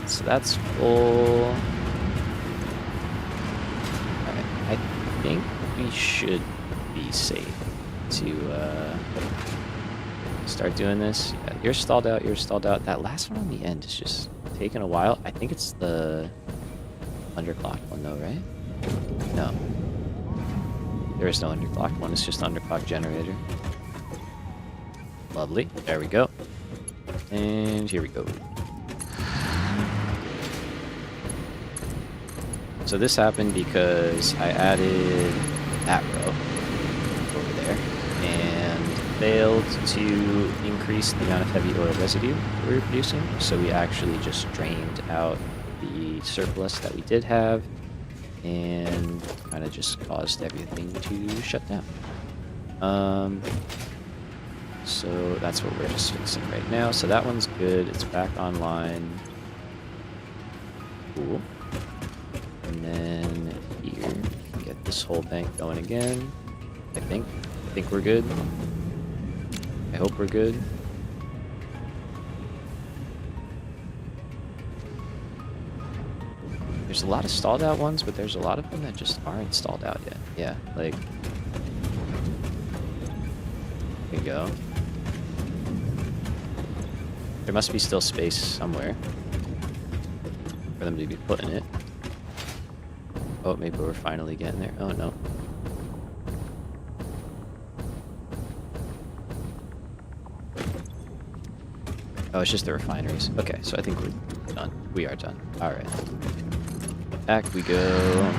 So that's full. Alright, I think we should be safe to start doing this. Yeah, you're stalled out, you're stalled out. That last one on the end is just taking a while. I think it's the underclocked one though, right? No. There is no underclocked one, it's just underclocked generator. Lovely. There we go. And here we go. So this happened because I added that row over there and failed to increase the amount of heavy oil residue we were producing. So we actually just drained out the surplus that we did have and kind of just caused everything to shut down. So that's what we're just fixing right now. So that one's good. It's back online. Cool. And then here, get this whole bank going again. I think we're good. I hope we're good. There's a lot of stalled out ones, but there's a lot of them that just aren't stalled out yet. Yeah, like... There you go. There must be still space somewhere for them to be putting it. Oh, maybe we're finally getting there. Oh, no. Oh, it's just the refineries. Okay, so I think we're done. We are done. Alright. Back we go.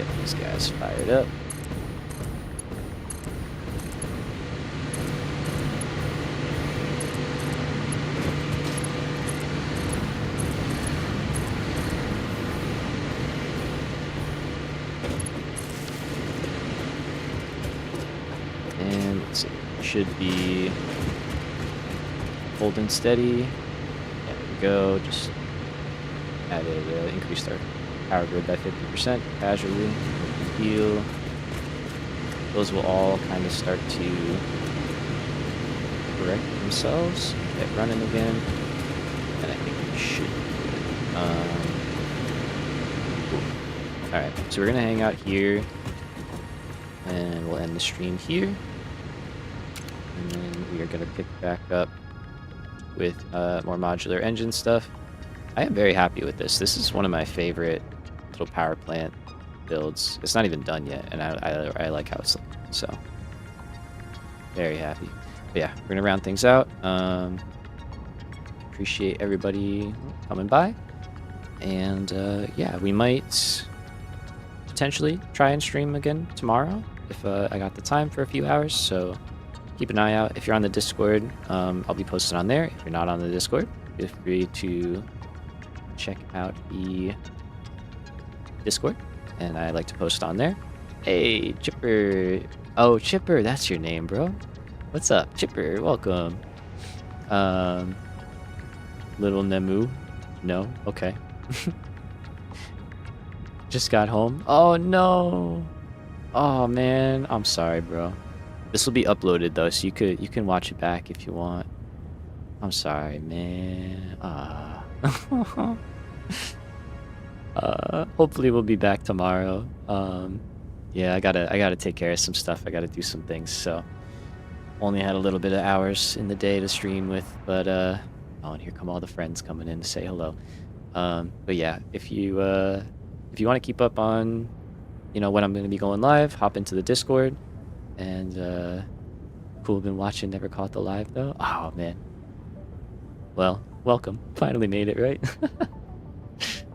get these guys fired up. And let's see, should be holding steady. There we go. Just added, increased our power grid by 50% casually. No big deal. Those will all kind of start to correct themselves, get running again, and I think we should be good. Cool. All right, so we're gonna hang out here, and we'll end the stream here, and then we are gonna pick back up with more modular engine stuff. I am very happy with this. This is one of my favorite little power plant builds. It's not even done yet, and I like how it's looking. So, very happy. But yeah, we're gonna round things out. Appreciate everybody coming by, and yeah, we might potentially try and stream again tomorrow if I got the time for a few hours. So keep an eye out. If you're on the Discord, I'll be posted on there. If you're not on the Discord, feel free to check out the Discord, and I like to post on there. Hey, Chipper. Oh, Chipper, that's your name, bro. What's up, Chipper? Welcome. Little Nemu. No? Okay. Just got home. Oh, no. Oh, man. I'm sorry, bro. This will be uploaded, though, so you can watch it back if you want. I'm sorry, man. Hopefully we'll be back tomorrow. Yeah, I gotta take care of some stuff. I gotta do some things, so only had a little bit of hours in the day to stream with, but oh, and here come all the friends coming in to say hello. But yeah, if you want to keep up on, when I'm gonna be going live, hop into the Discord, and cool, been watching, never caught the live though. Oh man. Well, welcome. Finally made it, right?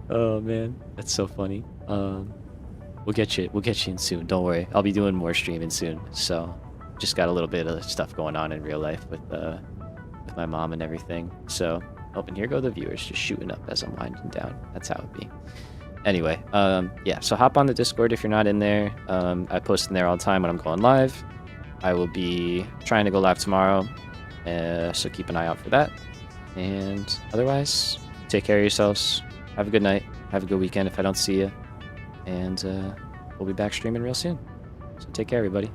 Oh man, that's so funny. We'll get you in soon. Don't worry. I'll be doing more streaming soon. So, just got a little bit of stuff going on in real life with my mom and everything. So, oh, and here go the viewers just shooting up as I'm winding down. That's how it be. Anyway, yeah. So hop on the Discord if you're not in there. I post in there all the time when I'm going live. I will be trying to go live tomorrow, so keep an eye out for that. And otherwise, take care of yourselves. Have a good night. Have a good weekend if I don't see you. And we'll be back streaming real soon. So take care, everybody.